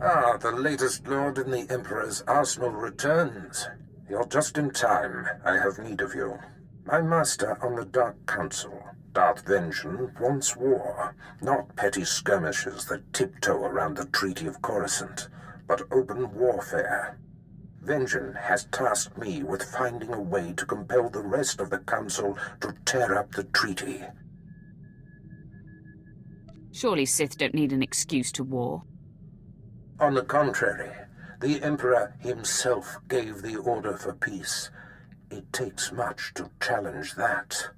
Ah, the latest lord in the Emperor's arsenal returns. You're just in time. I have need of you. My master on the Dark Council, Darth Vengeance, wants war. Not petty skirmishes that tiptoe around the Treaty of Coruscant, but open warfare. Vengeance has tasked me with finding a way to compel the rest of the Council to tear up the treaty. Surely Sith don't need an excuse to war. On the contrary, the Emperor himself gave the order for peace. It takes much to challenge that.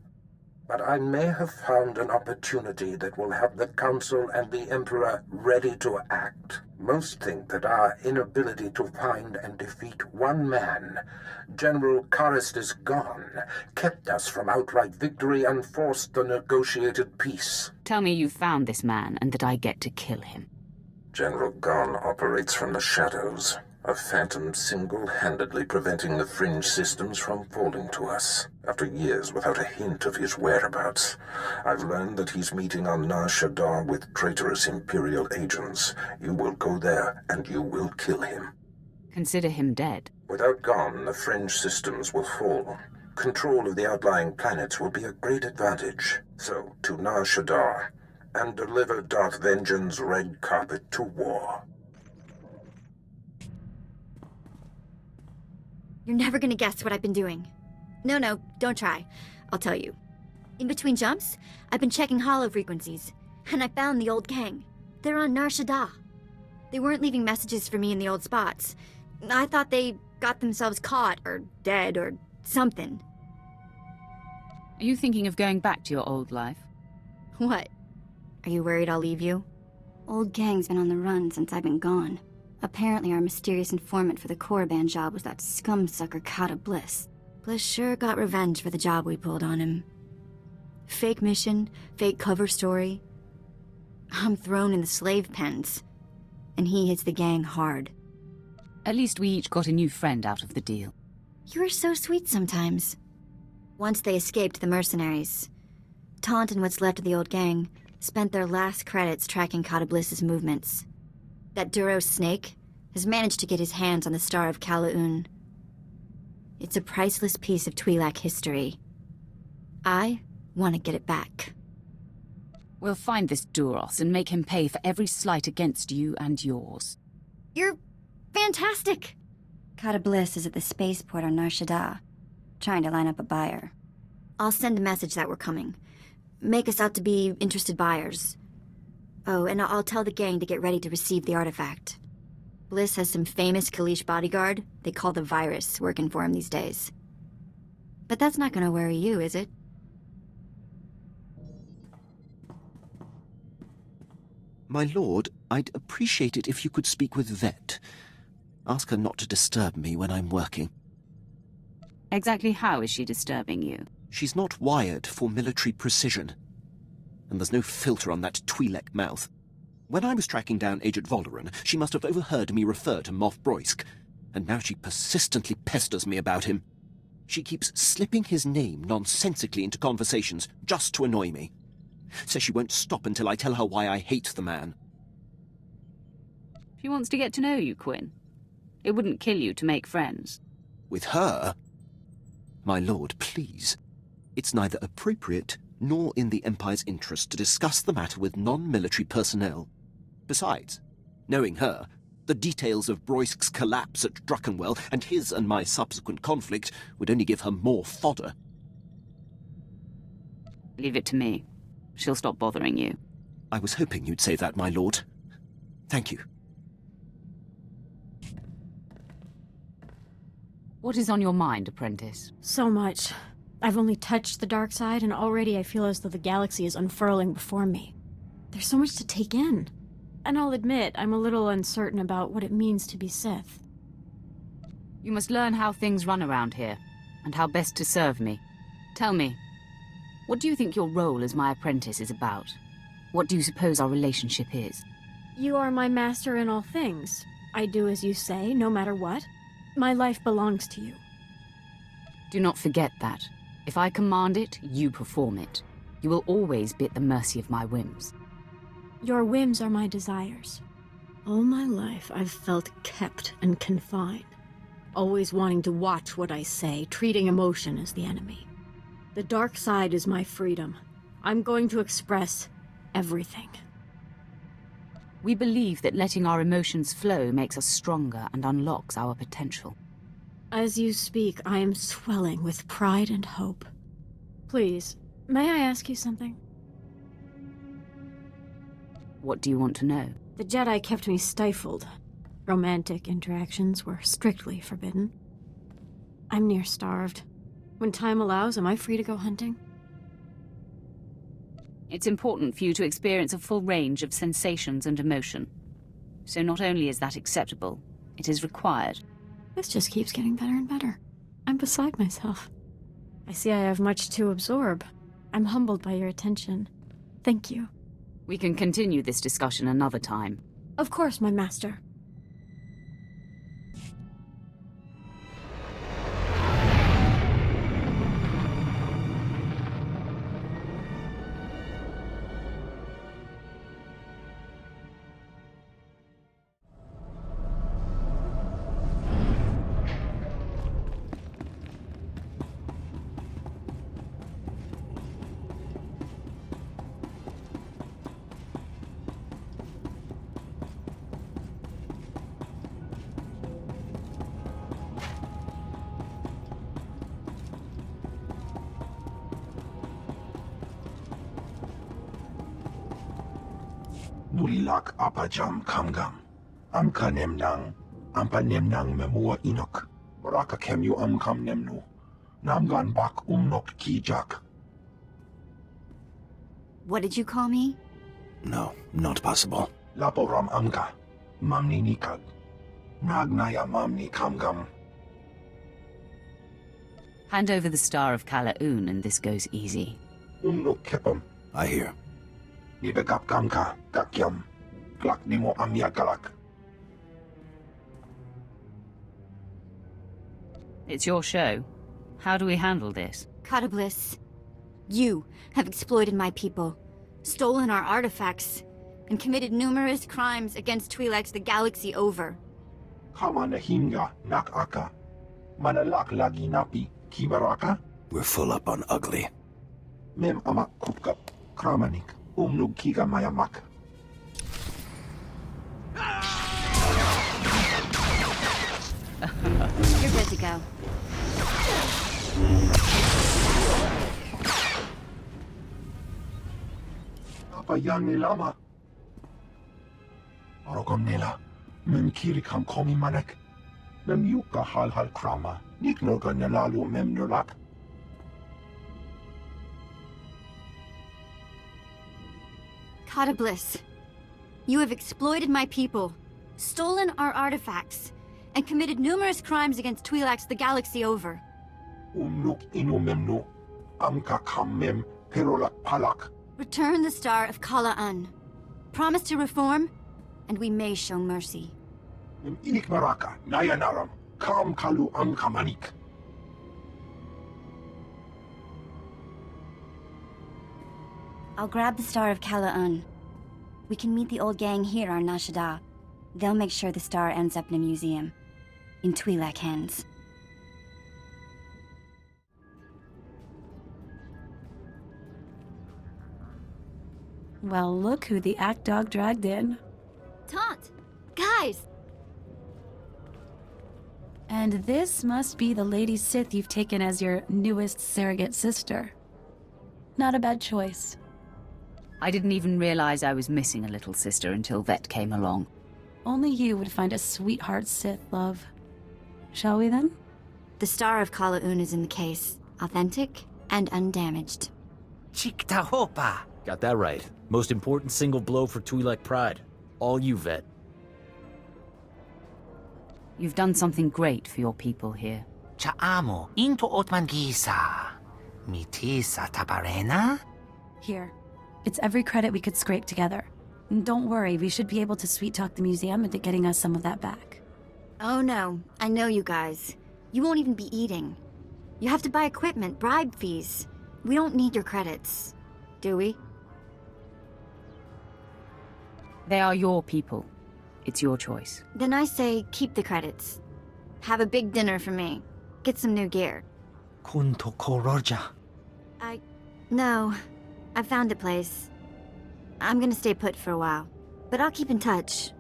But I may have found an opportunity that will have the Council and the Emperor ready to act. Most think that our inability to find and defeat one man, General Coruscant's Gonn, kept us from outright victory and forced the negotiated peace. Tell me you found this man and that I get to kill him. General Gonn operates from the shadows. A phantom single-handedly preventing the fringe systems from falling to us. After years without a hint of his whereabouts, I've learned that he's meeting on Nar Shaddaa with traitorous Imperial agents. You will go there, and you will kill him. Consider him dead. Without Gonn, the fringe systems will fall. Control of the outlying planets will be a great advantage. So, to Nar Shaddaa, and deliver Darth Vengeance's red carpet to war. You're never gonna guess what I've been doing. No, don't try. I'll tell you. In between jumps, I've been checking holo frequencies, and I found the old gang. They're on Nar Shaddaa. They weren't leaving messages for me in the old spots. I thought they got themselves caught, or dead, or something. Are you thinking of going back to your old life? What? Are you worried I'll leave you? Old gang's been on the run since I've been gone. Apparently our mysterious informant for the Korriban job was that scumsucker Cada Bliss. Bliss sure got revenge for the job we pulled on him. Fake mission, fake cover story. I'm thrown in the slave pens, and he hits the gang hard. At least we each got a new friend out of the deal. You're so sweet sometimes. Once they escaped the mercenaries, Taunt and what's left of the old gang spent their last credits tracking Cada Bliss's movements. That Duro snake has managed to get his hands on the Star of Kalaun. It's a priceless piece of Twi'lek history. I want to get it back. We'll find this Duros and make him pay for every slight against you and yours. You're fantastic! Cada Bliss is at the spaceport on Nar Shaddaa, trying to line up a buyer. I'll send a message that we're coming. Make us out to be interested buyers. Oh, and I'll tell the gang to get ready to receive the artifact. Bliss has some famous Kalish bodyguard they call the Virus working for him these days. But that's not gonna worry you, is it? My lord, I'd appreciate it if you could speak with Vette. Ask her not to disturb me when I'm working. Exactly how is she disturbing you? She's not wired for military precision. And there's no filter on that Twi'lek mouth. When I was tracking down Agent Volderen, she must have overheard me refer to Moff Broysk, and now she persistently pesters me about him. She keeps slipping his name nonsensically into conversations just to annoy me. Says she won't stop until I tell her why I hate the man. She wants to get to know you, Quinn. It wouldn't kill you to make friends. With her? My lord, please. It's neither appropriate nor in the Empire's interest to discuss the matter with non-military personnel. Besides, knowing her, the details of Broysk's collapse at Druckenwell and his and my subsequent conflict would only give her more fodder. Leave it to me. She'll stop bothering you. I was hoping you'd say that, my lord. Thank you. What is on your mind, Apprentice? So much. I've only touched the dark side, and already I feel as though the galaxy is unfurling before me. There's so much to take in. And I'll admit, I'm a little uncertain about what it means to be Sith. You must learn how things run around here, and how best to serve me. Tell me, what do you think your role as my apprentice is about? What do you suppose our relationship is? You are my master in all things. I do as you say, no matter what. My life belongs to you. Do not forget that. If I command it, you perform it. You will always be at the mercy of my whims. Your whims are my desires. All my life, I've felt kept and confined. Always wanting to watch what I say, treating emotion as the enemy. The dark side is my freedom. I'm going to express everything. We believe that letting our emotions flow makes us stronger and unlocks our potential. As you speak, I am swelling with pride and hope. Please, may I ask you something? What do you want to know? The Jedi kept me stifled. Romantic interactions were strictly forbidden. I'm near starved. When time allows, am I free to go hunting? It's important for you to experience a full range of sensations and emotion. So not only is that acceptable, it is required. This just keeps getting better and better. I'm beside myself. I see I have much to absorb. I'm humbled by your attention. Thank you. We can continue this discussion another time. Of course, my master. Nulilak apajam kamgam. Amka nemnang. Ampa nemnang memua inok. Raka kemyu amkam nemnu. Namgan bak umnok kijak. What did you call me? No, not possible. Laporam amka. Mamni nikag. Nagnaya mamni kamgam. Hand over the Star of Kala-Un and this goes easy. Umnok kepam. I hear. Nibegap kamka. Kakyam. Klak nimo amyagalak. It's your show. How do we handle this? Cada Bliss, you have exploited my people, stolen our artifacts, and committed numerous crimes against Twi'leks the galaxy over. Kama nahinga nakaka. Manalak lagi napi kibaraka. We're full up on ugly. Mem amak kupkap. Kramanik. Umnug kiga mayamak. You're good to go. Apa yan nilama? Arogam nila. Mem kirikam komi manek. Mem yuka hal krama. Niknoga nalalu mem nulak. Cada Bliss, you have exploited my people, stolen our artifacts, and committed numerous crimes against Twi'leks the galaxy over. Umnuk inu memnu. Amka kam mem perolak palak. Return the Star of Kala-Un. Promise to reform, and we may show mercy. Mem inik maraka. Nayanaram. Kam kalu amka manik. I'll grab the Star of Kala-Un. We can meet the old gang here on Nar Shaddaa. They'll make sure the star ends up in a museum. In Twi'lek hands. Well, look who the act dog dragged in. Taunt! Guys! And this must be the Lady Sith you've taken as your newest surrogate sister. Not a bad choice. I didn't even realize I was missing a little sister until Vette came along. Only you would find a sweetheart Sith, love. Shall we then? The Star of Kala-Un is in the case. Authentic and undamaged. Chikta hopa. Got that right. Most important single blow for Twi'lek pride. All you, Vette. You've done something great for your people here. Chaamo into Otman Gisa. Mitisa tabarena? Here. It's every credit we could scrape together. And don't worry, we should be able to sweet-talk the museum into getting us some of that back. Oh no, I know you guys. You won't even be eating. You have to buy equipment, bribe fees. We don't need your credits. Do we? They are your people. It's your choice. Then I say keep the credits. Have a big dinner for me. Get some new gear. Kunto Koroja. No. I found a place. I'm gonna stay put for a while. But I'll keep in touch.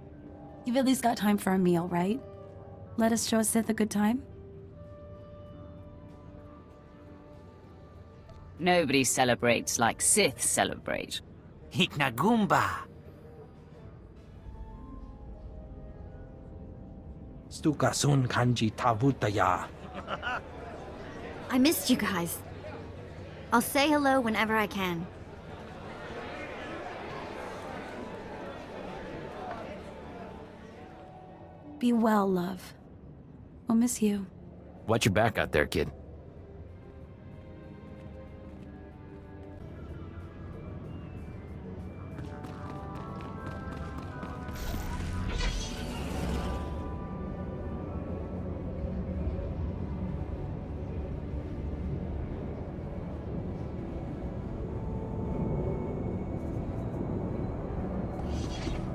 You've at least got time for a meal, right? Let us show a Sith a good time? Nobody celebrates like Sith celebrate. Hiknagumba. Stukasun kanji tavutaya. I missed you guys. I'll say hello whenever I can. Be well, love. We'll miss you. Watch your back out there, kid.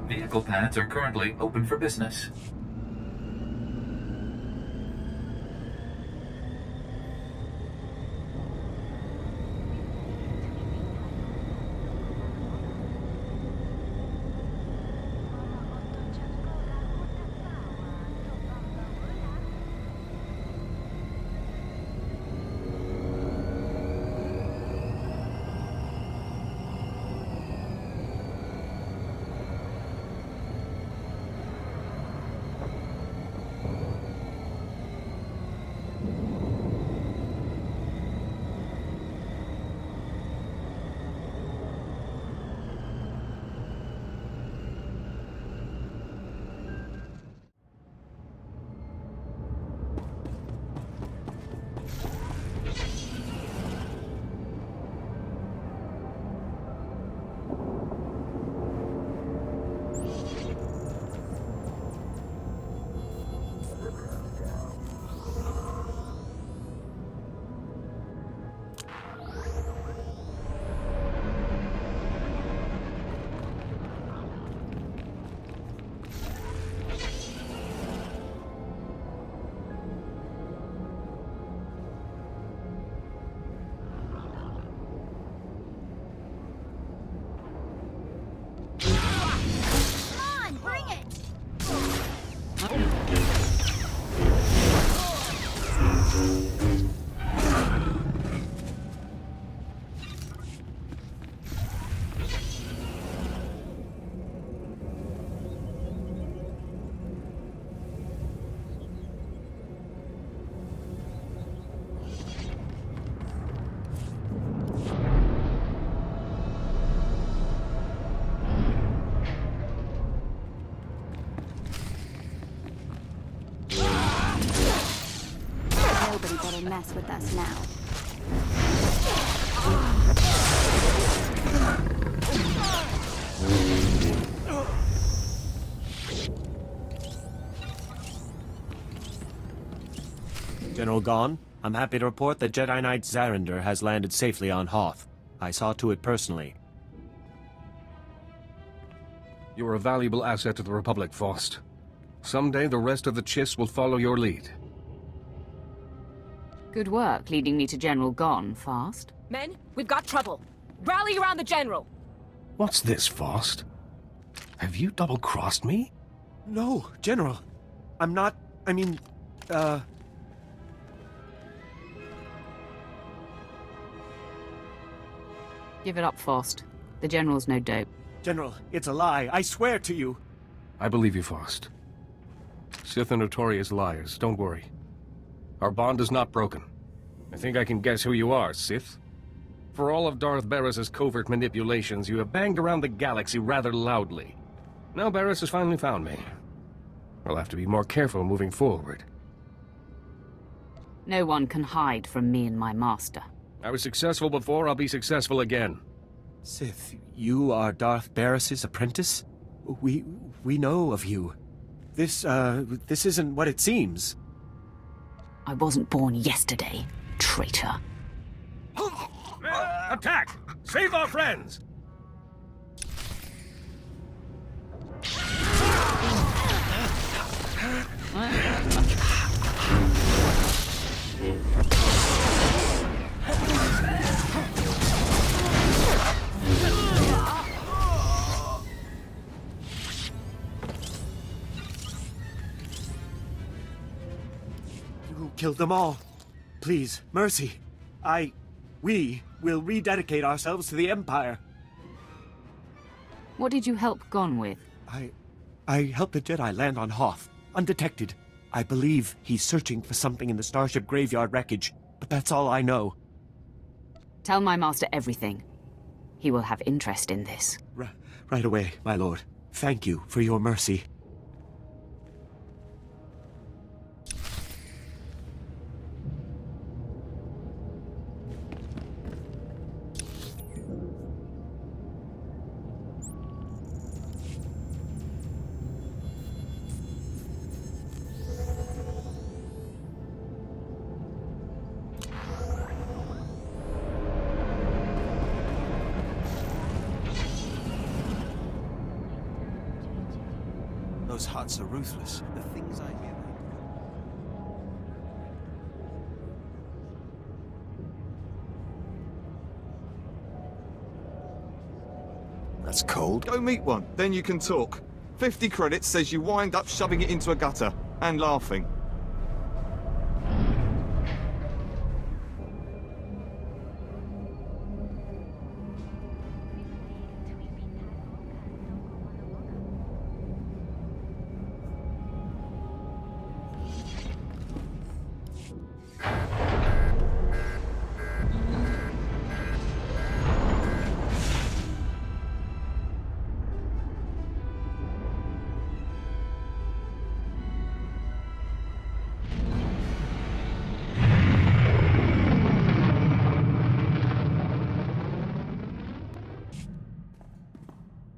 Vehicle pads are currently open for business. Nobody better mess with us now. General Gonn, I'm happy to report that Jedi Knight Zarander has landed safely on Hoth. I saw to it personally. You're a valuable asset to the Republic, Faust. Someday the rest of the Chiss will follow your lead. Good work leading me to General Gonn fast. Men, we've got trouble. Rally around the General! What's this, Faust? Have you double-crossed me? No, General. I'm not... Give it up, Faust. The General's no dope. General, it's a lie. I swear to you. I believe you, Faust. Sith are notorious liars, don't worry. Our bond is not broken. I think I can guess who you are, Sith. For all of Darth Barris's covert manipulations, you have banged around the galaxy rather loudly. Now Barris has finally found me. I'll have to be more careful moving forward. No one can hide from me and my master. I was successful before, I'll be successful again. Sith, you are Darth Barris's apprentice? We know of you. This isn't what it seems. I wasn't born yesterday, traitor. Attack! Save our friends! You killed them all. Please, mercy. We will rededicate ourselves to the Empire. What did you help Gonn with? I helped the Jedi land on Hoth, undetected. I believe he's searching for something in the Starship graveyard wreckage, but that's all I know. Tell my master everything. He will have interest in this. Right away, my lord. Thank you for your mercy. Those huts are ruthless. The things I hear. That's cold. Go meet one, then you can talk. 50 credits says you wind up shoving it into a gutter and laughing.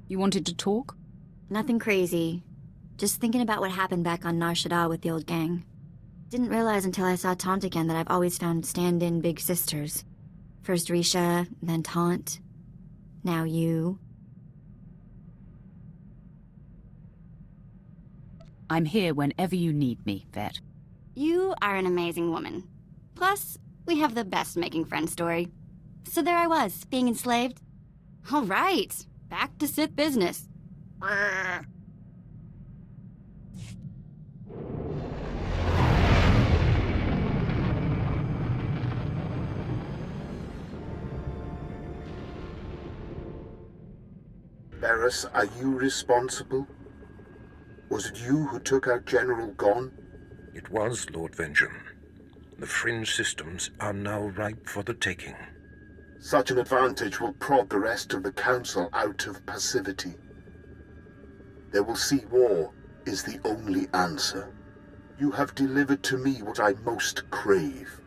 You wanted to talk? Nothing crazy. Just thinking about what happened back on Nar Shaddaa with the old gang. Didn't realize until I saw Taunt again that I've always found stand-in big sisters. First Risha, then Taunt. Now you. I'm here whenever you need me, Vette. You are an amazing woman. Plus, we have the best making friends story. So there I was, being enslaved. All right. Back to Sith business. Barriss, are you responsible? Was it you who took out General Gonn? It was, Lord Vengeance. The fringe systems are now ripe for the taking. Such an advantage will prod the rest of the Council out of passivity. They will see war is the only answer. You have delivered to me what I most crave.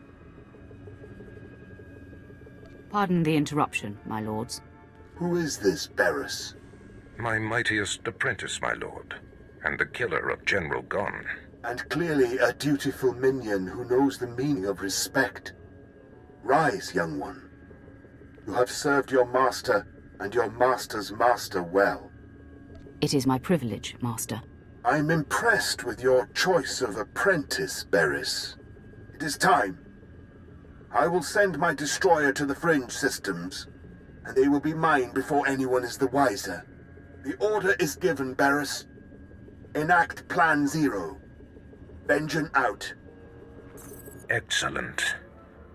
Pardon the interruption, my lords. Who is this Barriss? My mightiest apprentice, my lord, and the killer of General Gonn. And clearly a dutiful minion who knows the meaning of respect. Rise, young one. You have served your master and your master's master well. It is my privilege, master. I'm impressed with your choice of apprentice, Barriss. It is time. I will send my destroyer to the fringe systems, and they will be mine before anyone is the wiser. The order is given, Barriss. Enact Plan Zero. Vengeance out. Excellent.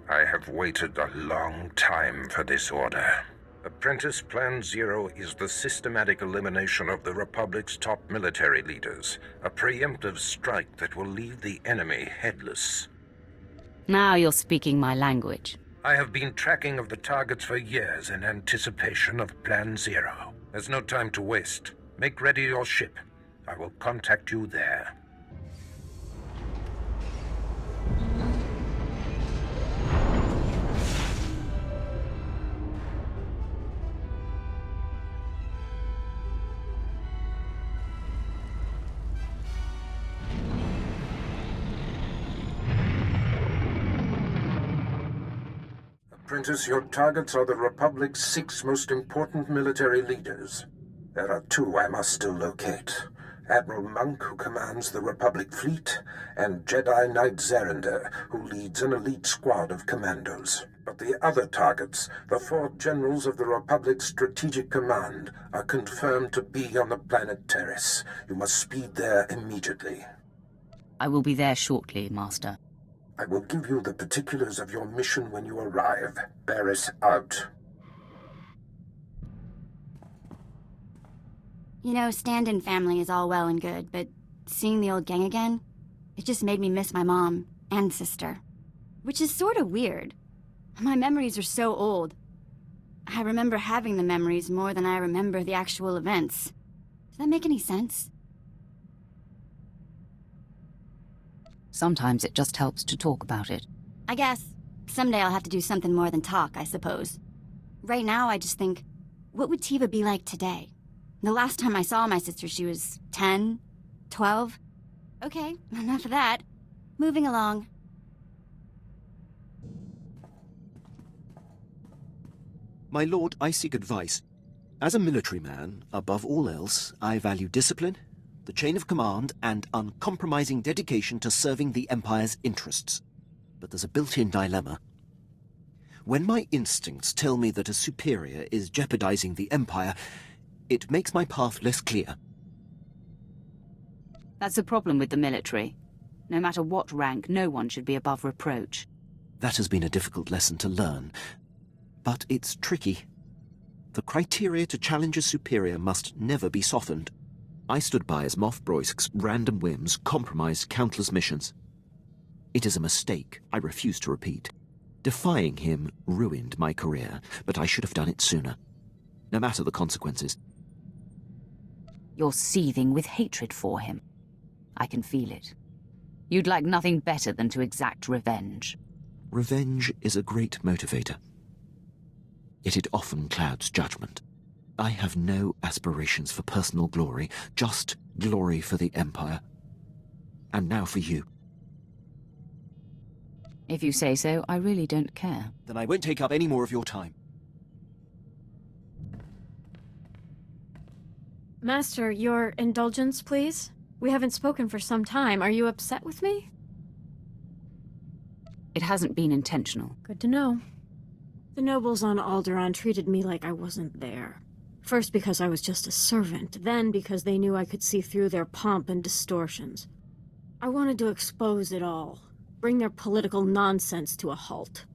I have waited a long time for this order. Apprentice Plan Zero is the systematic elimination of the Republic's top military leaders. A preemptive strike that will leave the enemy headless. Now you're speaking my language. I have been tracking of the targets for years in anticipation of Plan Zero. There's no time to waste. Make ready your ship. I will contact you there. Apprentice, your targets are the Republic's 6 most important military leaders. There are 2 I must still locate, Admiral Monk, who commands the Republic fleet, and Jedi Knight Zerander, who leads an elite squad of commandos. But the other targets, the 4 generals of the Republic's Strategic Command, are confirmed to be on the planet Taris. You must speed there immediately. I will be there shortly, Master. I will give you the particulars of your mission when you arrive. Barris out. You know, stand-in family is all well and good, but seeing the old gang again, it just made me miss my mom and sister. Which is sort of weird. My memories are so old. I remember having the memories more than I remember the actual events. Does that make any sense? Sometimes it just helps to talk about it. I guess. Someday I'll have to do something more than talk, I suppose. Right now, I just think, what would Tiva be like today? The last time I saw my sister, she was 10, 12. Okay, enough of that. Moving along. My lord, I seek advice. As a military man, above all else, I value discipline, the chain of command, and uncompromising dedication to serving the Empire's interests. But there's a built-in dilemma. When my instincts tell me that a superior is jeopardizing the Empire, it makes my path less clear. That's the problem with the military. No matter what rank, no one should be above reproach. That has been a difficult lesson to learn. But it's tricky. The criteria to challenge a superior must never be softened. I stood by as Moff Broisk's random whims compromised countless missions. It is a mistake I refuse to repeat. Defying him ruined my career, but I should have done it sooner. No matter the consequences. You're seething with hatred for him. I can feel it. You'd like nothing better than to exact revenge. Revenge is a great motivator. Yet it often clouds judgment. I have no aspirations for personal glory, just glory for the Empire. And now for you. If you say so, I really don't care. Then I won't take up any more of your time. Master, your indulgence, please? We haven't spoken for some time. Are you upset with me? It hasn't been intentional. Good to know. The nobles on Alderaan treated me like I wasn't there. First because I was just a servant, then because they knew I could see through their pomp and distortions. I wanted to expose it all, bring their political nonsense to a halt.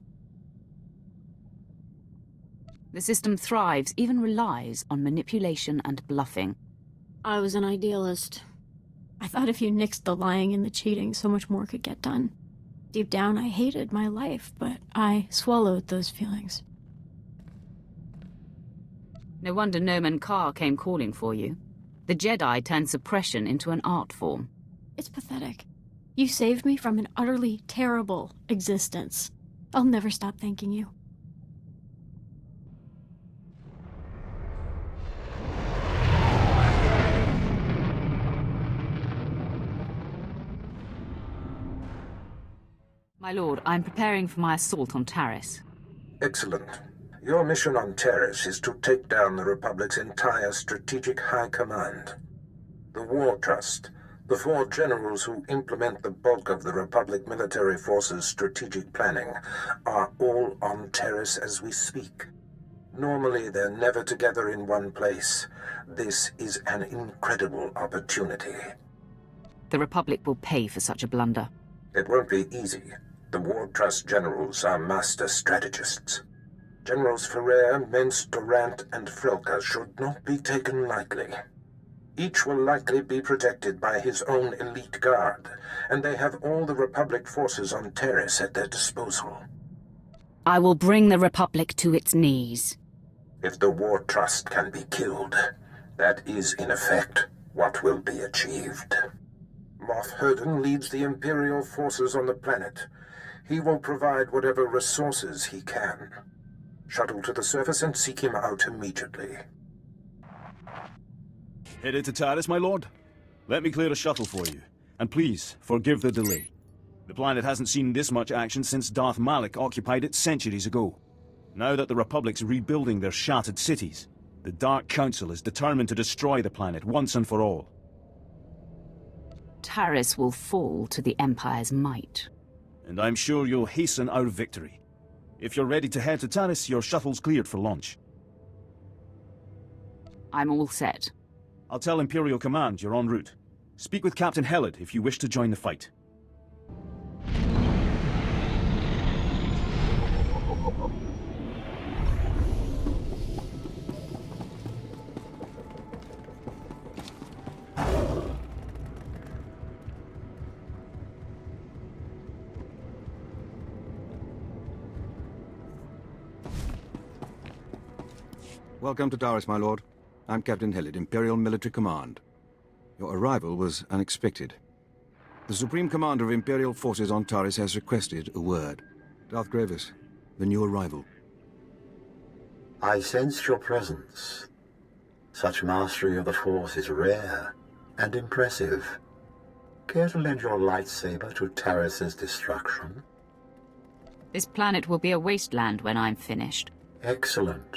The system thrives, even relies, on manipulation and bluffing. I was an idealist. I thought if you nixed the lying and the cheating, so much more could get done. Deep down, I hated my life, but I swallowed those feelings. No wonder Noman Carr came calling for you. The Jedi turned suppression into an art form. It's pathetic. You saved me from an utterly terrible existence. I'll never stop thanking you. My lord, I'm preparing for my assault on Taris. Excellent. Your mission on Taris is to take down the Republic's entire strategic high command. The War Trust, the 4 generals who implement the bulk of the Republic military force's strategic planning, are all on Taris as we speak. Normally, they're never together in one place. This is an incredible opportunity. The Republic will pay for such a blunder. It won't be easy. The War Trust generals are master strategists. Generals Ferrer, Mence, Durant, and Frellka should not be taken lightly. Each will likely be protected by his own elite guard, and they have all the Republic forces on Taris at their disposal. I will bring the Republic to its knees. If the War Trust can be killed, that is, in effect, what will be achieved. Moff Herden leads the Imperial forces on the planet. He will provide whatever resources he can. Shuttle to the surface and seek him out immediately. Headed to Taris, my lord? Let me clear a shuttle for you. And please, forgive the delay. The planet hasn't seen this much action since Darth Malak occupied it centuries ago. Now that the Republic's rebuilding their shattered cities, the Dark Council is determined to destroy the planet once and for all. Taris will fall to the Empire's might. And I'm sure you'll hasten our victory. If you're ready to head to Taris, your shuttle's cleared for launch. I'm all set. I'll tell Imperial Command you're en route. Speak with Captain Helid if you wish to join the fight. Welcome to Taris, my lord. I'm Captain Helid, Imperial Military Command. Your arrival was unexpected. The Supreme Commander of Imperial Forces on Taris has requested a word. Darth Gravis, the new arrival. I sensed your presence. Such mastery of the Force is rare and impressive. Care to lend your lightsaber to Taris's destruction? This planet will be a wasteland when I'm finished. Excellent.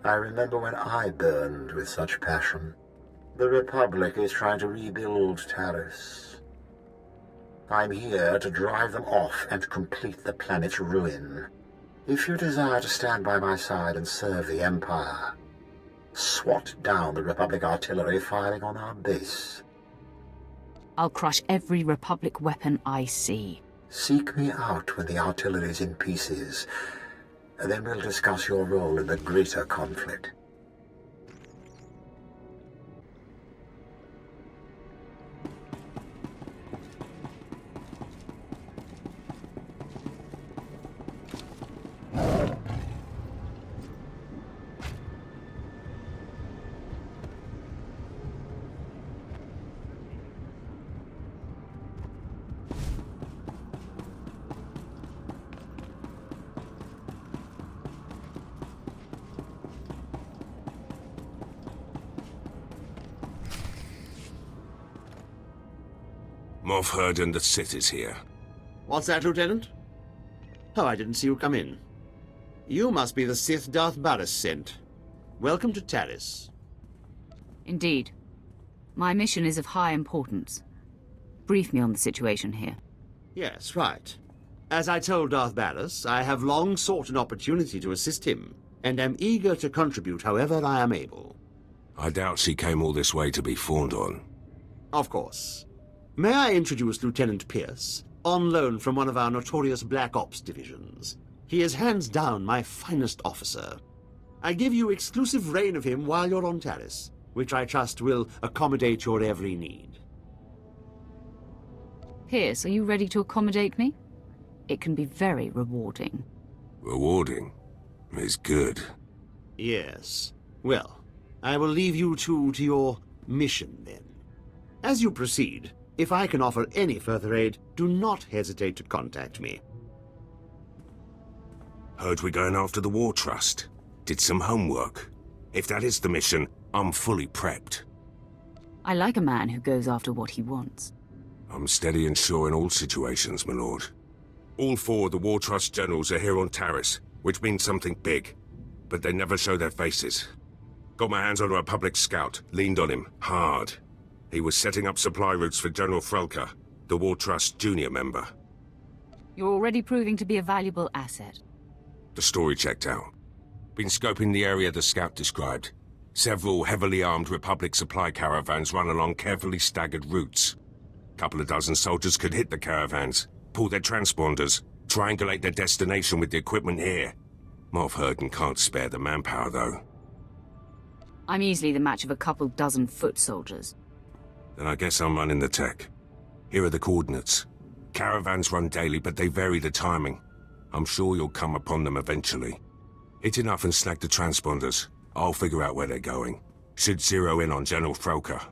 I remember when I burned with such passion. The Republic is trying to rebuild Taris. I'm here to drive them off and complete the planet's ruin. If you desire to stand by my side and serve the Empire, swat down the Republic artillery firing on our base. I'll crush every Republic weapon I see. Seek me out when the artillery's in pieces, and then we'll discuss your role in the greater conflict. Moff Hurd and the Sith is here. What's that, Lieutenant? Oh, I didn't see you come in. You must be the Sith Darth Malak sent. Welcome to Taris. Indeed. My mission is of high importance. Brief me on the situation here. Yes, right. As I told Darth Malak, I have long sought an opportunity to assist him, and am eager to contribute however I am able. I doubt she came all this way to be fawned on. Of course. May I introduce Lieutenant Pierce, on loan from one of our notorious Black Ops divisions. He is hands down my finest officer. I give you exclusive reign of him while you're on Taris, which I trust will accommodate your every need. Pierce, are you ready to accommodate me? It can be very rewarding. Rewarding? Is good. Yes. Well, I will leave you two to your mission then. As you proceed, if I can offer any further aid, do not hesitate to contact me. Heard we're going after the War Trust. Did some homework. If that is the mission, I'm fully prepped. I like a man who goes after what he wants. I'm steady and sure in all situations, my lord. All four of the War Trust generals are here on Taris, which means something big. But they never show their faces. Got my hands on a Republic scout, leaned on him, hard. He was setting up supply routes for General Frellka, the War Trust junior member. You're already proving to be a valuable asset. The story checked out. Been scoping the area the scout described. Several heavily armed Republic supply caravans run along carefully staggered routes. Couple of dozen soldiers could hit the caravans, pull their transponders, triangulate their destination with the equipment here. Moff Hurden can't spare the manpower, though. I'm easily the match of a couple dozen foot soldiers. Then I guess I'm running the tech. Here are the coordinates. Caravans run daily, but they vary the timing. I'm sure you'll come upon them eventually. Hit enough and snag the transponders. I'll figure out where they're going. Should zero in on General Frellka.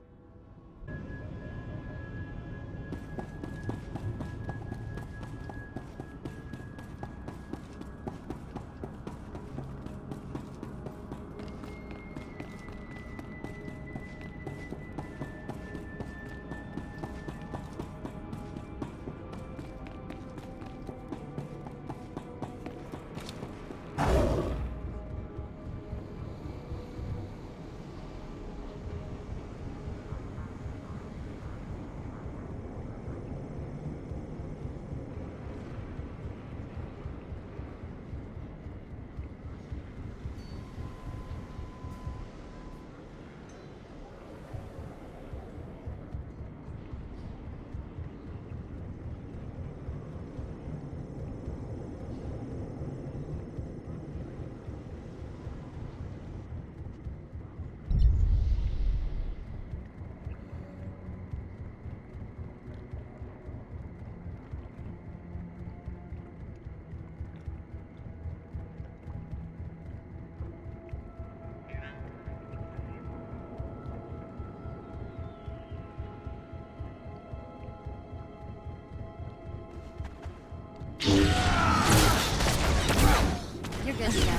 good to go.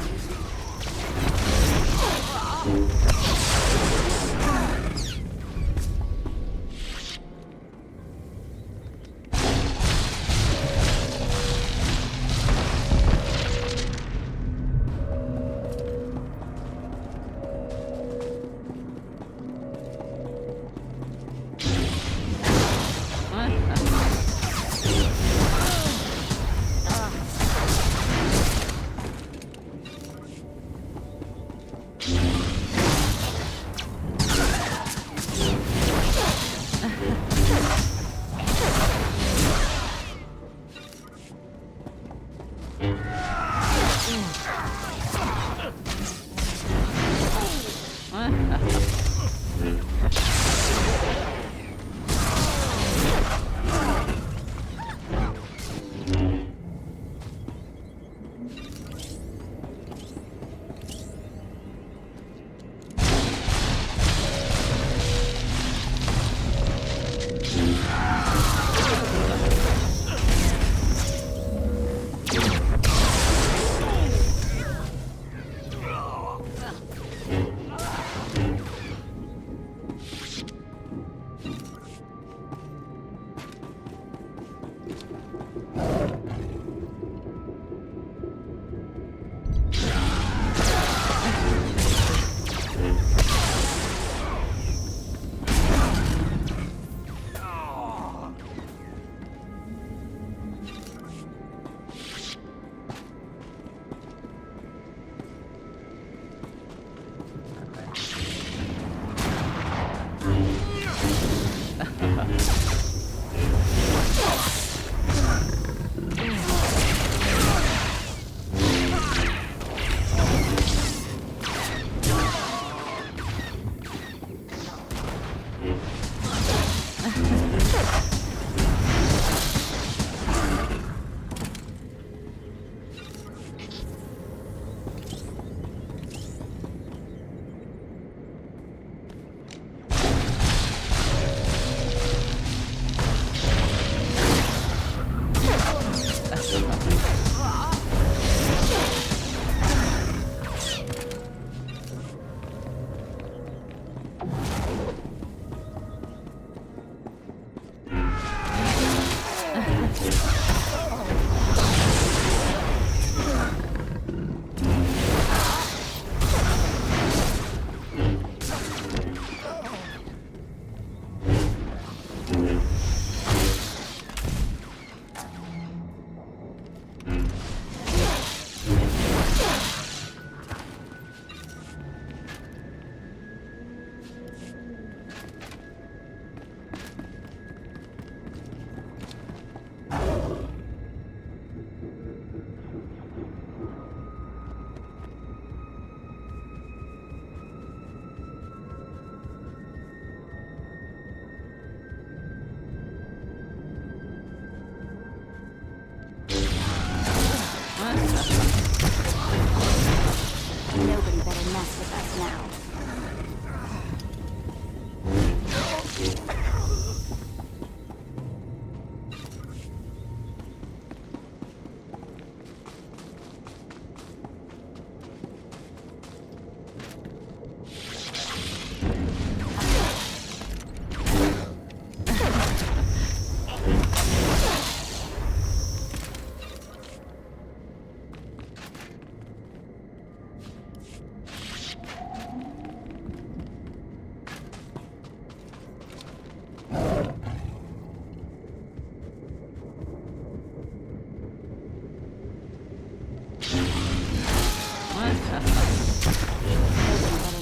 Nobody better mess with us now.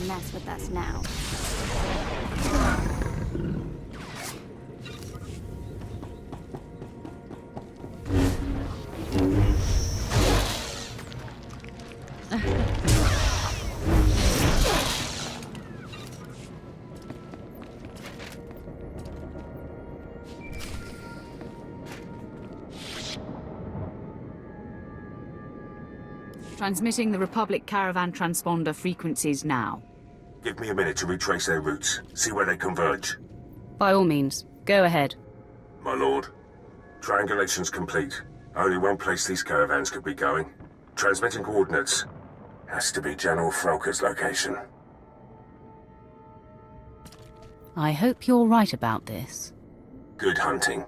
Mess with us now. Transmitting the Republic caravan transponder frequencies now. Give me a minute to retrace their routes, see where they converge. By all means, go ahead. My lord, triangulation's complete. Only one place these caravans could be going. Transmitting coordinates. Has to be General Frellka's location. I hope you're right about this. Good hunting.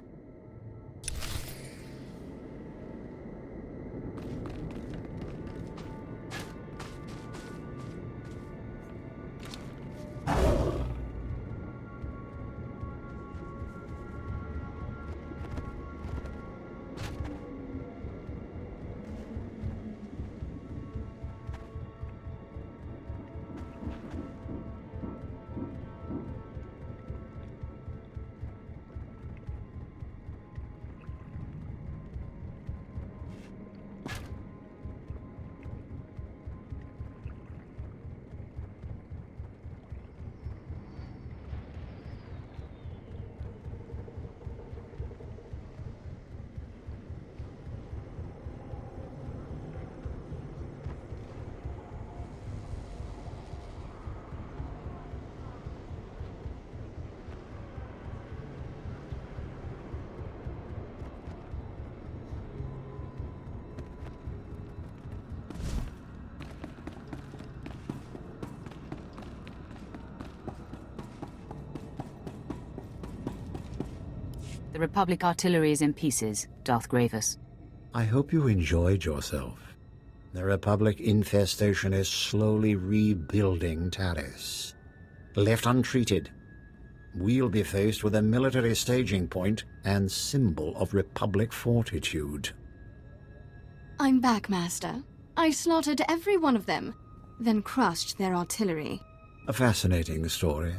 The Republic artillery is in pieces, Darth Gravis. I hope you enjoyed yourself. The Republic infestation is slowly rebuilding Taris. Left untreated, we'll be faced with a military staging point and symbol of Republic fortitude. I'm back, Master. I slaughtered every one of them, then crushed their artillery. A fascinating story.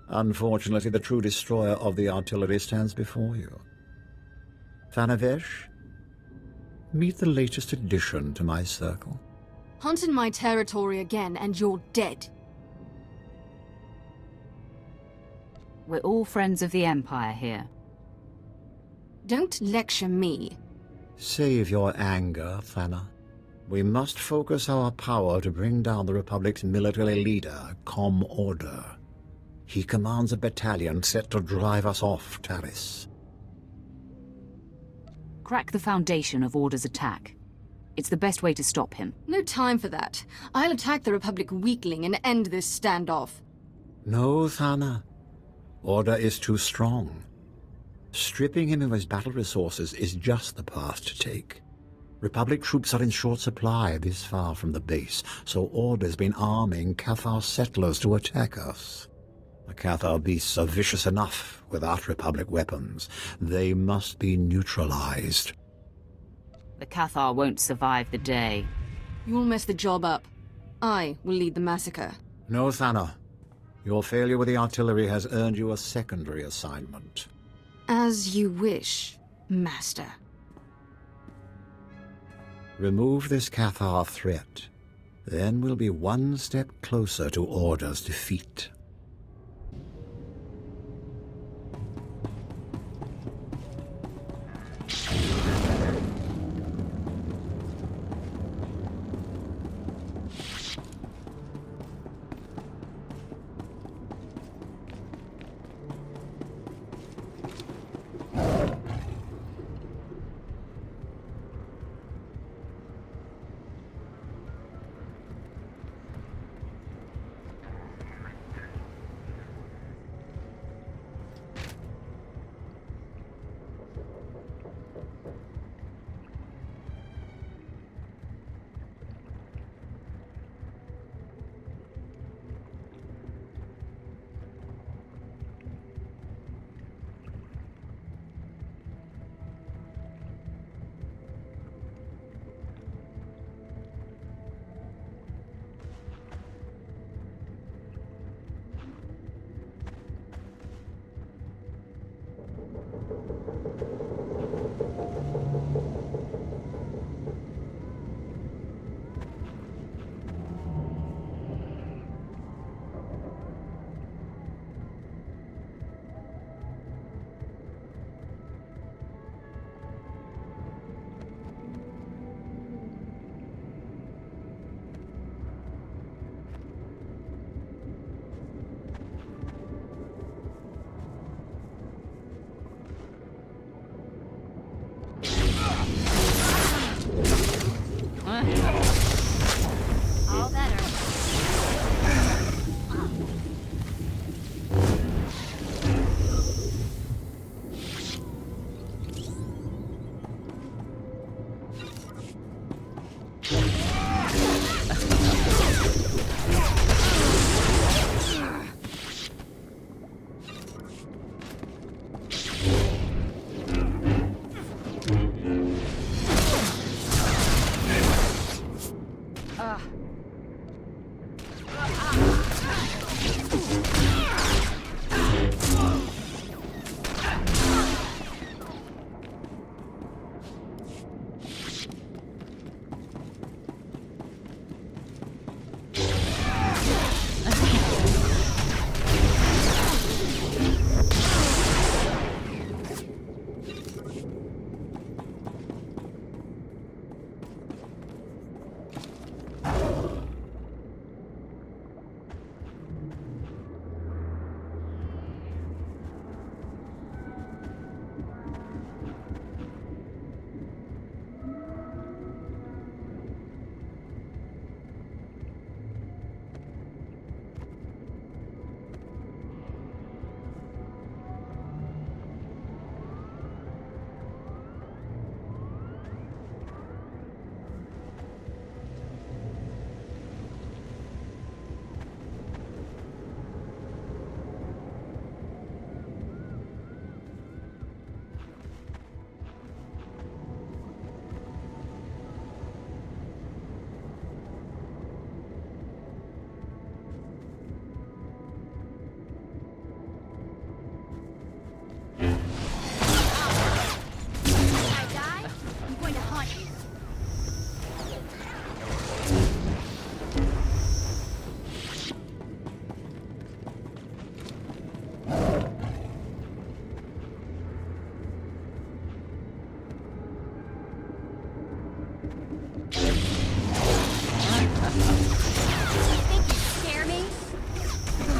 Unfortunately, the true destroyer of the artillery stands before you. Thanavesh, meet the latest addition to my circle. Hunt in my territory again, and you're dead. We're all friends of the Empire here. Don't lecture me. Save your anger, Thana. We must focus our power to bring down the Republic's military leader, Orda. He commands a battalion set to drive us off Taris. Crack the foundation of Orda's attack. It's the best way to stop him. No time for that. I'll attack the Republic weakling and end this standoff. No, Thana. Orda is too strong. Stripping him of his battle resources is just the path to take. Republic troops are in short supply this far from the base, so Orda's been arming Cathar settlers to attack us. The Cathar beasts are vicious enough without Republic weapons. They must be neutralized. The Cathar won't survive the day. You'll mess the job up. I will lead the massacre. No, Thana. Your failure with the artillery has earned you a secondary assignment. As you wish, Master. Remove this Cathar threat. Then we'll be one step closer to Orda's defeat. Think you scare me? Scare me?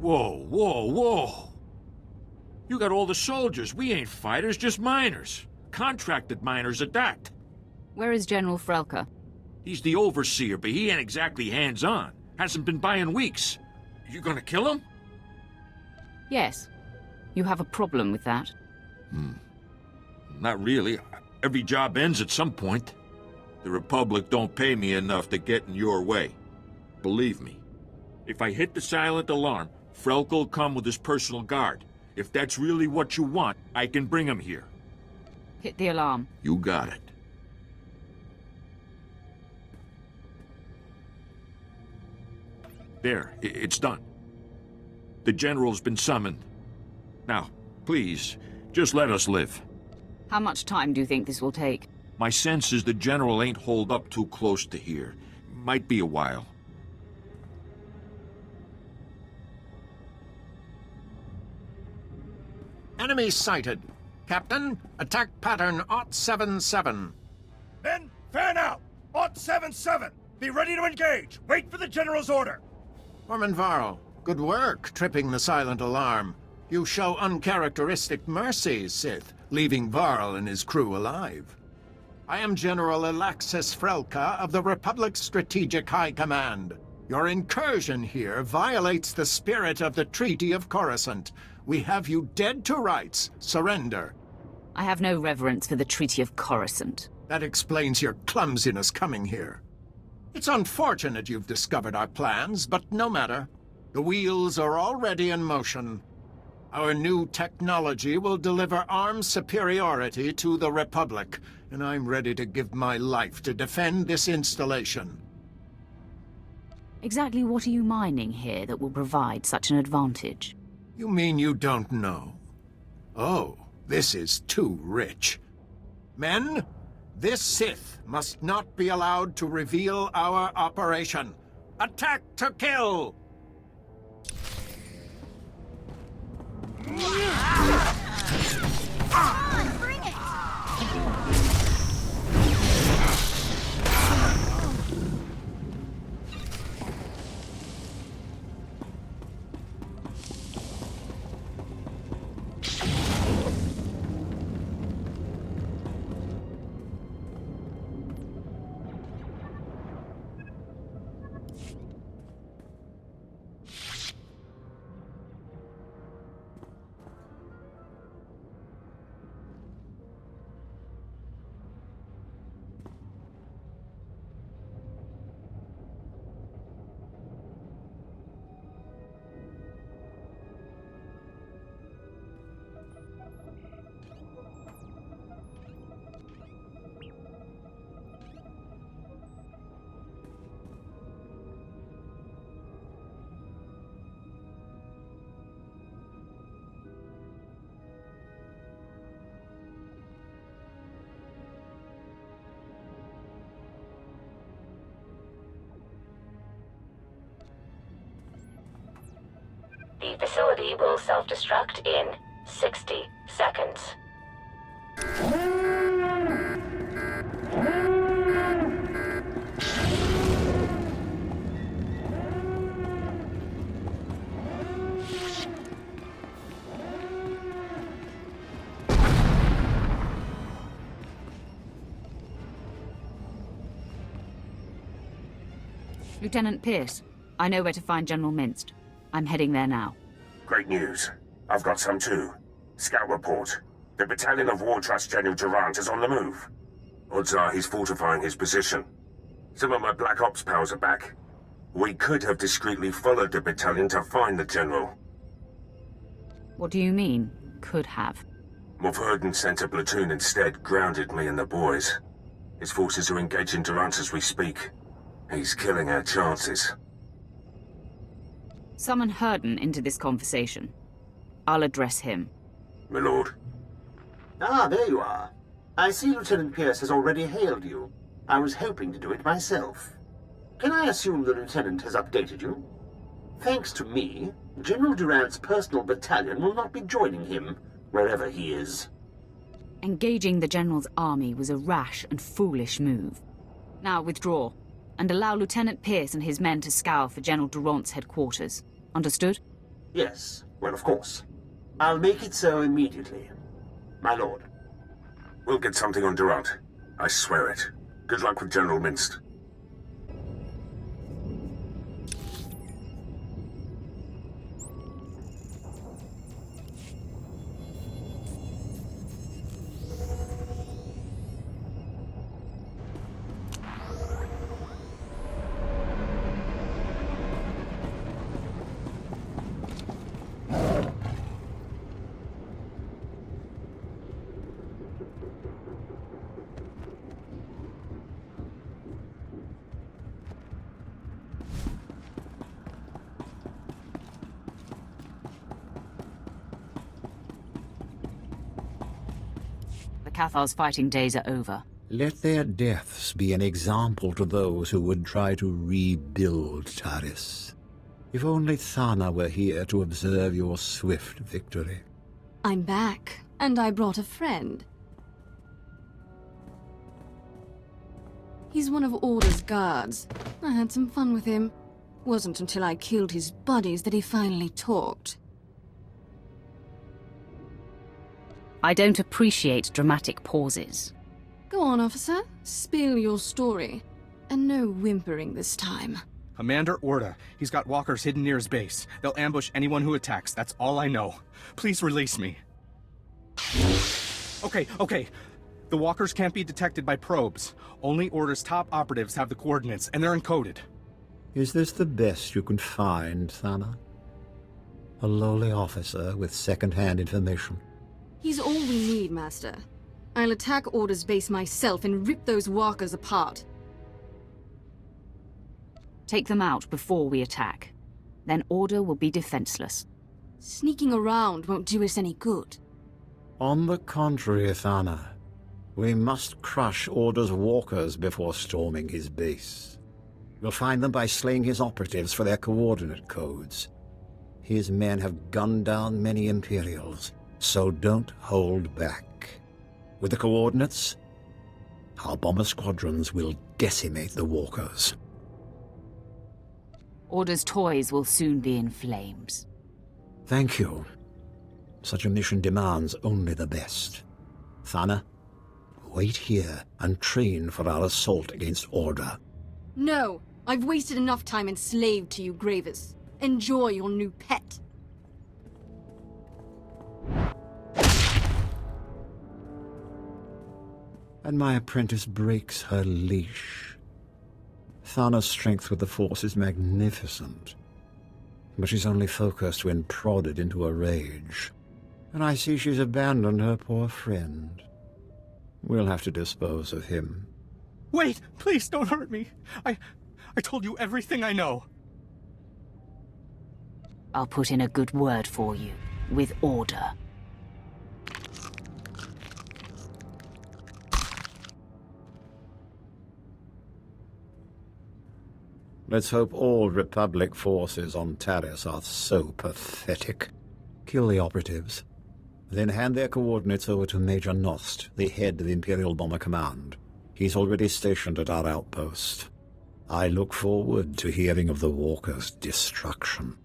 Whoa, whoa, whoa! You got all the soldiers. We ain't fighters, just miners. Contracted miners at that. Where is General Frellka? He's the overseer, but he ain't exactly hands-on. Hasn't been by in weeks. You gonna kill him? Yes. You have a problem with that? Not really. Every job ends at some point. The Republic don't pay me enough to get in your way. Believe me. If I hit the silent alarm, Frellka will come with his personal guard. If that's really what you want, I can bring him here. Hit the alarm. You got it. There, it's done. The General's been summoned. Now, please, just let us live. How much time do you think this will take? My sense is the General ain't holed up too close to here. Might be a while. Enemy sighted. Captain, attack pattern 077. Men, fan out! 077! Be ready to engage! Wait for the General's order! Orman Varl, good work tripping the silent alarm. You show uncharacteristic mercy, Sith, leaving Varl and his crew alive. I am General Alexis Frellka of the Republic's Strategic High Command. Your incursion here violates the spirit of the Treaty of Coruscant. We have you dead to rights. Surrender. I have no reverence for the Treaty of Coruscant. That explains your clumsiness coming here. It's unfortunate you've discovered our plans, but no matter. The wheels are already in motion. Our new technology will deliver armed superiority to the Republic, and I'm ready to give my life to defend this installation. Exactly what are you mining here that will provide such an advantage? You mean you don't know? Oh, this is too rich. Men, this Sith must not be allowed to reveal our operation. Attack to kill! Come on, bring it! The facility will self-destruct in 60 seconds. Lieutenant Pierce, I know where to find General Minst. I'm heading there now. Great news. I've got some too. Scout report. The battalion of War Trust General Durant is on the move. Odds are he's fortifying his position. Some of my Black Ops pals are back. We could have discreetly followed the battalion to find the general. What do you mean, could have? Morfurden sent a platoon instead, grounded me and the boys. His forces are engaging Durant as we speak. He's killing our chances. Summon Herden into this conversation. I'll address him. My lord. Ah, there you are. I see Lieutenant Pierce has already hailed you. I was hoping to do it myself. Can I assume the Lieutenant has updated you? Thanks to me, General Durant's personal battalion will not be joining him, wherever he is. Engaging the General's army was a rash and foolish move. Now withdraw, and allow Lieutenant Pierce and his men to scour for General Durant's headquarters. Understood? Yes, well, of course. I'll make it so immediately. My lord. We'll get something on Durant. I swear it. Good luck with General Minst. Cathar's fighting days are over. Let their deaths be an example to those who would try to rebuild Taris. If only Thana were here to observe your swift victory. I'm back, and I brought a friend. He's one of Orda's guards. I had some fun with him. Wasn't until I killed his buddies that he finally talked. I don't appreciate dramatic pauses. Go on, officer. Spill your story. And no whimpering this time. Commander Orda. He's got walkers hidden near his base. They'll ambush anyone who attacks. That's all I know. Please release me. Okay. The walkers can't be detected by probes. Only Order's top operatives have the coordinates, and they're encoded. Is this the best you can find, Thana? A lowly officer with second-hand information? He's all we need, Master. I'll attack Order's base myself and rip those walkers apart. Take them out before we attack. Then Order will be defenseless. Sneaking around won't do us any good. On the contrary, Thana. We must crush Order's walkers before storming his base. We'll find them by slaying his operatives for their coordinate codes. His men have gunned down many Imperials, so don't hold back. With the coordinates, our bomber squadrons will decimate the walkers. Order's toys will soon be in flames. Thank you. Such a mission demands only the best. Thana, wait here and train for our assault against Orda. No! I've wasted enough time enslaved to you, Gravis. Enjoy your new pet. And my apprentice breaks her leash. Thana's strength with the Force is magnificent, but she's only focused when prodded into a rage. And I see she's abandoned her poor friend. We'll have to dispose of him. Wait! Please don't hurt me! I told you everything I know. I'll put in a good word for you, with Order. Let's hope all Republic forces on Taris are so pathetic. Kill the operatives, then hand their coordinates over to Major Nost, the head of Imperial Bomber Command. He's already stationed at our outpost. I look forward to hearing of the Walker's destruction.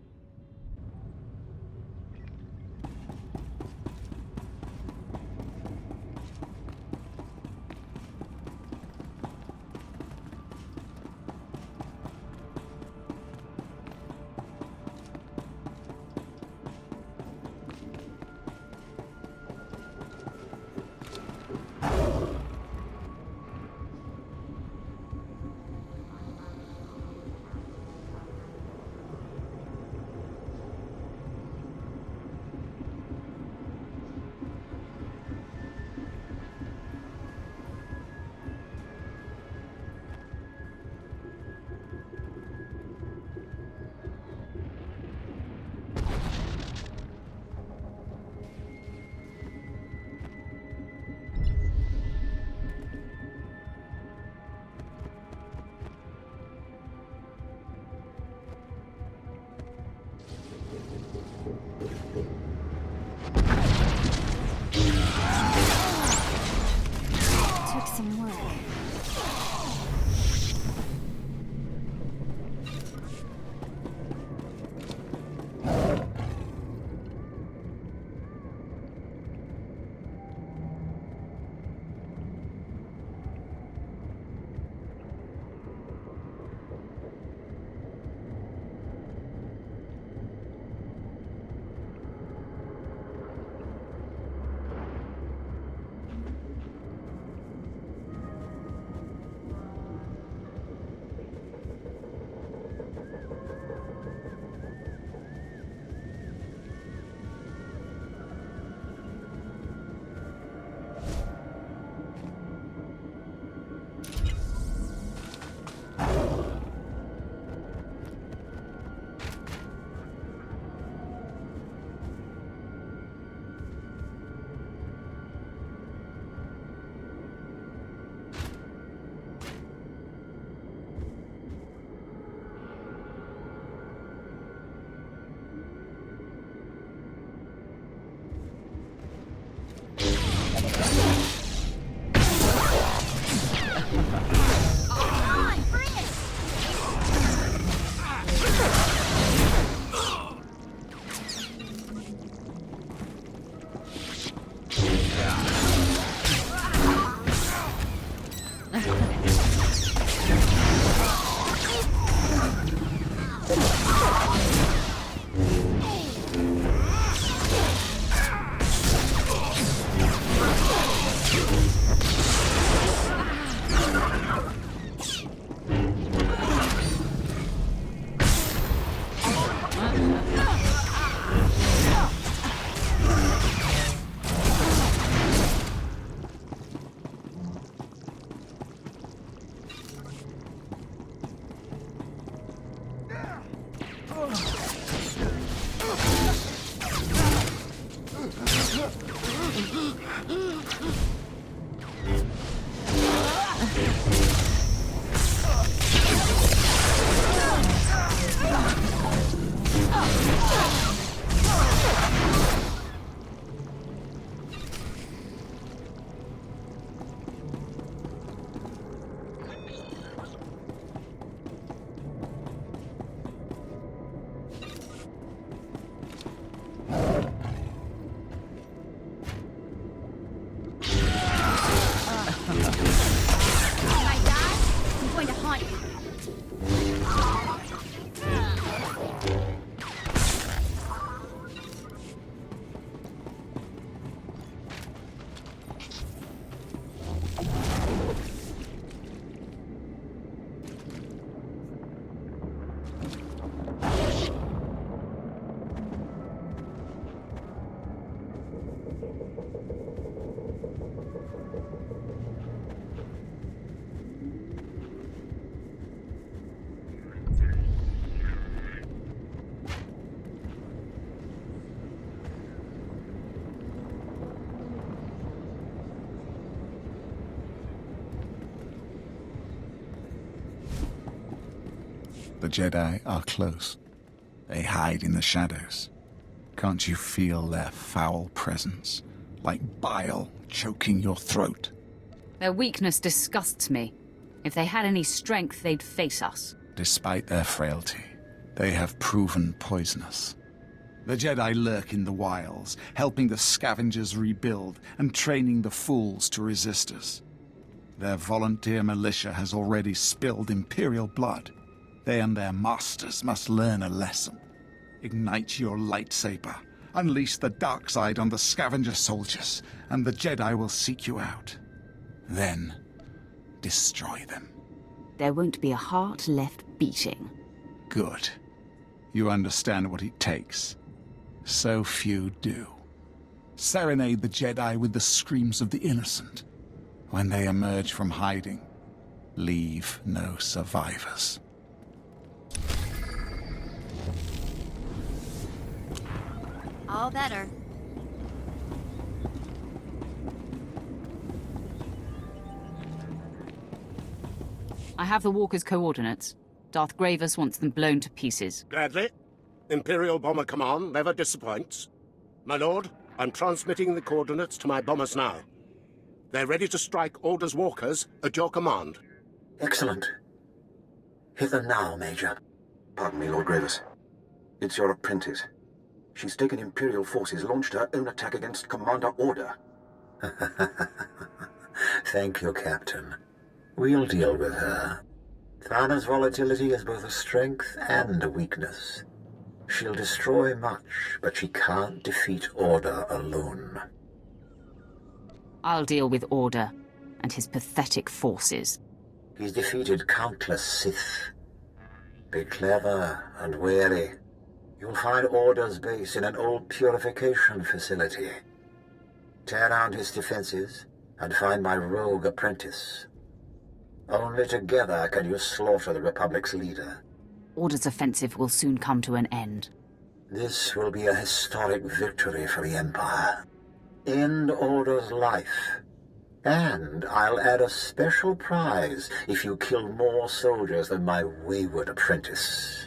want you. The Jedi are close. They hide in the shadows. Can't you feel their foul presence, like bile choking your throat? Their weakness disgusts me. If they had any strength, they'd face us. Despite their frailty, they have proven poisonous. The Jedi lurk in the wilds, helping the scavengers rebuild and training the fools to resist us. Their volunteer militia has already spilled Imperial blood. They and their masters must learn a lesson. Ignite your lightsaber, unleash the dark side on the scavenger soldiers, and the Jedi will seek you out. Then, destroy them. There won't be a heart left beating. Good. You understand what it takes. So few do. Serenade the Jedi with the screams of the innocent. When they emerge from hiding, leave no survivors. All better. I have the walker's coordinates. Darth Gravis wants them blown to pieces. Gladly. Imperial Bomber Command never disappoints. My lord, I'm transmitting the coordinates to my bombers now. They're ready to strike Orda's walkers at your command. Excellent. Hit them now, Major. Pardon me, Lord Gravis. It's your apprentice. She's taken Imperial forces, launched her own attack against Commander Orda. Thank you, Captain. We'll deal with her. Thana's volatility is both a strength and a weakness. She'll destroy much, but she can't defeat Orda alone. I'll deal with Orda and his pathetic forces. He's defeated countless Sith. Be clever and wary. You'll find Orda's base in an old purification facility. Tear down his defenses and find my rogue apprentice. Only together can you slaughter the Republic's leader. Orda's offensive will soon come to an end. This will be a historic victory for the Empire. End Orda's life. And I'll add a special prize if you kill more soldiers than my wayward apprentice.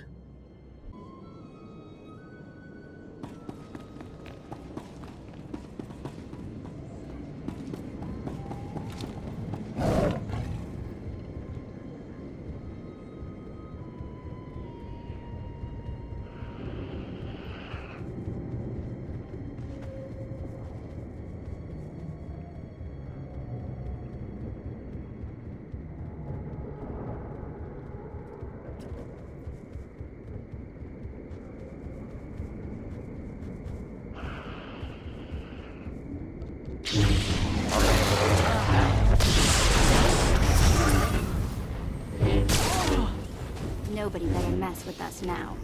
Nobody better mess with us now.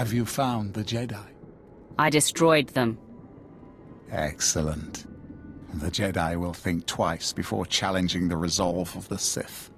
Have you found the Jedi? I destroyed them. Excellent. The Jedi will think twice before challenging the resolve of the Sith.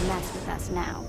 Mess with us now.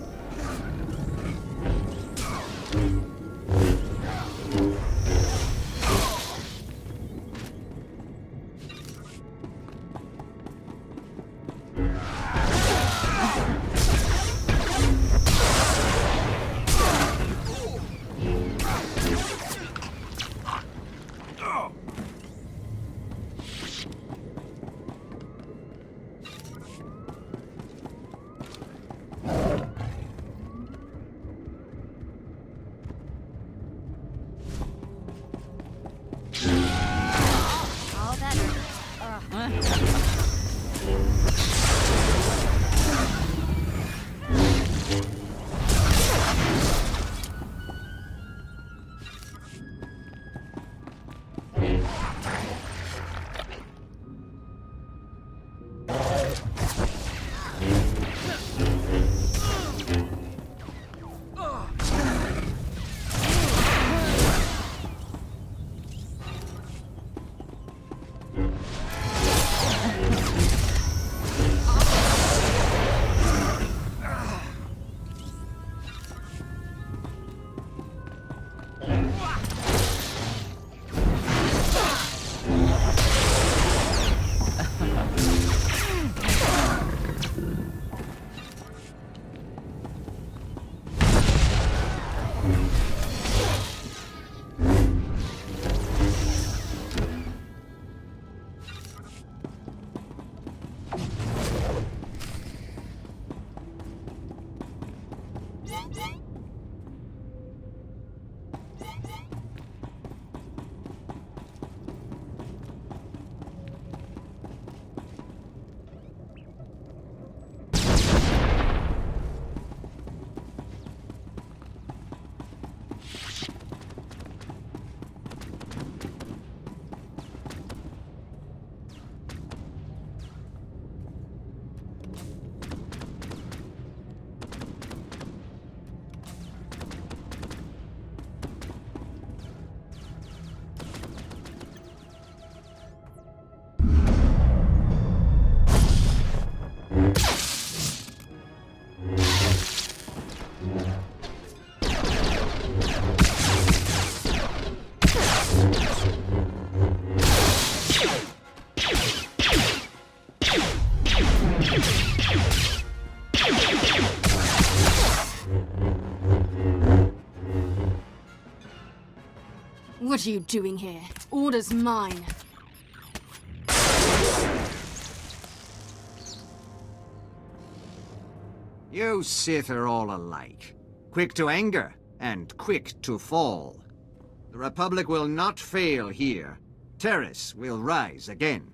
What are you doing here? Order's mine. You Sith are all alike. Quick to anger, and quick to fall. The Republic will not fail here. Taris will rise again.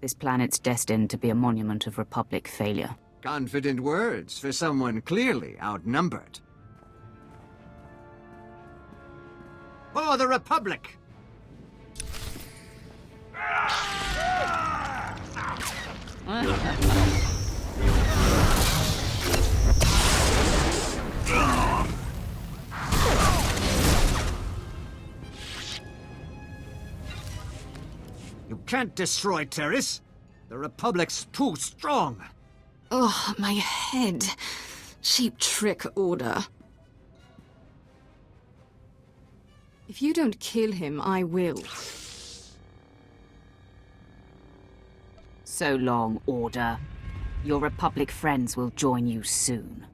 This planet's destined to be a monument of Republic failure. Confident words for someone clearly outnumbered. For the Republic! You can't destroy Taris. The Republic's too strong. Oh, my head. Cheap trick, Orda. If you don't kill him, I will. So long, Orda. Your Republic friends will join you soon.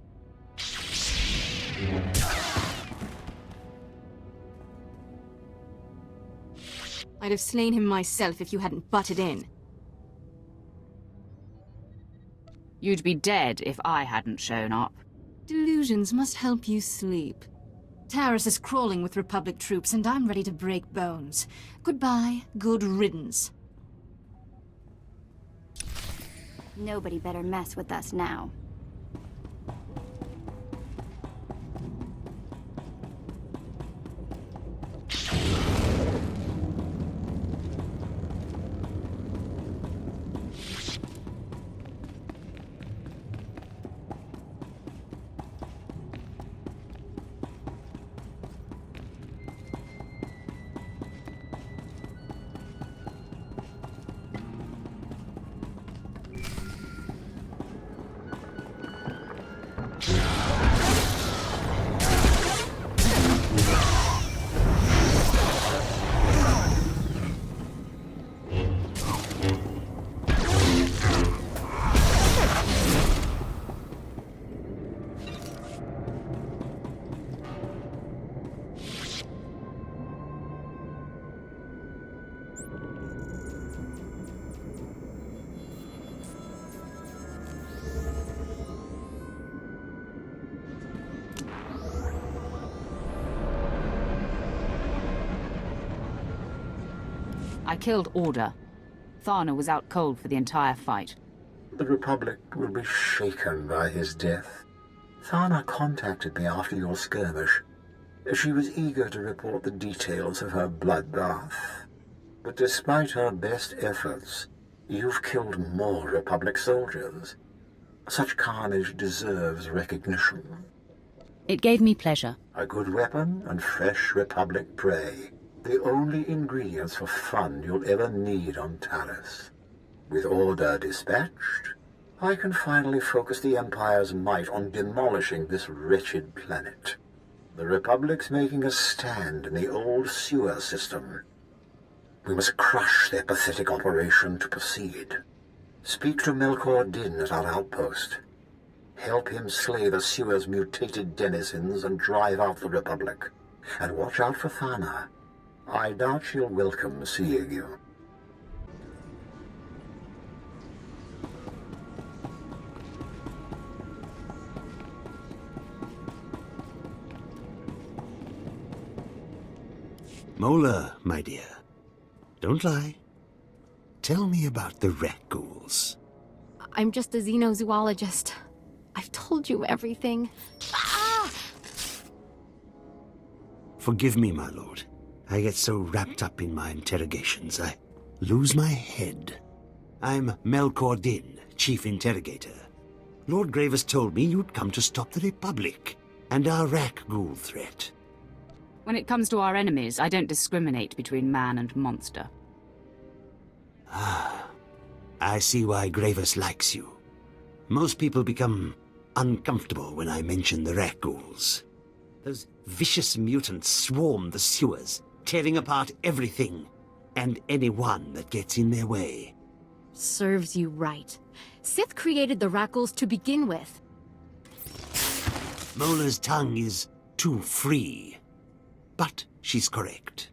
I'd have slain him myself if you hadn't butted in. You'd be dead if I hadn't shown up. Delusions must help you sleep. Taris is crawling with Republic troops, and I'm ready to break bones. Goodbye, good riddance. Nobody better mess with us now. I killed Orda. Thana was out cold for the entire fight. The Republic will be shaken by his death. Thana contacted me after your skirmish. She was eager to report the details of her bloodbath. But despite her best efforts, you've killed more Republic soldiers. Such carnage deserves recognition. It gave me pleasure. A good weapon and fresh Republic prey. The only ingredients for fun you'll ever need on Taris. With Orda dispatched, I can finally focus the Empire's might on demolishing this wretched planet. The Republic's making a stand in the old sewer system. We must crush their pathetic operation to proceed. Speak to Melkor Din at our outpost. Help him slay the sewer's mutated denizens and drive out the Republic. And watch out for Thana. I doubt she'll welcome seeing you. Mola, my dear. Don't lie. Tell me about the Rakghouls. I'm just a xenozoologist. I've told you everything. Ah! Forgive me, my lord. I get so wrapped up in my interrogations, I lose my head. I'm Melkor Din, Chief Interrogator. Lord Gravis told me you'd come to stop the Republic and our Rakghoul threat. When it comes to our enemies, I don't discriminate between man and monster. Ah, I see why Gravis likes you. Most people become uncomfortable when I mention the Rakghouls. Those vicious mutants swarm the sewers, tearing apart everything and anyone that gets in their way. Serves you right. Sith created the Rakghouls to begin with. Mola's tongue is too free. But she's correct.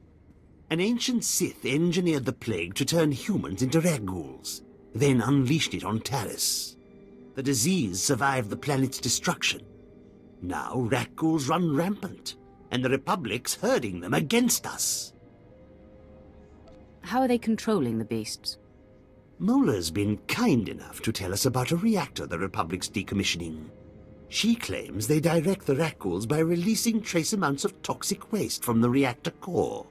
An ancient Sith engineered the plague to turn humans into Rakghouls, then unleashed it on Taris. The disease survived the planet's destruction. Now Rakghouls run rampant, and the Republic's herding them against us. How are they controlling the beasts? Mola's been kind enough to tell us about a reactor the Republic's decommissioning. She claims they direct the Rakghouls by releasing trace amounts of toxic waste from the reactor core.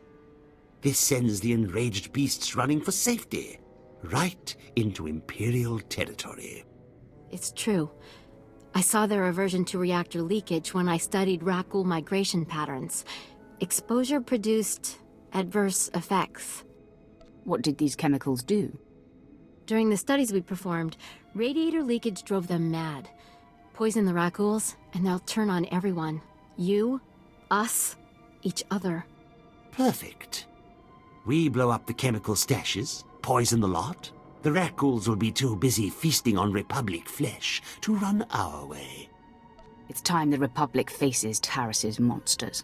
This sends the enraged beasts running for safety, right into Imperial territory. It's true. I saw their aversion to reactor leakage when I studied Rakghoul migration patterns. Exposure produced adverse effects. What did these chemicals do? During the studies we performed, radiator leakage drove them mad. Poison the Rakghouls, and they'll turn on everyone. You, us, each other. Perfect. We blow up the chemical stashes, poison the lot. The Rakghouls will be too busy feasting on Republic flesh to run our way. It's time the Republic faces Taris's monsters.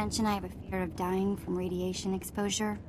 mention I have a fear of dying from radiation exposure?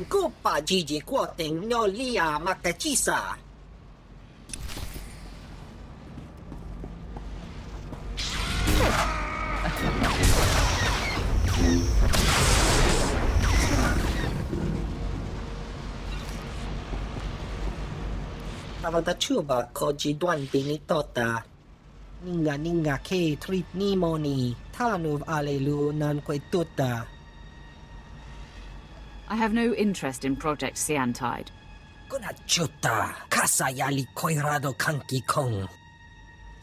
Gupa Gigi Quoting no Lia Makachisa. Tavadachuba Koji Dwanti Nitota. Ninga K Treat Nimoni. Tanuv Alelu Nanquetuta. I have no interest in Project Siantide. Kunachuta, Kasayali Koirado Kanki Kong.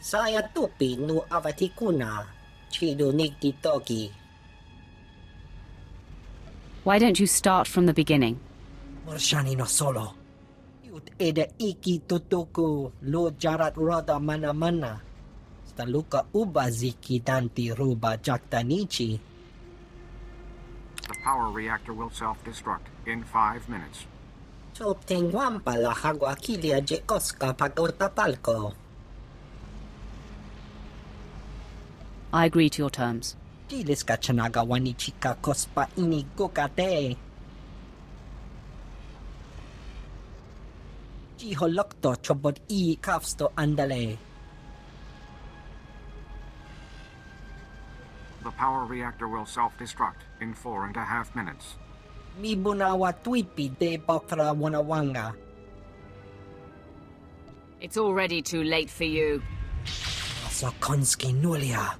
Saya Tupi nu Avatikuna, Chido Nikti Toki. Why don't you start from the beginning? Morshani no solo. Yut Eda Iki Tutuku, Lo Jarat Roda Mana. Staluka Ubaziki Danti Ruba Jaktanichi. The power reactor will self-destruct in 5 minutes. Choptengwampa la Haguakilia Jekoska Pagotapalco. I agree to your terms. Giliska Chanaga Wanichika Kospa Ini Gokate. Jiholokto Chobot I Kafsto Andale. The power reactor will self-destruct in 4.5 minutes. Mibunawa Twipi de Bokra Wanawanga. It's already too late for you. Sokonski Nulia.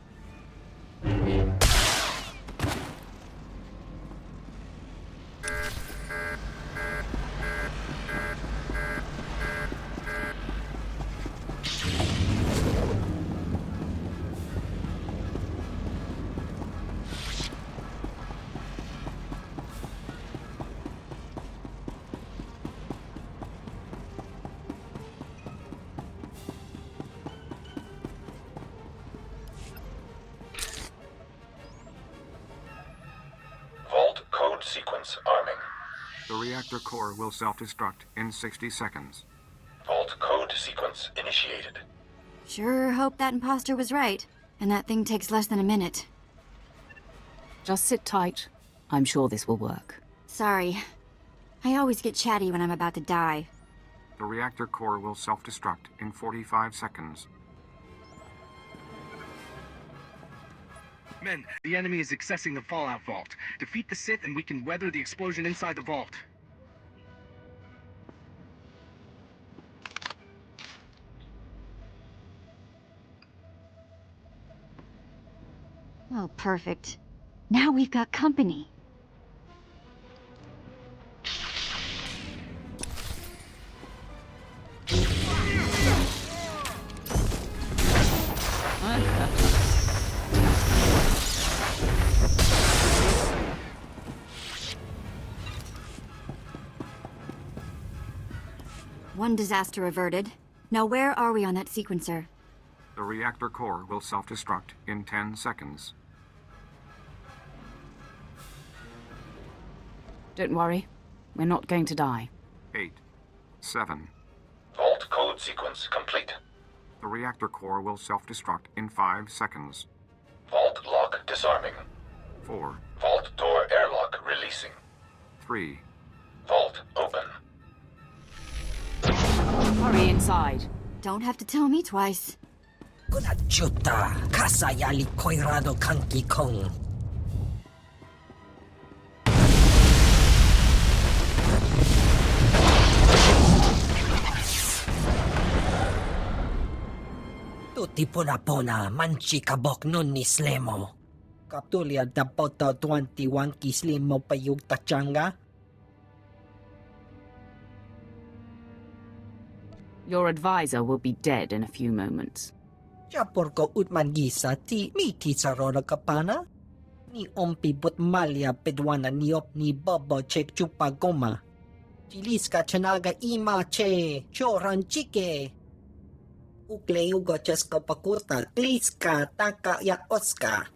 The reactor core will self-destruct in 60 seconds. Vault code sequence initiated. Sure hope that imposter was right, and that thing takes less than a minute. Just sit tight. I'm sure this will work. Sorry. I always get chatty when I'm about to die. The reactor core will self-destruct in 45 seconds. Men, the enemy is accessing the Fallout Vault. Defeat the Sith and we can weather the explosion inside the vault. Oh, perfect. Now we've got company. One disaster averted. Now where are we on that sequencer? The reactor core will self-destruct in 10 seconds. Don't worry. We're not going to die. 8, 7. Vault code sequence complete. The reactor core will self-destruct in 5 seconds. Vault lock disarming. 4, Vault door airlock releasing. 3. Vault open. Hurry inside. Don't have to tell me twice. Kunachuta, kasayali koirado kanki kong. Tutti pona manchi kabok nun ni slemo. Kaptulia da poto 21 ki slemo payug tachanga. Your advisor will be dead in a few moments. Japor ko utman gisa ti mi tisarona kapana. Ni ompi but malia pedwana niop ni bobo chek chupa goma. Chiliska chanaga ima che choran chike. Ukle ugo chesko pakurta kliska taka ya oska.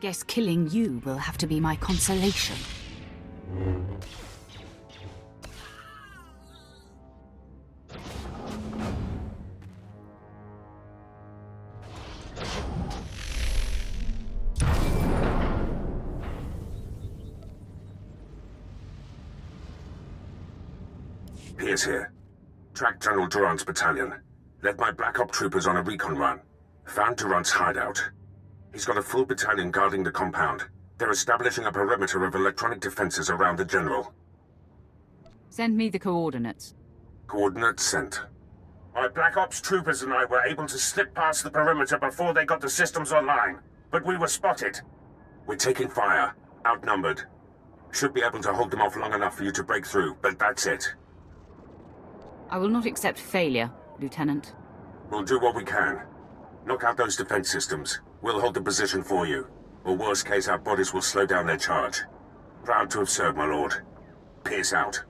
Guess killing you will have to be my consolation. Pierce here. Tracked General Durant's battalion. Led my Black Op troopers on a recon run. Found Durant's hideout. He's got a full battalion guarding the compound. They're establishing a perimeter of electronic defenses around the General. Send me the coordinates. Coordinates sent. My Black Ops troopers and I were able to slip past the perimeter before they got the systems online. But we were spotted. We're taking fire. Outnumbered. Should be able to hold them off long enough for you to break through, but that's it. I will not accept failure, Lieutenant. We'll do what we can. Knock out those defense systems. We'll hold the position for you. Or worst case, our bodies will slow down their charge. Proud to have served, my lord. Pierce out.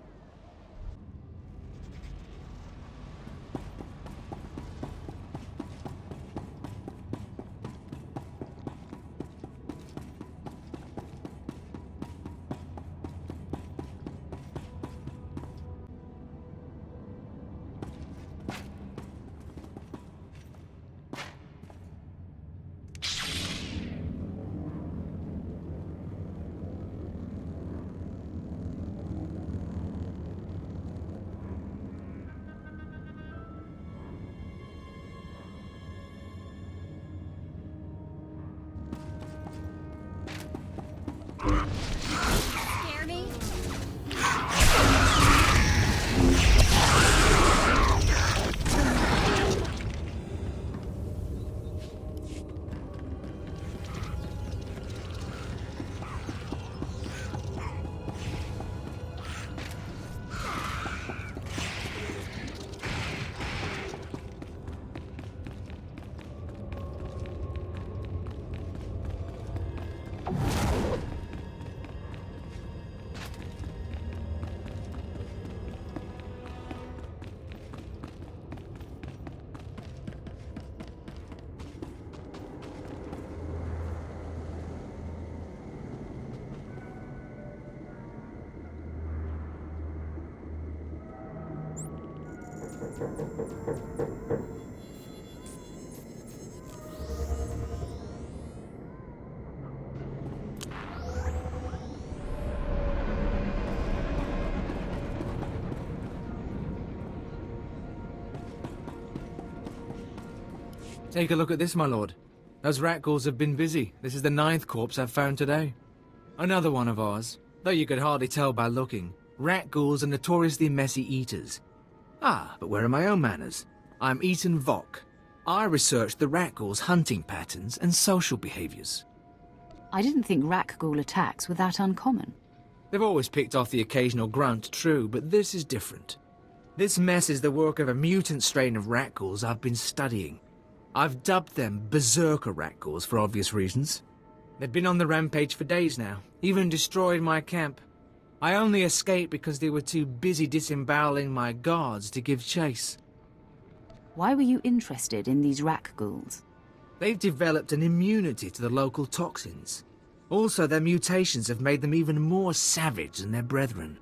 Take a look at this, my lord. Those Rakghouls have been busy. This is the 9th corpse I've found today. Another one of ours, though you could hardly tell by looking. Rakghouls are notoriously messy eaters. Ah, but where are my own manners? I'm Eaton Vok. I researched the Rakghouls' hunting patterns and social behaviors. I didn't think Rakghoul attacks were that uncommon. They've always picked off the occasional grunt, true, but this is different. This mess is the work of a mutant strain of Rakghouls I've been studying. I've dubbed them Berserker Rakghouls for obvious reasons. They've been on the rampage for days now, even destroyed my camp. I only escaped because they were too busy disemboweling my guards to give chase. Why were you interested in these Rakghouls? They've developed an immunity to the local toxins. Also, their mutations have made them even more savage than their brethren.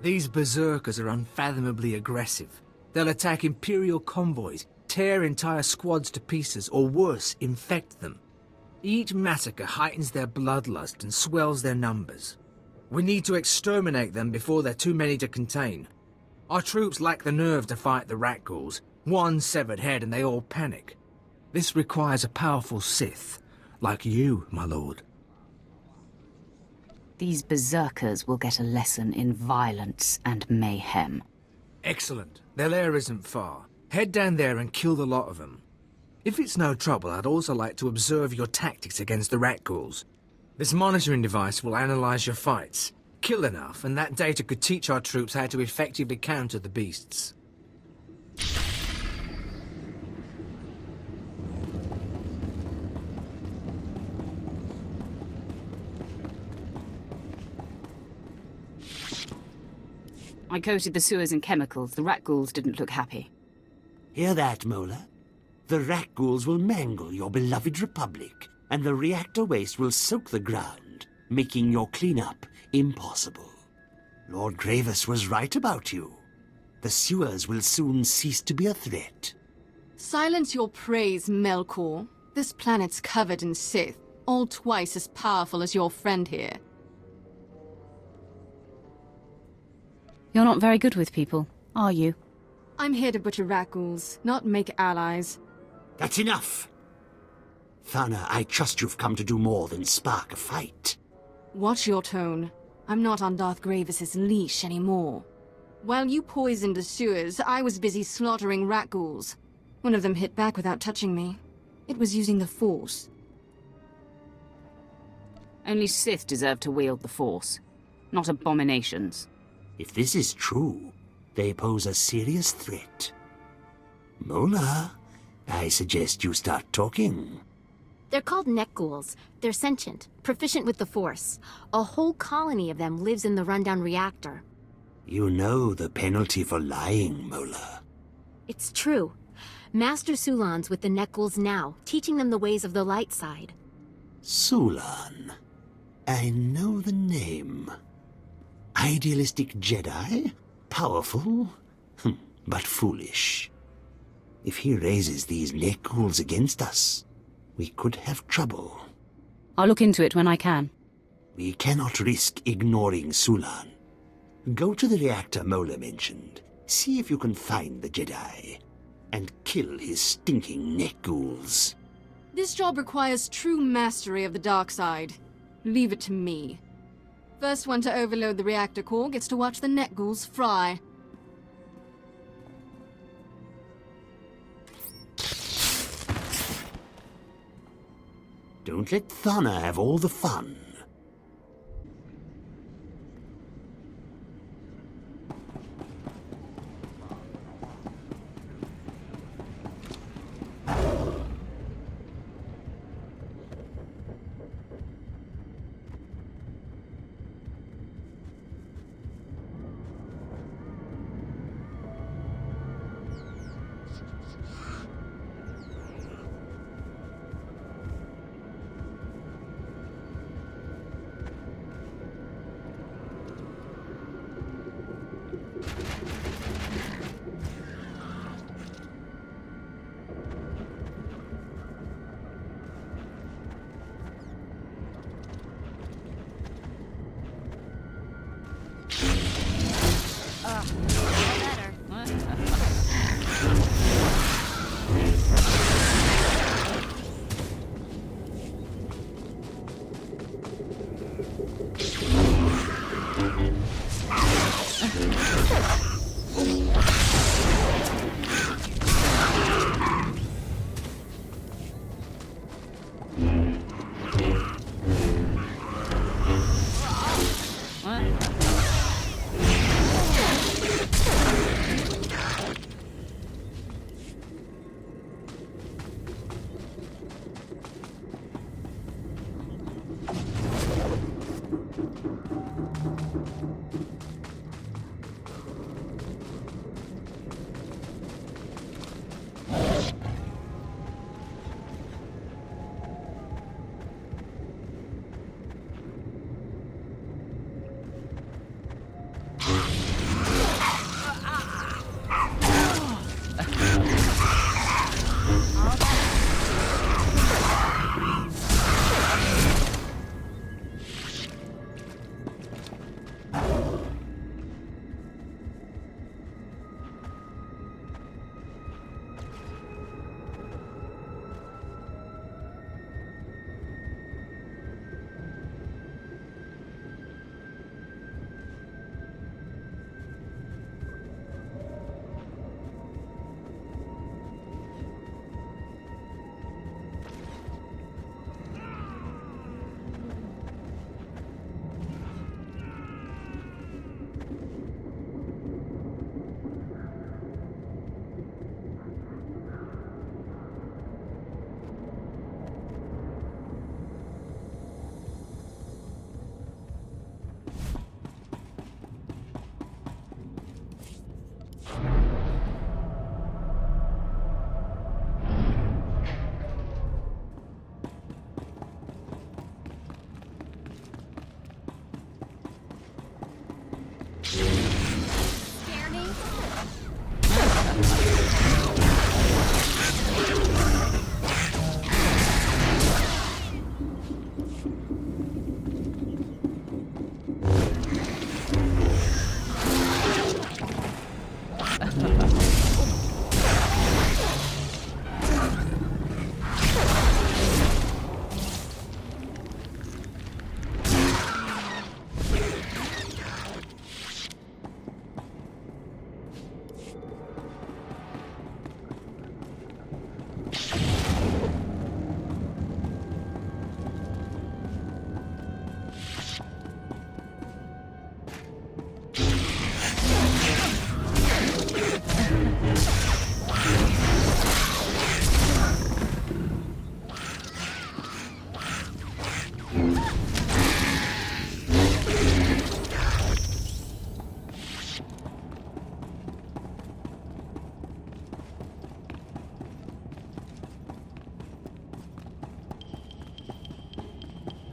These Berserkers are unfathomably aggressive. They'll attack Imperial convoys, tear entire squads to pieces, or worse, infect them. Each massacre heightens their bloodlust and swells their numbers. We need to exterminate them before they're too many to contain. Our troops lack the nerve to fight the Rakghouls. One severed head and they all panic. This requires a powerful Sith, like you, my lord. These Berserkers will get a lesson in violence and mayhem. Excellent. Their lair isn't far. Head down there and kill the lot of them. If it's no trouble, I'd also like to observe your tactics against the Rakghouls. This monitoring device will analyze your fights. Kill enough, and that data could teach our troops how to effectively counter the beasts. I coated the sewers in chemicals. The Rakghouls didn't look happy. Hear that, Mola? The Rakghouls will mangle your beloved Republic, and the reactor waste will soak the ground, making your cleanup impossible. Lord Gravis was right about you. The sewers will soon cease to be a threat. Silence your praise, Melkor. This planet's covered in Sith, all twice as powerful as your friend here. You're not very good with people, are you? I'm here to butcher Rakghouls, not make allies. That's enough! Thana, I trust you've come to do more than spark a fight. Watch your tone. I'm not on Darth Gravis's leash anymore. While you poisoned the sewers, I was busy slaughtering Rakghouls. One of them hit back without touching me. It was using the Force. Only Sith deserve to wield the Force, not abominations. If this is true, they pose a serious threat. Mola, I suggest you start talking. They're called Nekghouls. They're sentient, proficient with the Force. A whole colony of them lives in the rundown reactor. You know the penalty for lying, Mola. It's true. Master Sulan's with the Nekghouls now, teaching them the ways of the light side. Sulan. I know the name. Idealistic Jedi? Powerful, but foolish. If he raises these Nekghouls against us, we could have trouble. I'll look into it when I can. We cannot risk ignoring Sulan. Go to the reactor Mola mentioned. See if you can find the Jedi. And kill his stinking Nekghouls. This job requires true mastery of the dark side. Leave it to me. First one to overload the reactor core gets to watch the Nekghouls fry. Don't let Thana have all the fun.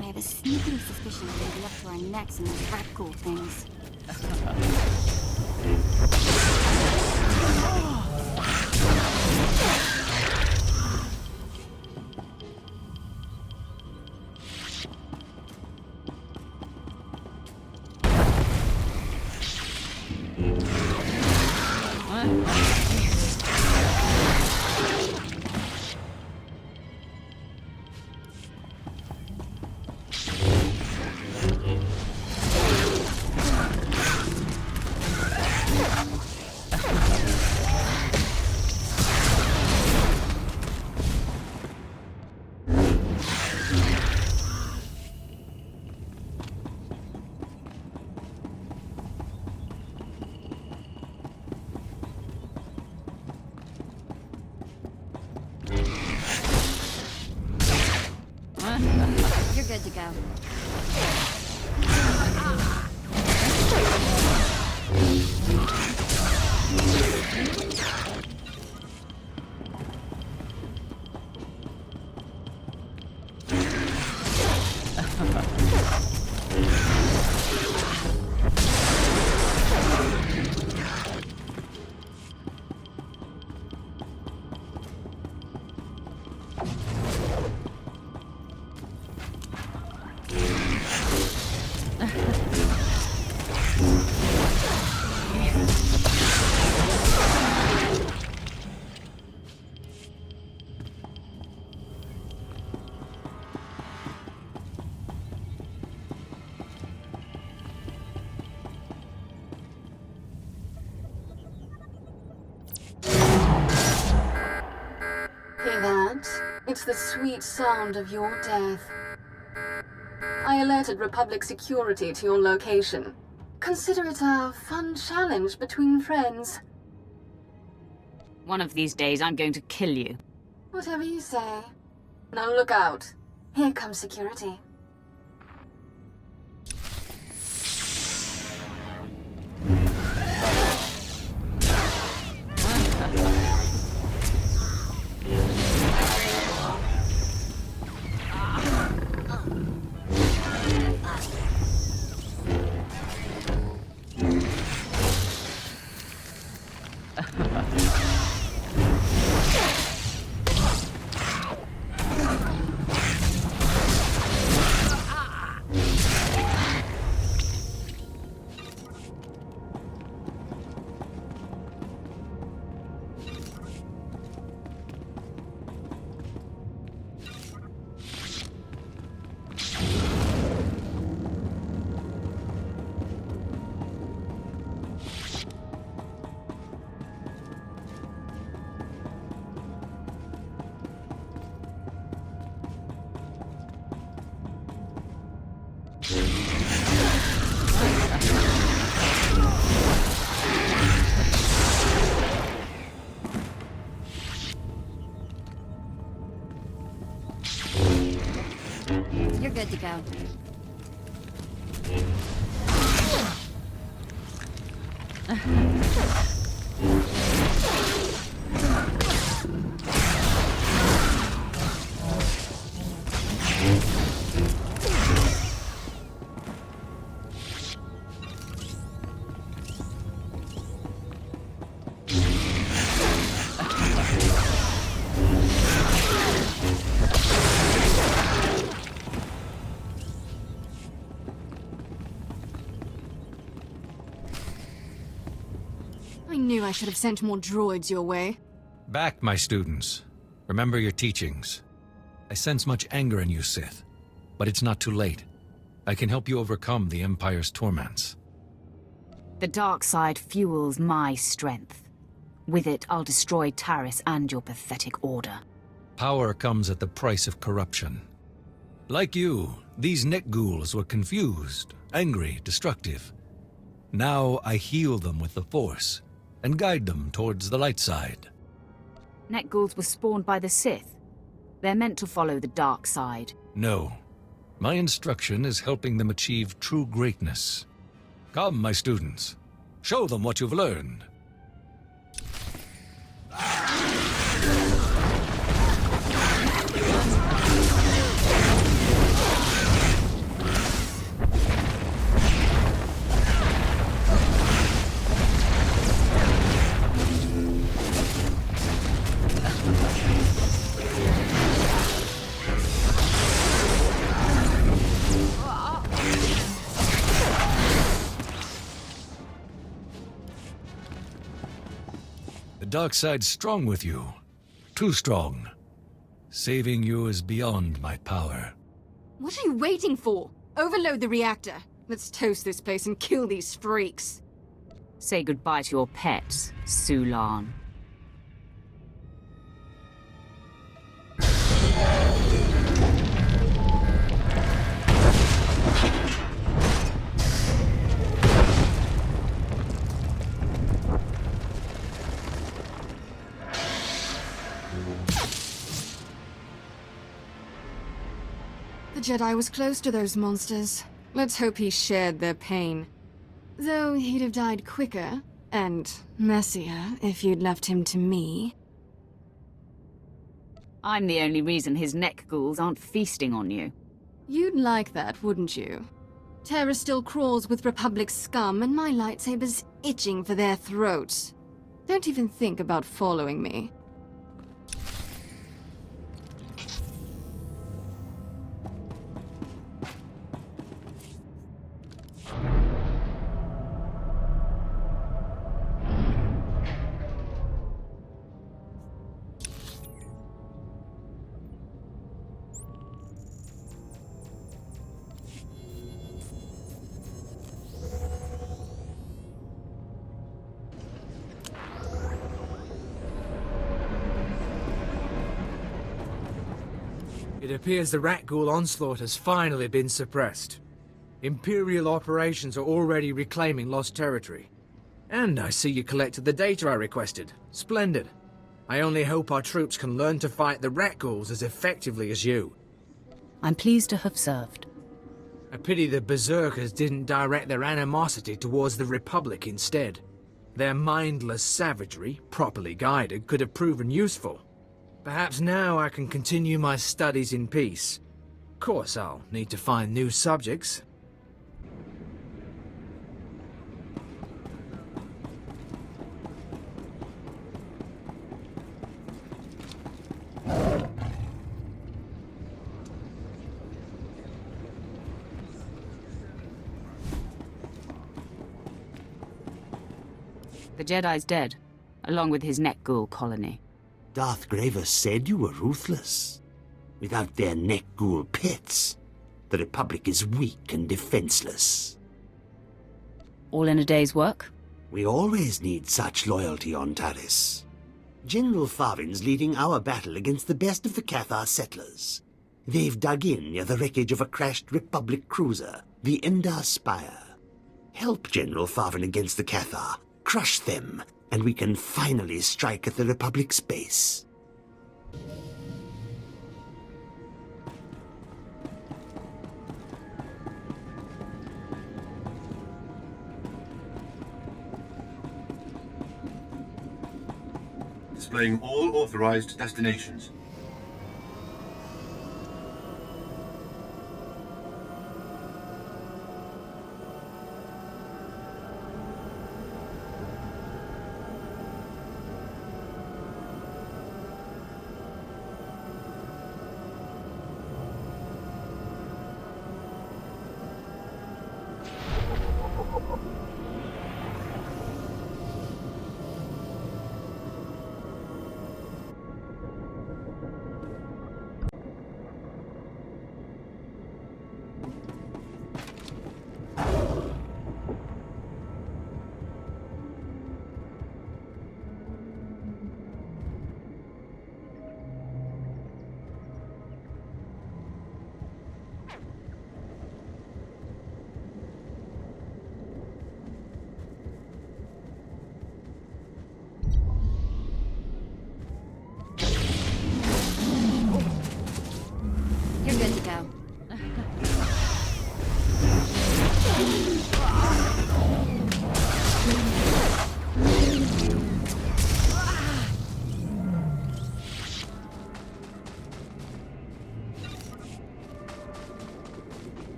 I have a sneaking suspicion we're gonna be up to our necks in those Rakghoul things. You're good to go. Hear that? It's the sweet sound of your death. I alerted Republic security to your location. Consider it a fun challenge between friends. One of these days, I'm going to kill you. Whatever you say. Now look out. Here comes security. You're good to go. I knew I should have sent more droids your way. Back, my students. Remember your teachings. I sense much anger in you, Sith. But it's not too late. I can help you overcome the Empire's torments. The dark side fuels my strength. With it, I'll destroy Taris and your pathetic Order. Power comes at the price of corruption. Like you, these Rakghouls were confused, angry, destructive. Now I heal them with the Force, and guide them towards the light side. Rakghouls were spawned by the Sith. They're meant to follow the dark side. No. My instruction is helping them achieve true greatness. Come, my students. Show them what you've learned. The dark side's strong with you. Too strong. Saving you is beyond my power. What are you waiting for? Overload the reactor. Let's toast this place and kill these freaks. Say goodbye to your pets, Sulan. The Jedi was close to those monsters. Let's hope he shared their pain. Though he'd have died quicker, and messier, if you'd left him to me. I'm the only reason his Rakghouls aren't feasting on you. You'd like that, wouldn't you? Terror still crawls with Republic scum, and my lightsaber's itching for their throats. Don't even think about following me. It appears the Rakghoul onslaught has finally been suppressed. Imperial operations are already reclaiming lost territory. And I see you collected the data I requested. Splendid. I only hope our troops can learn to fight the Rakghouls as effectively as you. I'm pleased to have served. I pity the Berserkers didn't direct their animosity towards the Republic instead. Their mindless savagery, properly guided, could have proven useful. Perhaps now I can continue my studies in peace. Of course, I'll need to find new subjects. The Jedi's dead, along with his Rakghoul colony. Darth Grievous said you were ruthless. Without their Rakghoul pets, the Republic is weak and defenseless. All in a day's work? We always need such loyalty on Taris. General Farvin's leading our battle against the best of the Cathar settlers. They've dug in near the wreckage of a crashed Republic cruiser, the Endar Spire. Help General Farven against the Cathar. Crush them, and we can finally strike at the Republic's base. Displaying all authorized destinations. You're good to go.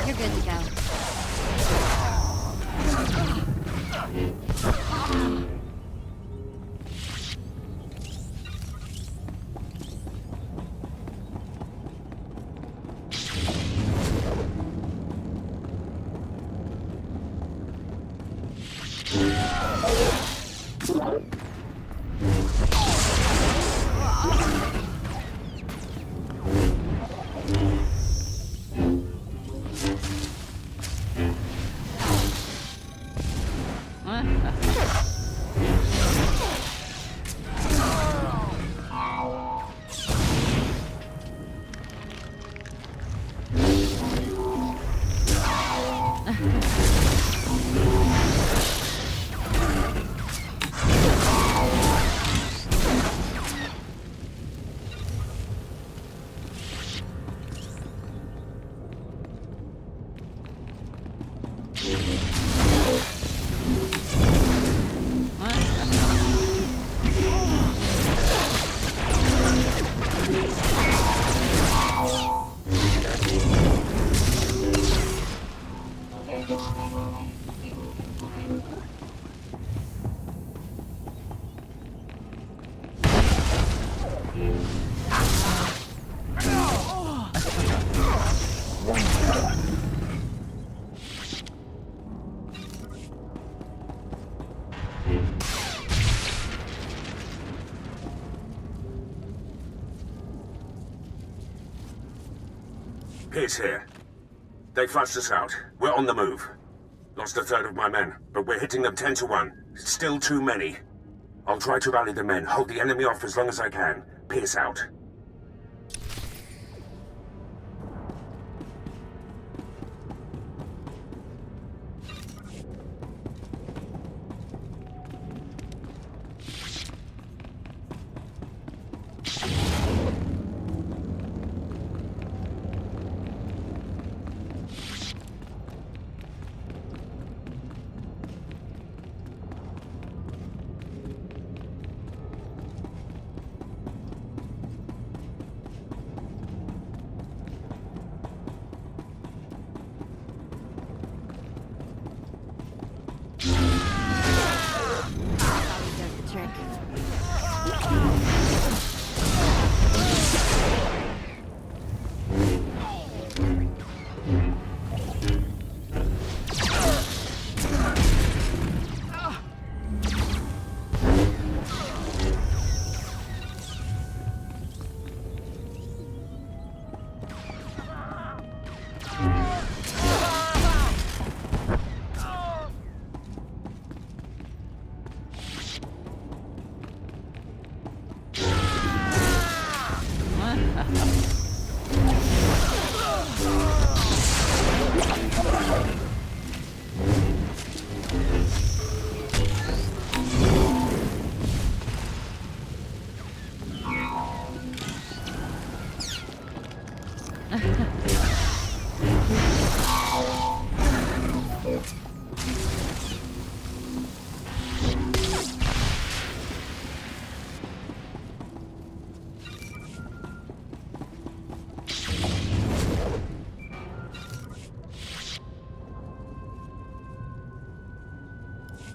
You're good to go. Pierce here. They flushed us out. We're on the move. Lost a third of my men, but we're hitting them 10 to 1. Still too many. I'll try to rally the men, hold the enemy off as long as I can. Pierce out.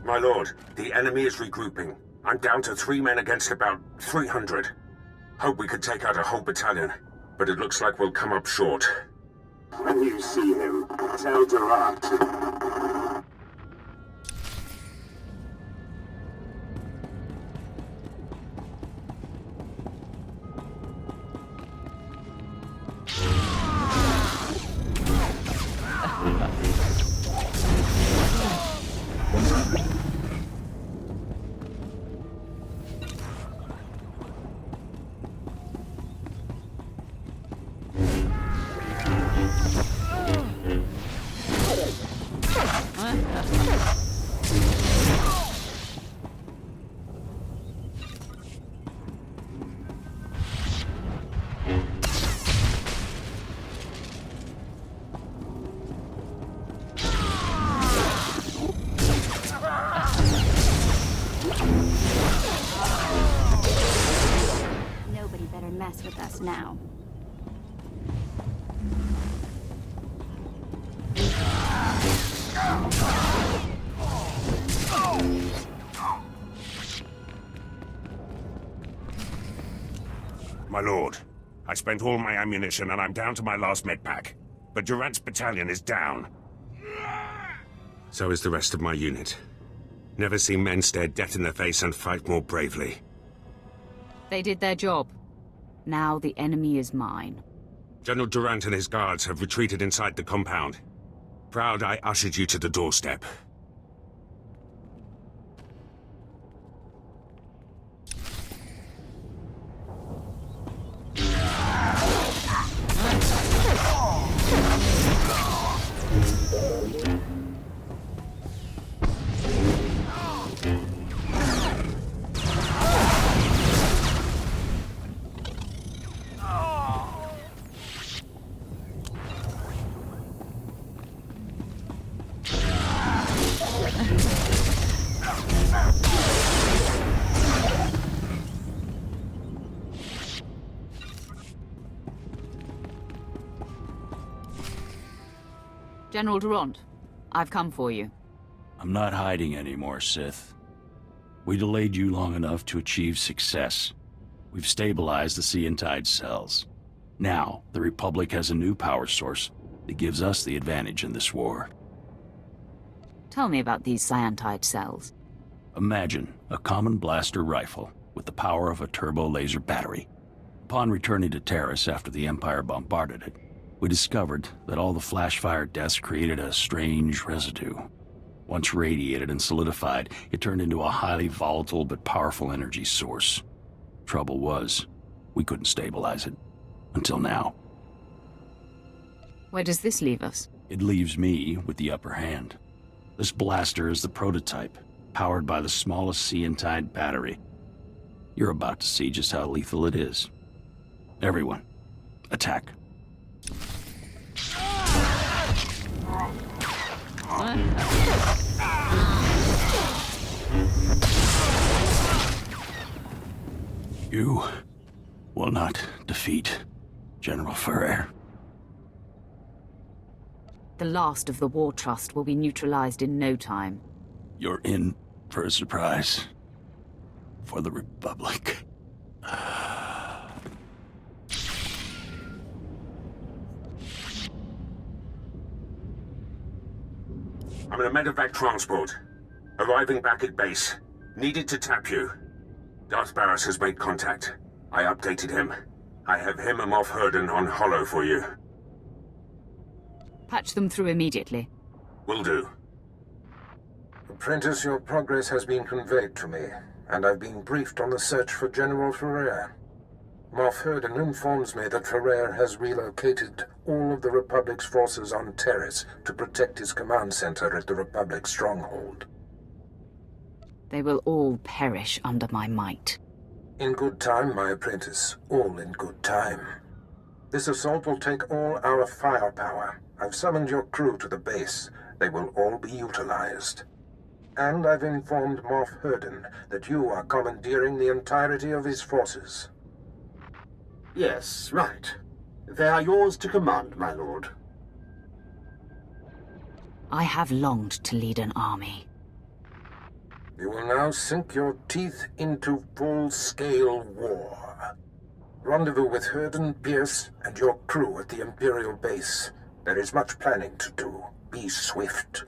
My lord, the enemy is regrouping. I'm down to 3 men against about 300. Hope we could take out a whole battalion, but it looks like we'll come up short. When you see him, tell Durant. Nobody better mess with us now. My lord, I spent all my ammunition and I'm down to my last med pack. But Durant's battalion is down. So is the rest of my unit. Never seen men stare death in the face and fight more bravely. They did their job. Now the enemy is mine. General Durant and his guards have retreated inside the compound. Proud I ushered you to the doorstep. General Durant, I've come for you. I'm not hiding anymore, Sith. We delayed you long enough to achieve success. We've stabilized the Scientide cells. Now, the Republic has a new power source that gives us the advantage in this war. Tell me about these Scientide cells. Imagine a common blaster rifle with the power of a turbo laser battery. Upon returning to Taris after the Empire bombarded it, we discovered that all the flash-fire deaths created a strange residue. Once radiated and solidified, it turned into a highly volatile but powerful energy source. Trouble was, we couldn't stabilize it. Until now. Where does this leave us? It leaves me with the upper hand. This blaster is the prototype, powered by the smallest Scientide battery. You're about to see just how lethal it is. Everyone, attack. You will not defeat General Ferrer. The last of the War Trust will be neutralized in no time. You're in for a surprise. For the Republic. I'm in a medevac transport. Arriving back at base. Needed to tap you. Darth Barris has made contact. I updated him. I have him and Moff Herden on Hollow for you. Patch them through immediately. Will do. Apprentice, your progress has been conveyed to me, and I've been briefed on the search for General Ferrer. Moff Herden informs me that Ferrer has relocated all of the Republic's forces on Taris to protect his command center at the Republic stronghold. They will all perish under my might. In good time, my apprentice. All in good time. This assault will take all our firepower. I've summoned your crew to the base. They will all be utilized. And I've informed Moff Herden that you are commandeering the entirety of his forces. Yes, right. They are yours to command, my lord. I have longed to lead an army. You will now sink your teeth into full-scale war. Rendezvous with Herden, Pierce, and your crew at the Imperial base. There is much planning to do. Be swift.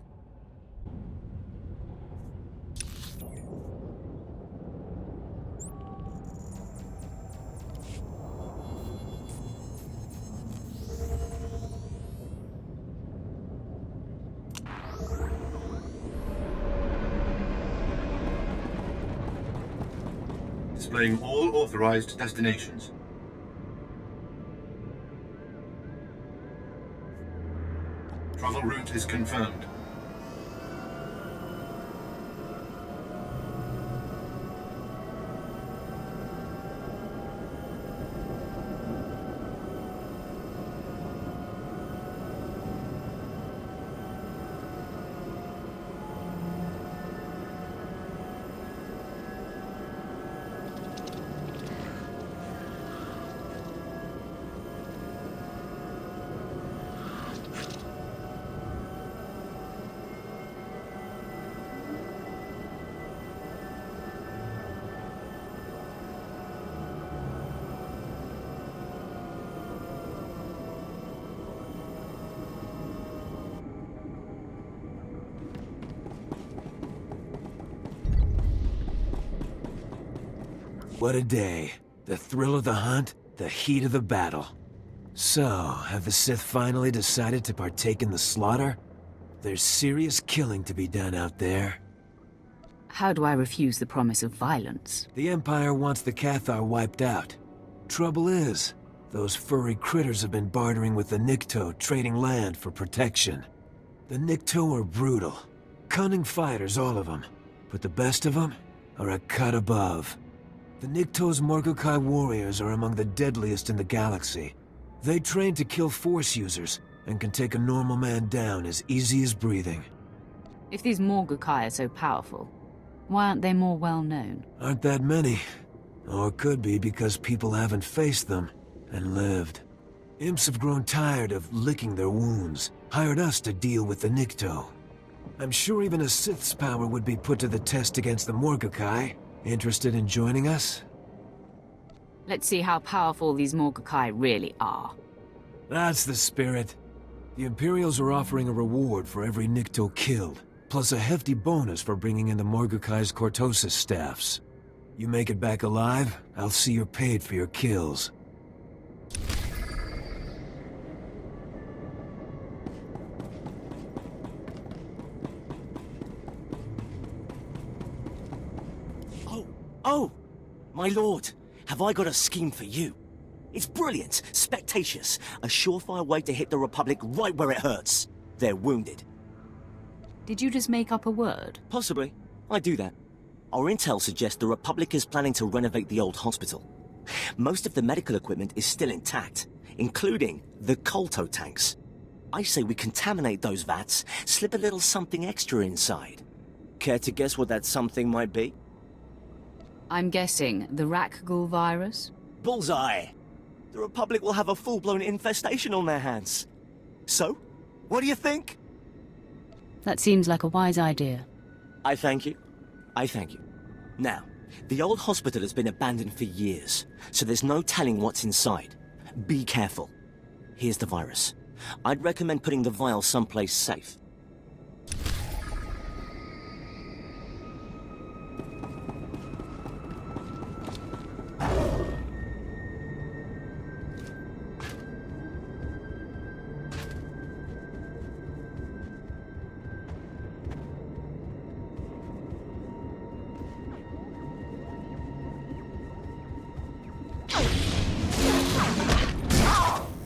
Displaying all authorized destinations. Travel route is confirmed. What a day. The thrill of the hunt, the heat of the battle. So, have the Sith finally decided to partake in the slaughter? There's serious killing to be done out there. How do I refuse the promise of violence? The Empire wants the Cathar wiped out. Trouble is, those furry critters have been bartering with the Nikto, trading land for protection. The Nikto are brutal. Cunning fighters, all of them. But the best of them are a cut above. The Nikto's Morgokai warriors are among the deadliest in the galaxy. They train to kill Force users, and can take a normal man down as easy as breathing. If these Morgokai are so powerful, why aren't they more well-known? Aren't that many. Or it could be because people haven't faced them, and lived. Imps have grown tired of licking their wounds, hired us to deal with the Nikto. I'm sure even a Sith's power would be put to the test against the Morgokai. Interested in joining us? Let's see how powerful these Morgokai really are. That's the spirit. The Imperials are offering a reward for every Nikto killed, plus a hefty bonus for bringing in the Morgokai's Cortosis staffs. You make it back alive, I'll see you're paid for your kills. Oh, my lord, have I got a scheme for you? It's brilliant, spectaceous, a surefire way to hit the Republic right where it hurts. They're wounded. Did you just make up a word? Possibly. I do that. Our intel suggests the Republic is planning to renovate the old hospital. Most of the medical equipment is still intact, including the Kolto tanks. I say we contaminate those vats, slip a little something extra inside. Care to guess what that something might be? I'm guessing the Rakghoul virus? Bullseye! The Republic will have a full-blown infestation on their hands. So, what do you think? That seems like a wise idea. I thank you. I thank you. Now, the old hospital has been abandoned for years, so there's no telling what's inside. Be careful. Here's the virus. I'd recommend putting the vial someplace safe.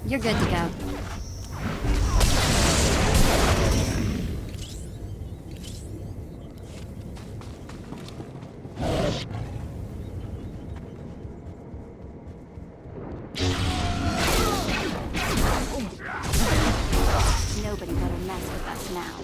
You're good to go. mess with us now.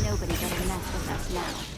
Nobody better mess with us now.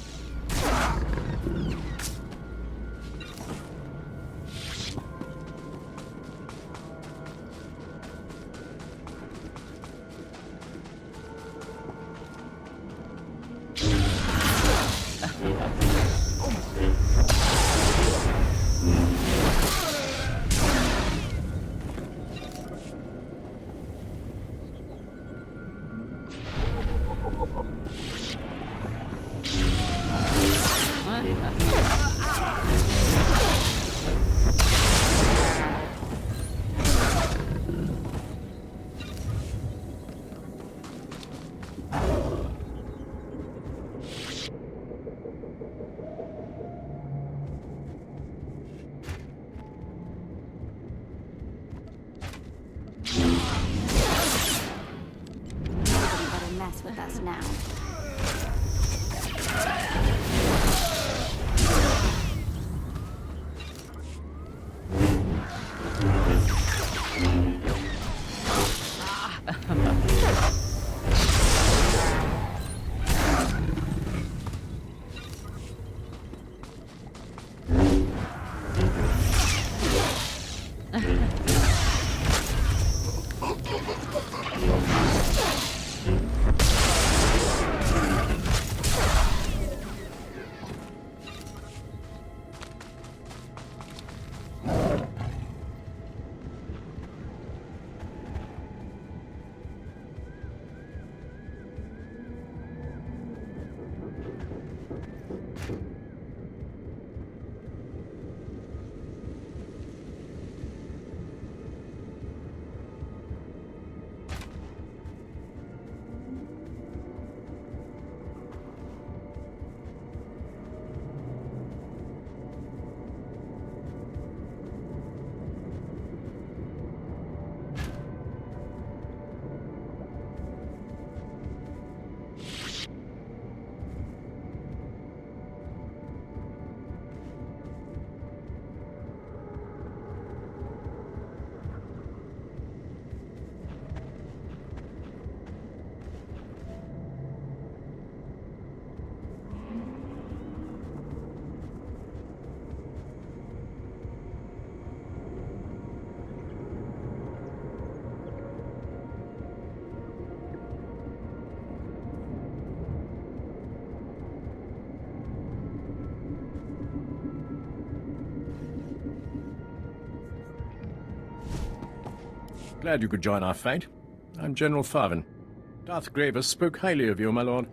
With us now. Glad you could join our fight. I'm General Farvin. Darth Gravis spoke highly of you, my lord.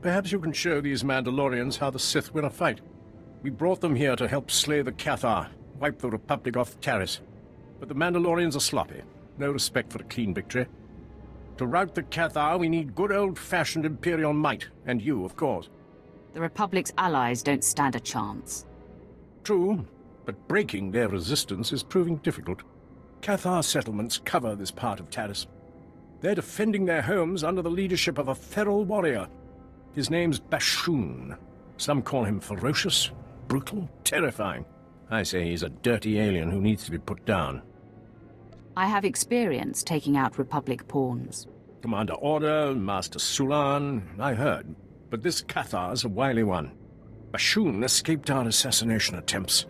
Perhaps you can show these Mandalorians how the Sith win a fight. We brought them here to help slay the Cathar, wipe the Republic off Taris. But the Mandalorians are sloppy. No respect for a clean victory. To rout the Cathar, we need good old-fashioned Imperial might, and you, of course. The Republic's allies don't stand a chance. True, but breaking their resistance is proving difficult. Cathar settlements cover this part of Taris. They're defending their homes under the leadership of a feral warrior. His name's Bashon. Some call him ferocious, brutal, terrifying. I say he's a dirty alien who needs to be put down. I have experience taking out Republic pawns. Commander Orda, Master Sulan, I heard. But this Cathar's a wily one. Bashon escaped our assassination attempts.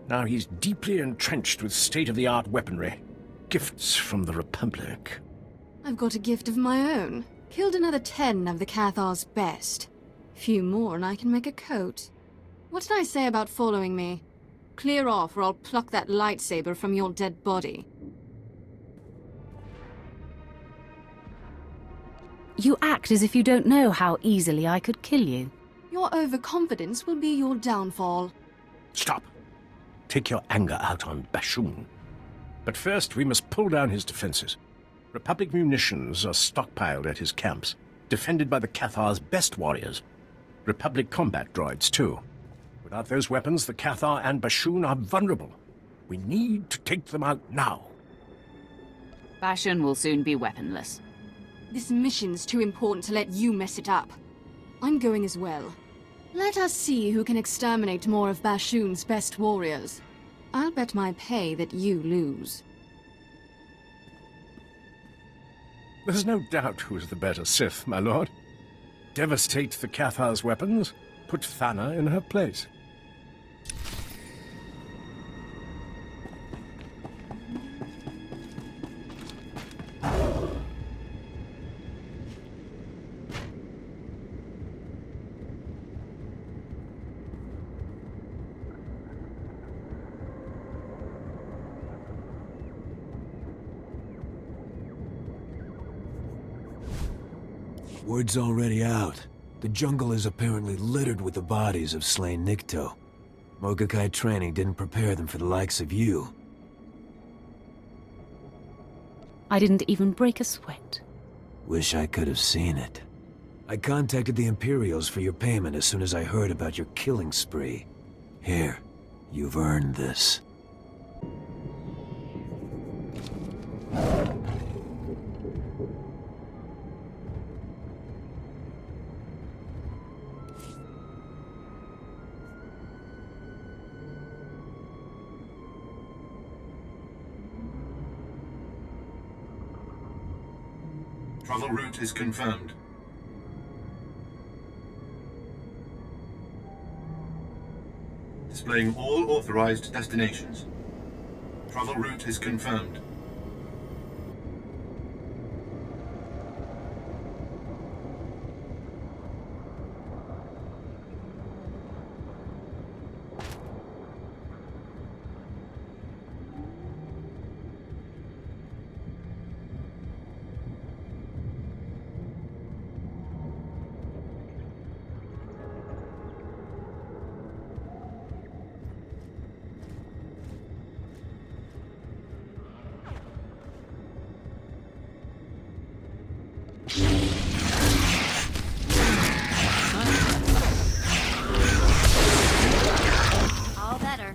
Now he's deeply entrenched with state-of-the-art weaponry. Gifts from the Republic. I've got a gift of my own. Killed another 10 of the Cathar's best. Few more and I can make a coat. What did I say about following me? Clear off or I'll pluck that lightsaber from your dead body. You act as if you don't know how easily I could kill you. Your overconfidence will be your downfall. Stop. Take your anger out on Bashon. But first, we must pull down his defenses. Republic munitions are stockpiled at his camps, defended by the Cathar's best warriors. Republic combat droids, too. Without those weapons, the Cathar and Bashon are vulnerable. We need to take them out now. Bashon will soon be weaponless. This mission's too important to let you mess it up. I'm going as well. Let us see who can exterminate more of Bashun's best warriors. I'll bet my pay that you lose. There's no doubt who's the better Sith, my lord. Devastate the Cathar's weapons, put Thana in her place. Word's already out. The jungle is apparently littered with the bodies of slain Nikto. Mogakai training didn't prepare them for the likes of you. I didn't even break a sweat. Wish I could have seen it. I contacted the Imperials for your payment as soon as I heard about your killing spree. Here, you've earned this. Travel route is confirmed. Displaying all authorized destinations. Travel route is confirmed. All better.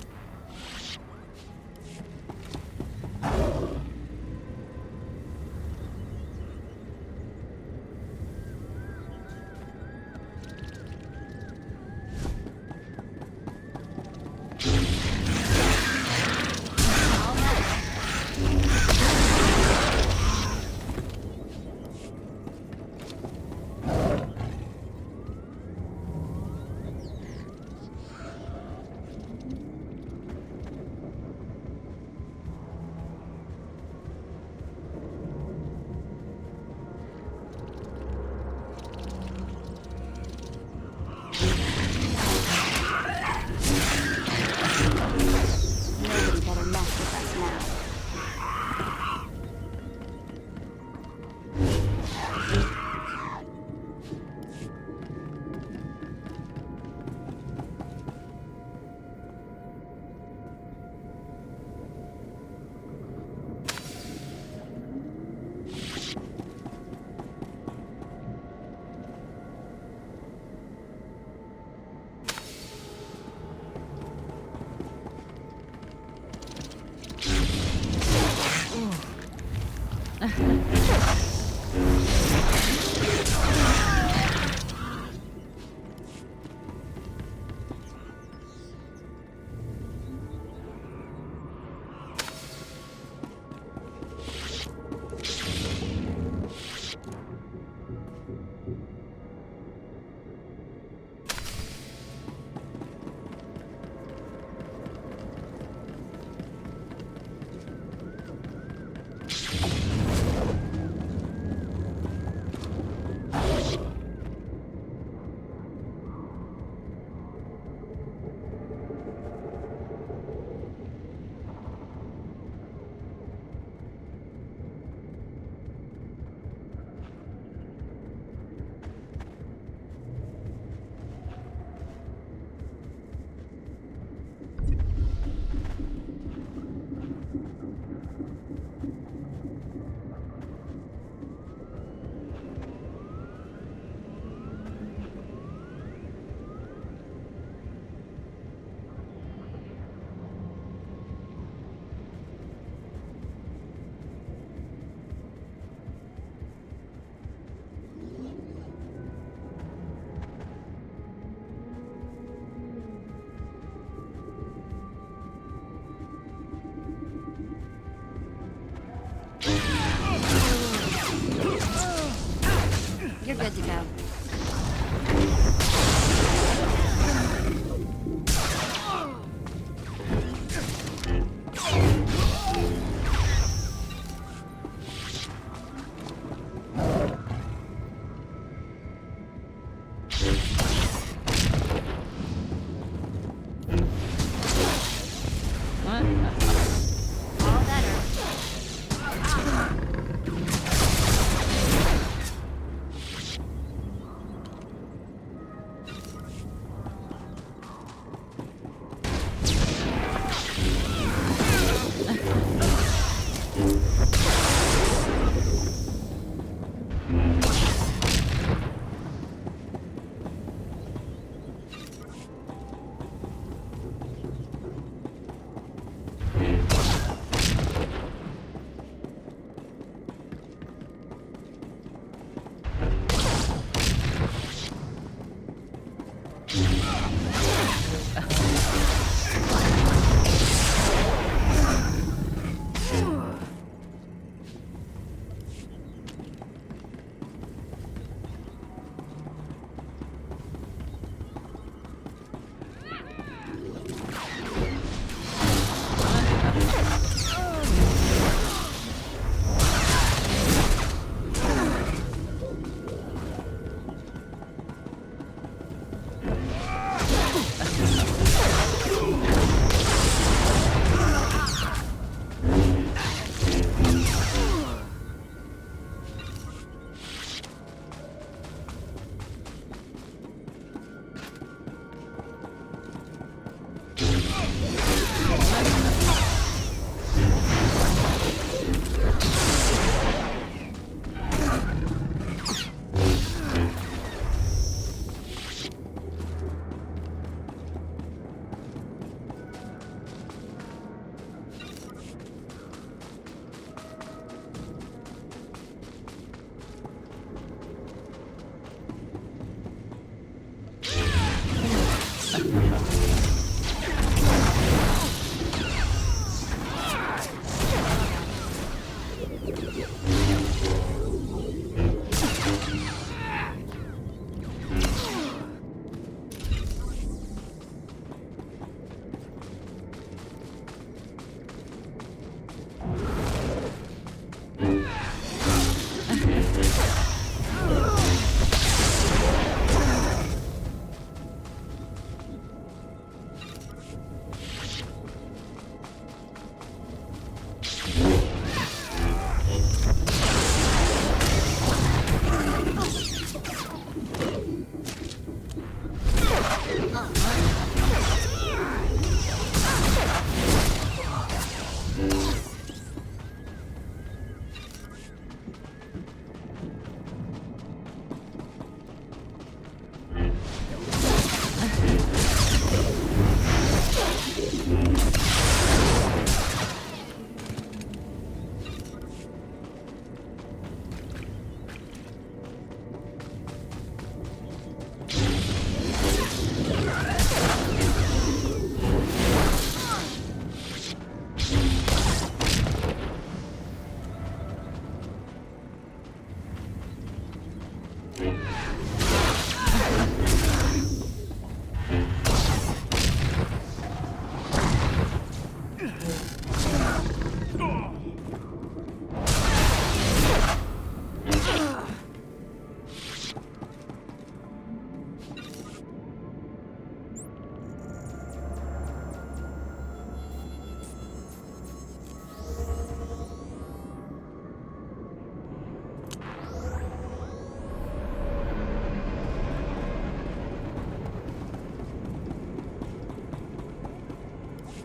good to go.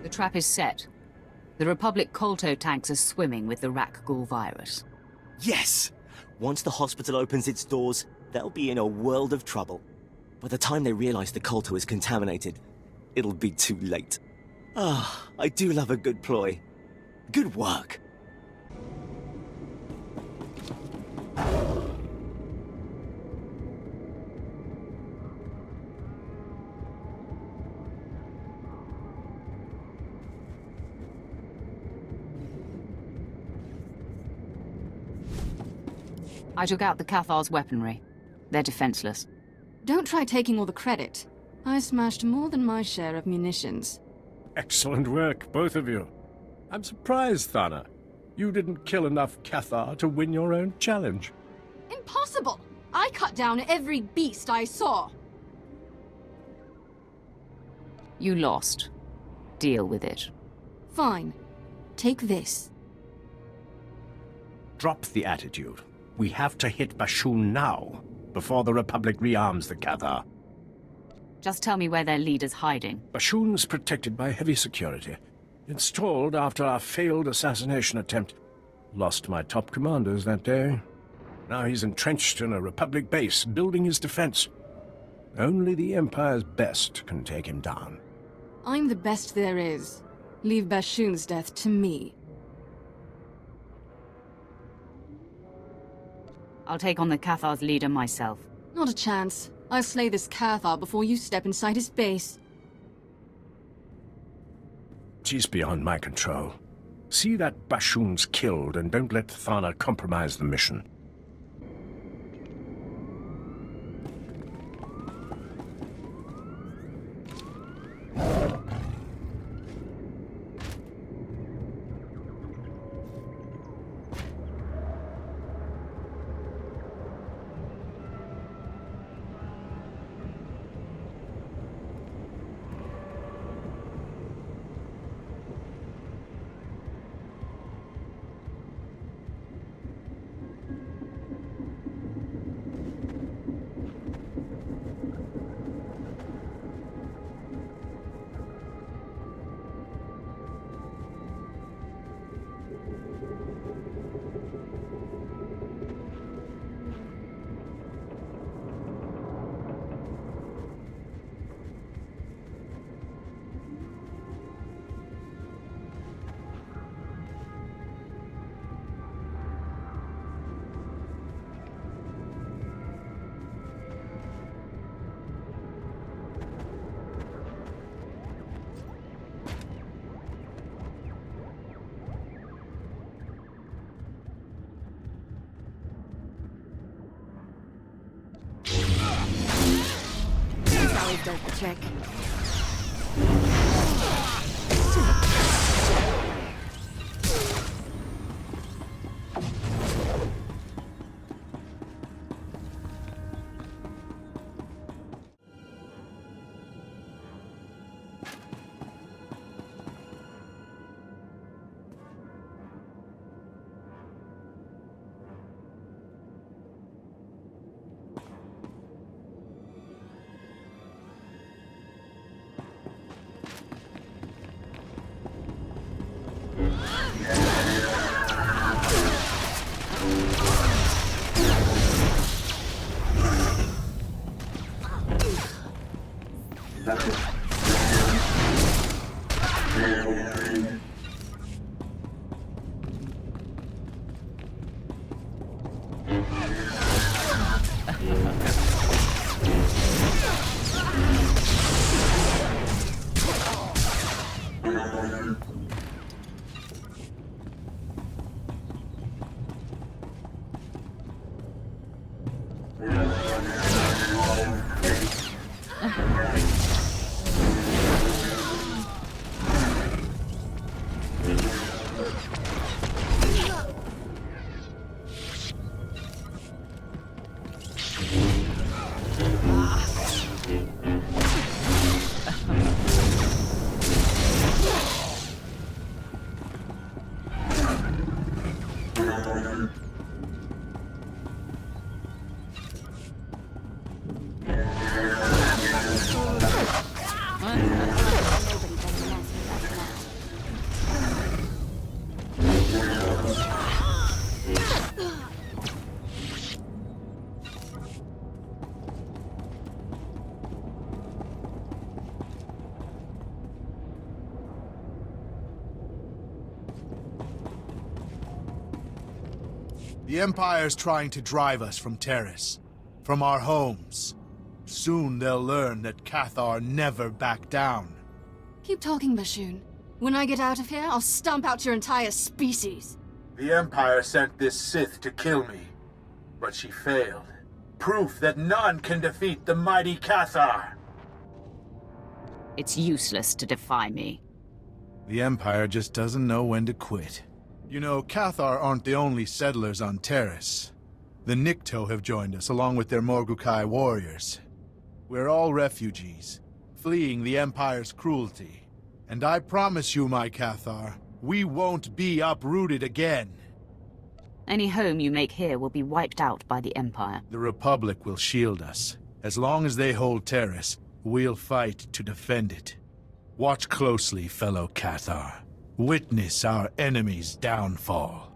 The trap is set. The Republic Kolto tanks are swimming with the Rakghoul virus. Yes! Once the hospital opens its doors, they'll be in a world of trouble. By the time they realize the Kolto is contaminated, it'll be too late. Ah, I do love a good ploy. Good work. I took out the Cathar's weaponry. They're defenseless. Don't try taking all the credit. I smashed more than my share of munitions. Excellent work, both of you. I'm surprised, Thana. You didn't kill enough Cathar to win your own challenge. Impossible! I cut down every beast I saw. You lost. Deal with it. Fine. Take this. Drop the attitude. We have to hit Bashon now, before the Republic rearms the Cathar. Just tell me where their leader's hiding. Bashon's protected by heavy security. Installed after our failed assassination attempt. Lost my top commanders that day. Now he's entrenched in a Republic base, building his defense. Only the Empire's best can take him down. I'm the best there is. Leave Bashun's death to me. I'll take on the Cathar's leader myself. Not a chance. I'll slay this Cathar before you step inside his base. She's beyond my control. See that Bashun's killed and don't let Thana compromise the mission. Does the trick. The Empire's trying to drive us from Taris, from our homes. Soon they'll learn that Cathar never back down. Keep talking, Bashon. When I get out of here, I'll stomp out your entire species. The Empire sent this Sith to kill me, but she failed. proof that none can defeat the mighty Cathar. It's useless to defy me. The Empire just doesn't know when to quit. You know, Cathar aren't the only settlers on Taris. The Nikto have joined us, along with their Morgukai warriors. We're all refugees, fleeing the Empire's cruelty. And I promise you, my Cathar, we won't be uprooted again. Any home you make here will be wiped out by the Empire. The Republic will shield us. As long as they hold Taris, we'll fight to defend it. Watch closely, fellow Cathar. Witness our enemy's downfall.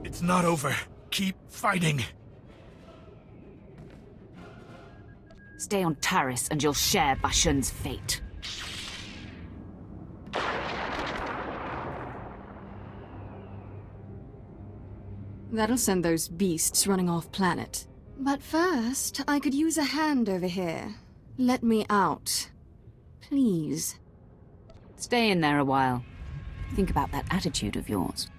It's not over. Keep fighting. Stay on Taris and you'll share Bashon's fate. That'll send those beasts running off planet. But first, I could use a hand over here. Let me out. Please. Stay in there a while. Think about that attitude of yours.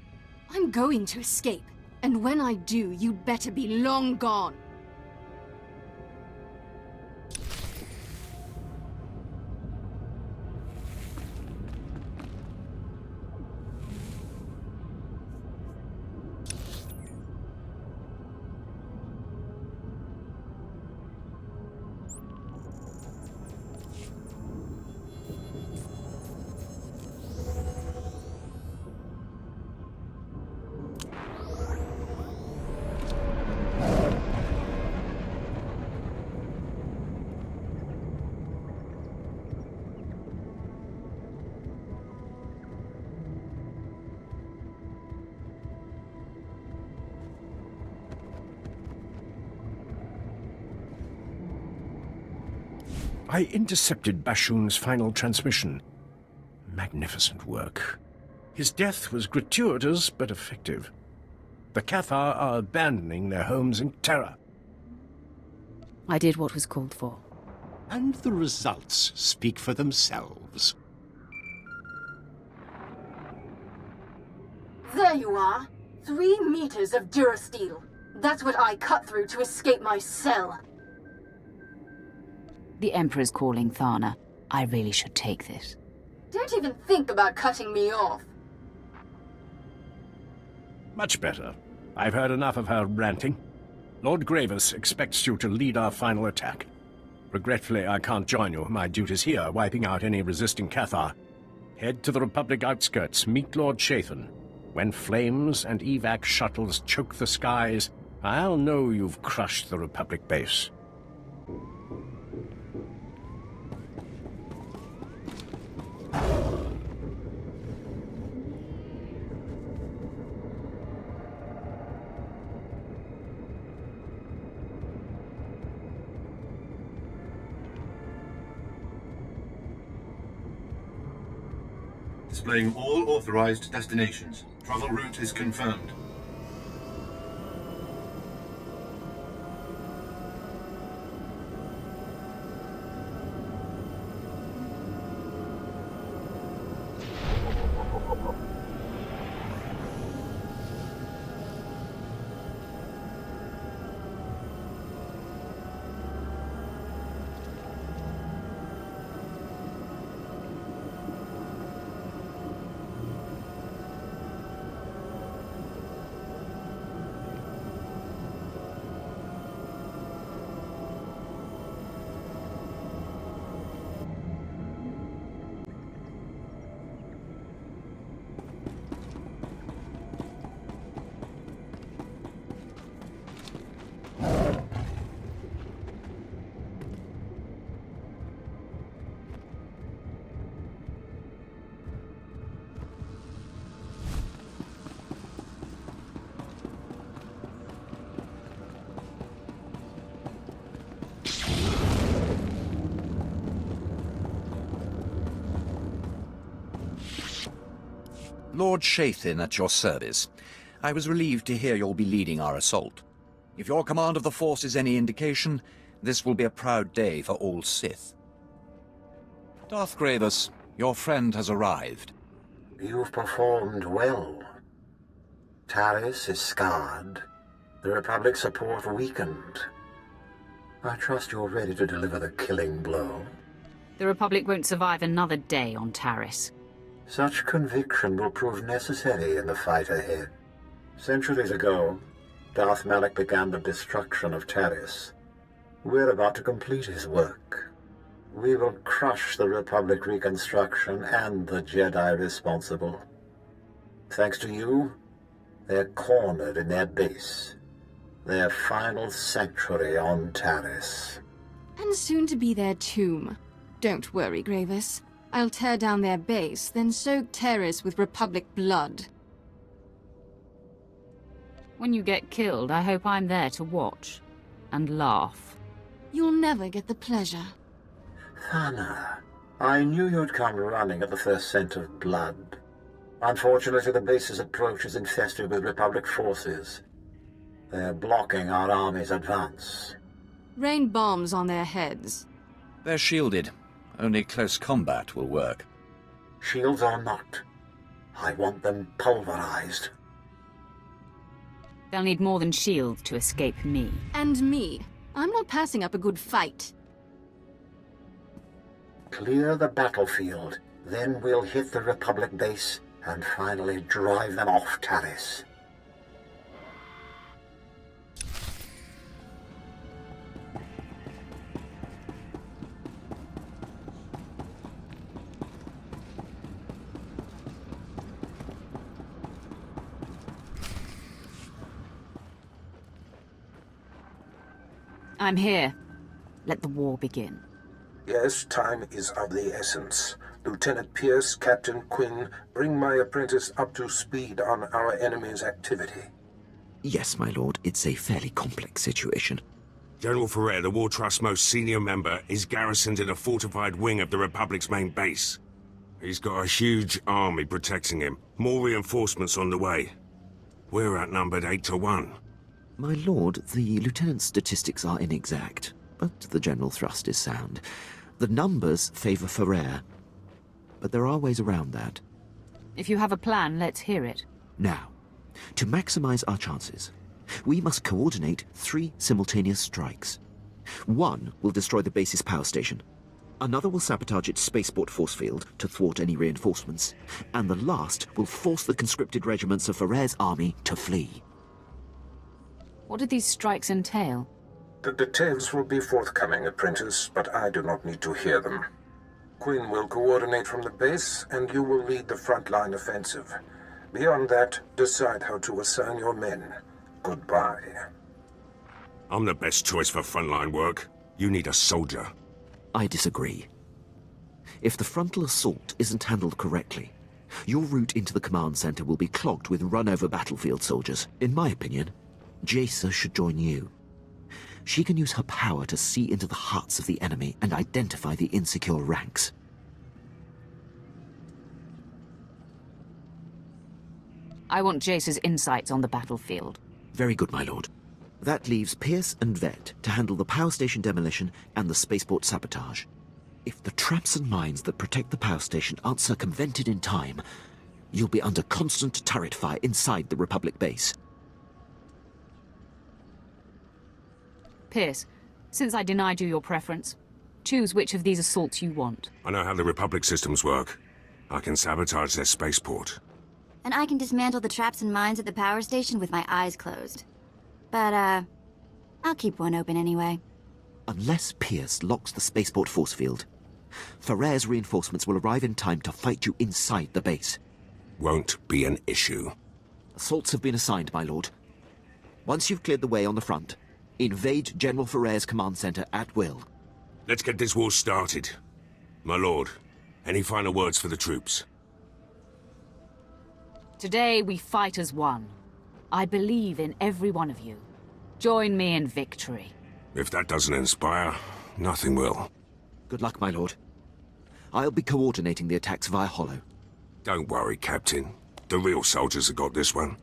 I'm going to escape. And when I do, you'd better be long gone. I intercepted Bashon's final transmission. Magnificent work. His death was gratuitous but effective. The Cathar are abandoning their homes in terror. I did what was called for. And the results speak for themselves. There you are. 3 meters of durasteel. That's what I cut through to escape my cell. The Emperor's calling, Thana. I really should take this. Don't even think about cutting me off. Much better. I've heard enough of her ranting. Lord Gravis expects you to lead our final attack. Regretfully, I can't join you. My duty's here, wiping out any resisting Cathar. Head to the Republic outskirts, meet Lord Shathan. When flames and evac shuttles choke the skies, I'll know you've crushed the Republic base. Displaying all authorized destinations. Travel route is confirmed. Lord Shathan at your service. I was relieved to hear you'll be leading our assault. If your command of the Force is any indication, this will be a proud day for all Sith. Darth Gravis, your friend has arrived. You've performed well. Taris is scarred. The Republic's support weakened. I trust you're ready to deliver the killing blow. The Republic won't survive another day on Taris. Such conviction will prove necessary in the fight ahead. Centuries ago, Darth Malak began the destruction of Taris. We're about to complete his work. We will crush the Republic reconstruction and the Jedi responsible. Thanks to you, they're cornered in their base. Their final sanctuary on Taris. And soon to be their tomb. Don't worry, Gravis. I'll tear down their base, then soak Taris with Republic blood. When you get killed, I hope I'm there to watch. And laugh. You'll never get the pleasure. Thana, I knew you'd come running at the first scent of blood. Unfortunately, the base's approach is infested with Republic forces. They're blocking our army's advance. Rain bombs on their heads. They're shielded. Only close combat will work. Shields or not, I want them pulverized. They'll need more than shields to escape me. And me. I'm not passing up a good fight. Clear the battlefield, then we'll hit the Republic base and finally drive them off Taris. I'm here. Let the war begin. Yes, time is of the essence. Lieutenant Pierce, Captain Quinn, bring my apprentice up to speed on our enemy's activity. Yes, my lord. It's a fairly complex situation. General Ferrer, the War Trust's most senior member, is garrisoned in a fortified wing of the Republic's main base. He's got a huge army protecting him. More reinforcements on the way. We're outnumbered 8-1. My lord, the lieutenant's statistics are inexact, but the general thrust is sound. The numbers favor Ferrer, but there are ways around that. If you have a plan, let's hear it. Now, to maximize our chances, we must coordinate 3 simultaneous strikes. One will destroy the base's power station. Another will sabotage its spaceport force field to thwart any reinforcements. And the last will force the conscripted regiments of Ferrer's army to flee. What do these strikes entail? The details will be forthcoming, Apprentice, but I do not need to hear them. Quinn will coordinate from the base, and you will lead the frontline offensive. Beyond that, decide how to assign your men. Goodbye. I'm the best choice for frontline work. You need a soldier. I disagree. If the frontal assault isn't handled correctly, your route into the command center will be clogged with run-over battlefield soldiers. In my opinion, Jaisa should join you. She can use her power to see into the hearts of the enemy and identify the insecure ranks. I want Jace's insights on the battlefield. Very good, my lord. That leaves Pierce and Vette to handle the power station demolition and the spaceport sabotage. If the traps and mines that protect the power station aren't circumvented in time, you'll be under constant turret fire inside the Republic base. Pierce, since I denied you your preference, choose which of these assaults you want. I know how the Republic systems work. I can sabotage their spaceport. And I can dismantle the traps and mines at the power station with my eyes closed. But, I'll keep one open anyway. Unless Pierce locks the spaceport force field, Ferrer's reinforcements will arrive in time to fight you inside the base. Won't be an issue. Assaults have been assigned, my lord. Once you've cleared the way on the front, invade General Ferrer's command center at will. Let's get this war started. My lord, any final words for the troops? Today we fight as one. I believe in every one of you. Join me in victory. If that doesn't inspire, nothing will. Good luck, my lord. I'll be coordinating the attacks via Hollow. Don't worry, Captain. The real soldiers have got this one.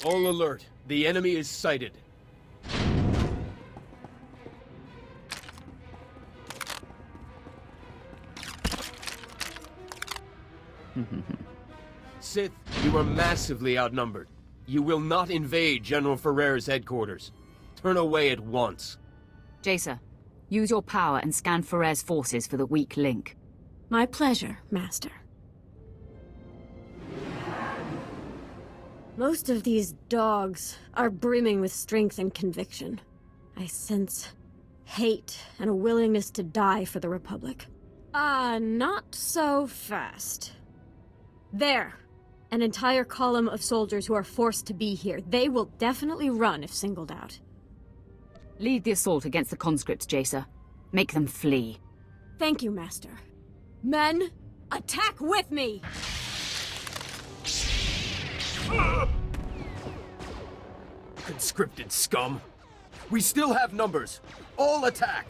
All alert. The enemy is sighted. Sith, you are massively outnumbered. You will not invade General Ferrer's headquarters. Turn away at once. Jacer, use your power and scan Ferrer's forces for the weak link. My pleasure, Master. Most of these dogs are brimming with strength and conviction. I sense hate and a willingness to die for the Republic. Not so fast. There! An entire column of soldiers who are forced to be here. They will definitely run if singled out. Lead the assault against the conscripts, Jacer. Make them flee. Thank you, Master. Men, attack with me! Conscripted scum! We still have numbers! All attack!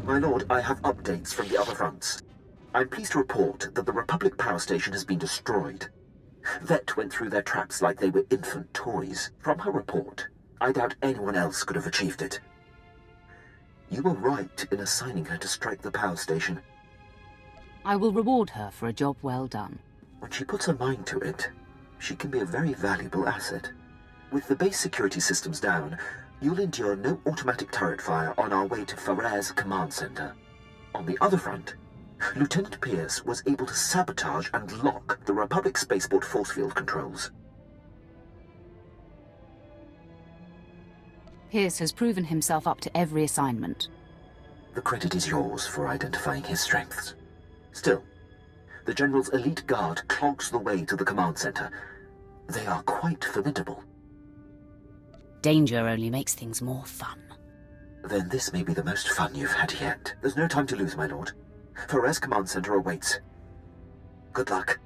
My lord, I have updates from the other fronts. I'm pleased to report that the Republic power station has been destroyed. Vette went through their traps like they were infant toys. From her report, I doubt anyone else could have achieved it. You were right in assigning her to strike the power station. I will reward her for a job well done. When she puts her mind to it, she can be a very valuable asset. With the base security systems down, you'll endure no automatic turret fire on our way to Ferrer's command center. On the other front, Lieutenant Pierce was able to sabotage and lock the Republic spaceport force field controls. Pierce has proven himself up to every assignment. The credit is yours for identifying his strengths. Still, the General's elite guard clogs the way to the command center. They are quite formidable. Danger only makes things more fun. Then this may be the most fun you've had yet. There's no time to lose, my lord. Ferrer's command center awaits. Good luck.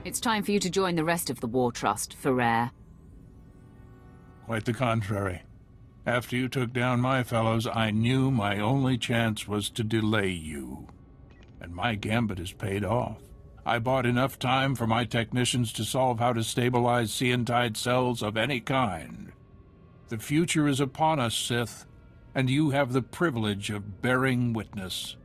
It's time for you to join the rest of the War Trust, Ferrer. Quite the contrary. After you took down my fellows, I knew my only chance was to delay you. And my gambit has paid off. I bought enough time for my technicians to solve how to stabilize Seantide cells of any kind. The future is upon us, Sith, and you have the privilege of bearing witness.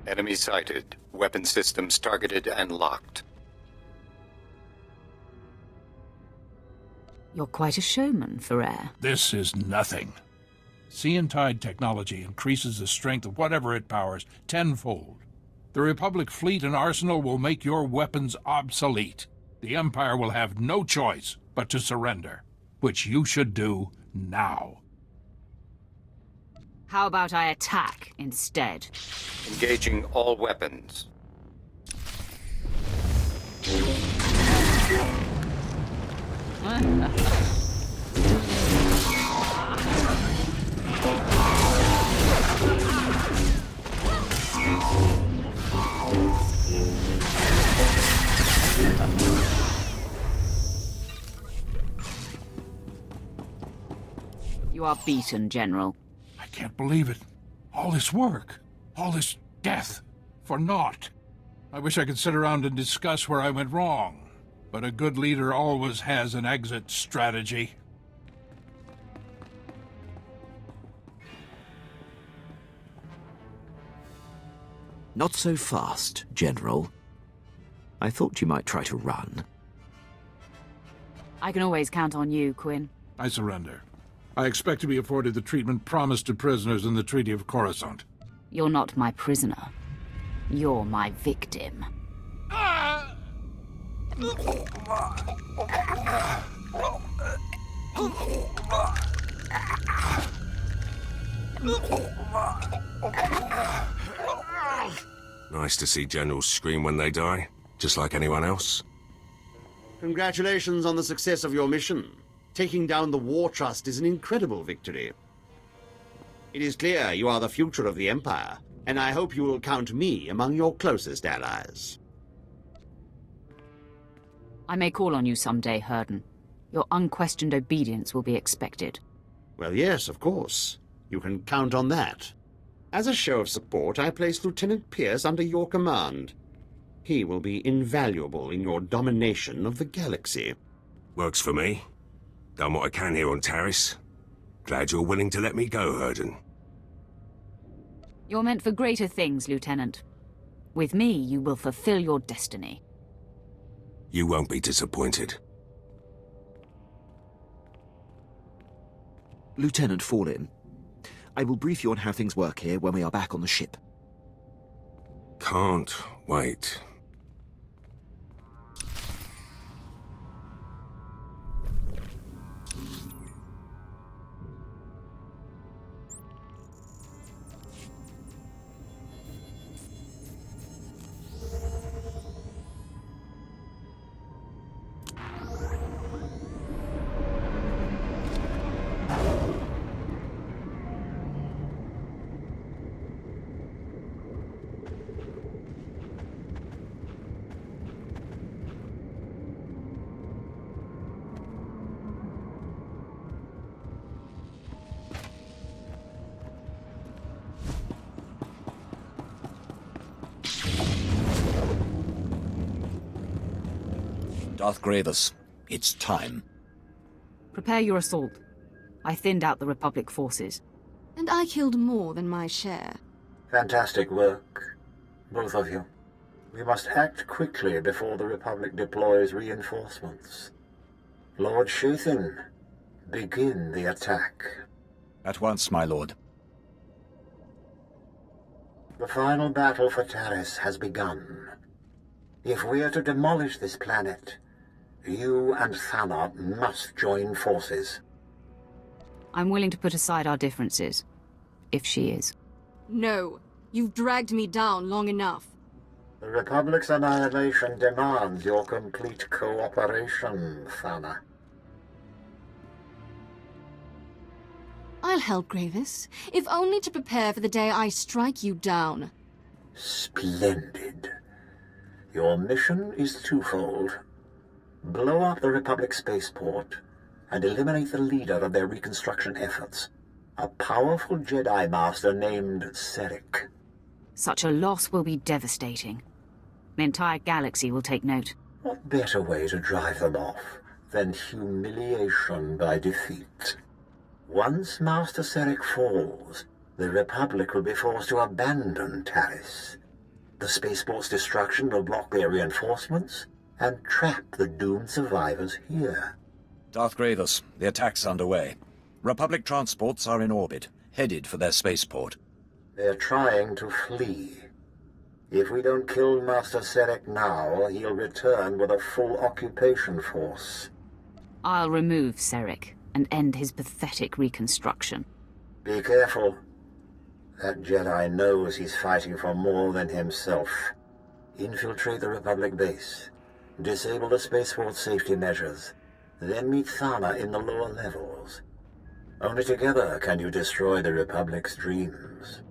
Enemy sighted. Weapon systems targeted and locked. You're quite a showman, Ferrer. This is nothing. Seantide technology increases the strength of whatever it powers tenfold. The Republic fleet and arsenal will make your weapons obsolete. The Empire will have no choice but to surrender, which you should do now. How about I attack instead? Engaging all weapons. You are beaten, General. I can't believe it. All this work, all this death, for naught. I wish I could sit around and discuss where I went wrong, but a good leader always has an exit strategy. Not so fast, General. I thought you might try to run. I can always count on you, Quinn. I surrender. I expect to be afforded the treatment promised to prisoners in the Treaty of Coruscant. You're not my prisoner. You're my victim. Nice to see generals scream when they die, just like anyone else. Congratulations on the success of your mission. Taking down the War Trust is an incredible victory. It is clear you are the future of the Empire, and I hope you will count me among your closest allies. I may call on you someday, Herden. Your unquestioned obedience will be expected. Well, yes, of course. You can count on that. As a show of support, I place Lieutenant Pierce under your command. He will be invaluable in your domination of the galaxy. Works for me. Done what I can here on Taris. Glad you're willing to let me go, Herden. You're meant for greater things, Lieutenant. With me, you will fulfill your destiny. You won't be disappointed. Lieutenant Fallin, I will brief you on how things work here when we are back on the ship. Can't wait. Darth Gravis, it's time. Prepare your assault. I thinned out the Republic forces. And I killed more than my share. Fantastic work, both of you. We must act quickly before the Republic deploys reinforcements. Lord Shathin, begin the attack. At once, my lord. The final battle for Taris has begun. If we are to demolish this planet, you and Thana must join forces. I'm willing to put aside our differences, if she is. No, you've dragged me down long enough. The Republic's annihilation demands your complete cooperation, Thana. I'll help, Gravis, if only to prepare for the day I strike you down. Splendid. Your mission is twofold. Blow up the Republic spaceport and eliminate the leader of their reconstruction efforts, a powerful Jedi Master named Serek. Such a loss will be devastating. The entire galaxy will take note. What better way to drive them off than humiliation by defeat? Once Master Serek falls, the Republic will be forced to abandon Taris. The spaceport's destruction will block their reinforcements and trap the doomed survivors here. Darth Gravis, the attack's underway. Republic transports are in orbit, headed for their spaceport. They're trying to flee. If we don't kill Master Serek now, he'll return with a full occupation force. I'll remove Serek and end his pathetic reconstruction. Be careful. That Jedi knows he's fighting for more than himself. Infiltrate the Republic base. Disable the spaceport safety measures. Then meet Thana in the lower levels. Only together can you destroy the Republic's dreams.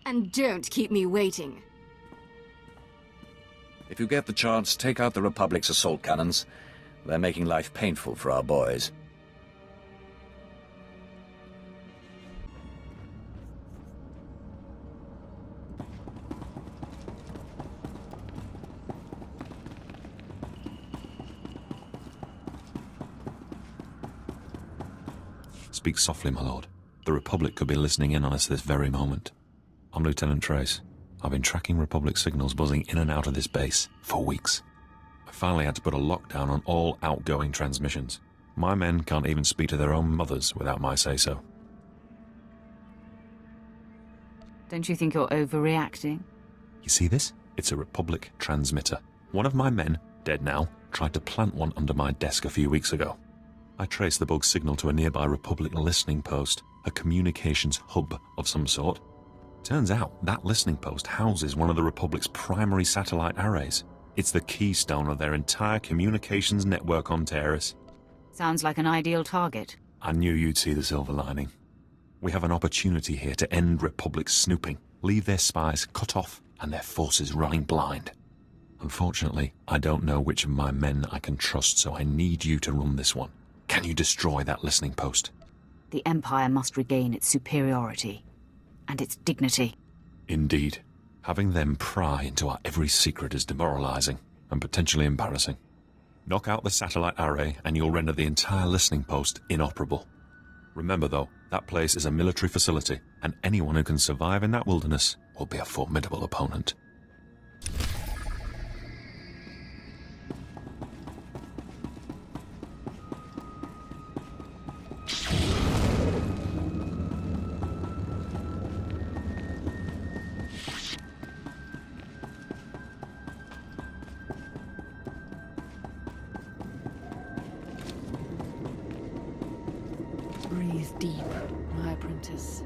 And don't keep me waiting. If you get the chance, take out the Republic's assault cannons. They're making life painful for our boys. Speak softly, my lord. The Republic could be listening in on us this very moment. I'm Lieutenant Trace. I've been tracking Republic signals buzzing in and out of this base for weeks. I finally had to put a lockdown on all outgoing transmissions. My men can't even speak to their own mothers without my say-so. Don't you think you're overreacting? You see this? It's a Republic transmitter. One of my men, dead now, tried to plant one under my desk a few weeks ago. I traced the bug signal to a nearby Republic listening post, a communications hub of some sort. Turns out that listening post houses one of the Republic's primary satellite arrays. It's the keystone of their entire communications network on Taris. Sounds like an ideal target. I knew you'd see the silver lining. We have an opportunity here to end Republic snooping, leave their spies cut off and their forces running blind. Unfortunately, I don't know which of my men I can trust, so I need you to run this one. Can you destroy that listening post? The Empire must regain its superiority and its dignity. Indeed. Having them pry into our every secret is demoralizing and potentially embarrassing. Knock out the satellite array and you'll render the entire listening post inoperable. Remember though, that place is a military facility, and anyone who can survive in that wilderness will be a formidable opponent. Breathe deep, my apprentice.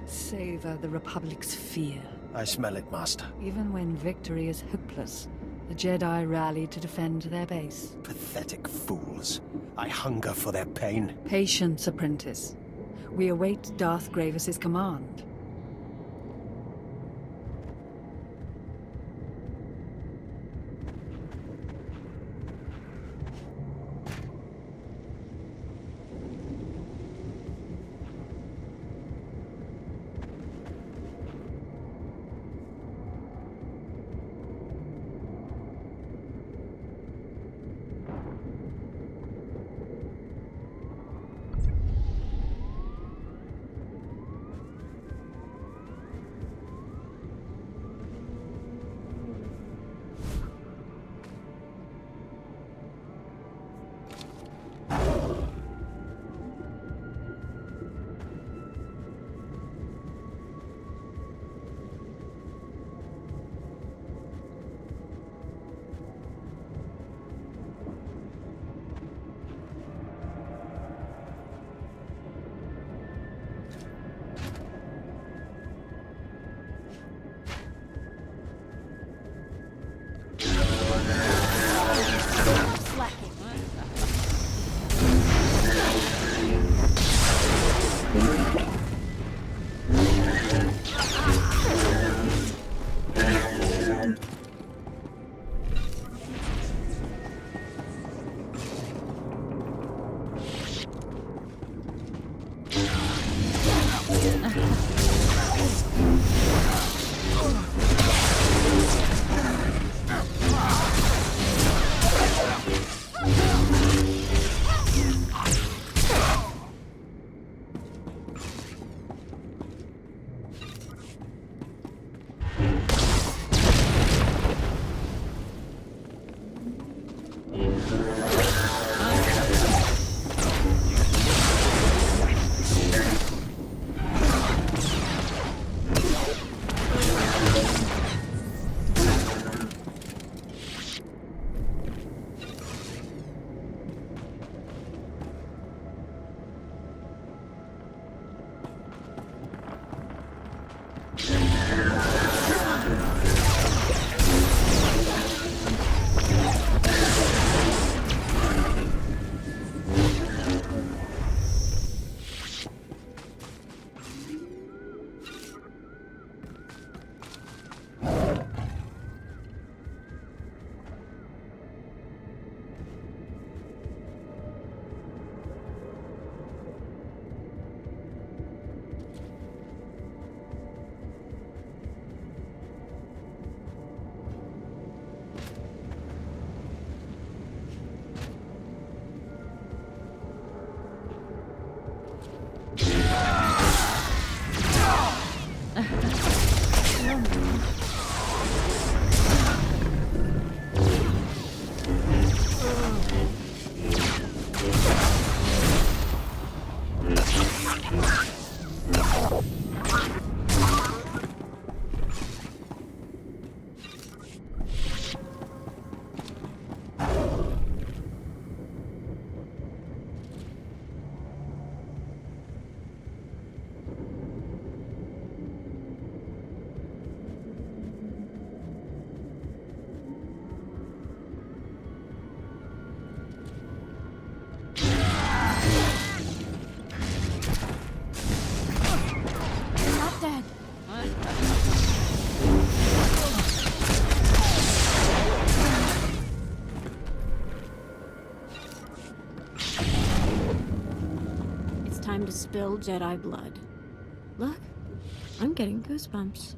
Savor the Republic's fear. I smell it, Master. Even when victory is hopeless, the Jedi rally to defend their base. Pathetic fools. I hunger for their pain. Patience, apprentice. We await Darth Gravis's command. spill Jedi blood. Look, I'm getting goosebumps.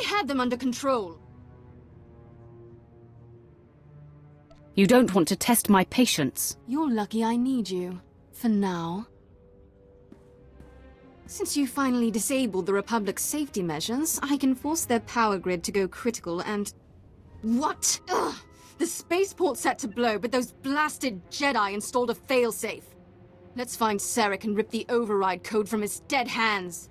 I had them under control. You don't want to test my patience. You're lucky I need you. For now. Since you finally disabled the Republic's safety measures, I can force their power grid to go critical and... What? Ugh! The spaceport's set to blow, but those blasted Jedi installed a failsafe. Let's find Sarek and rip the override code from his dead hands.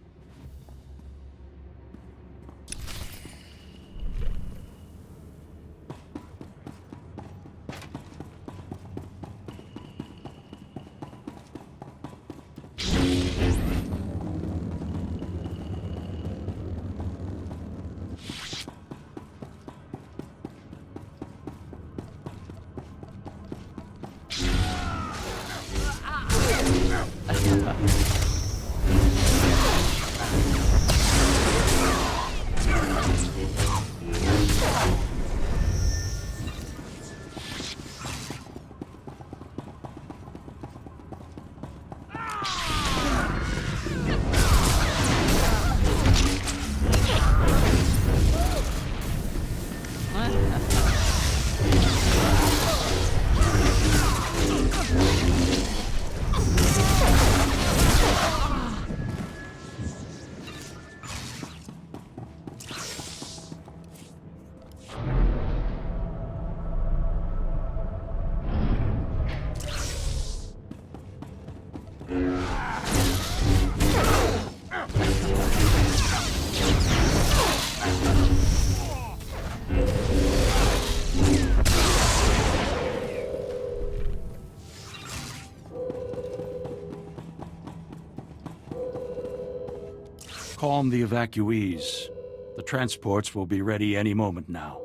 Calm the evacuees. The transports will be ready any moment now.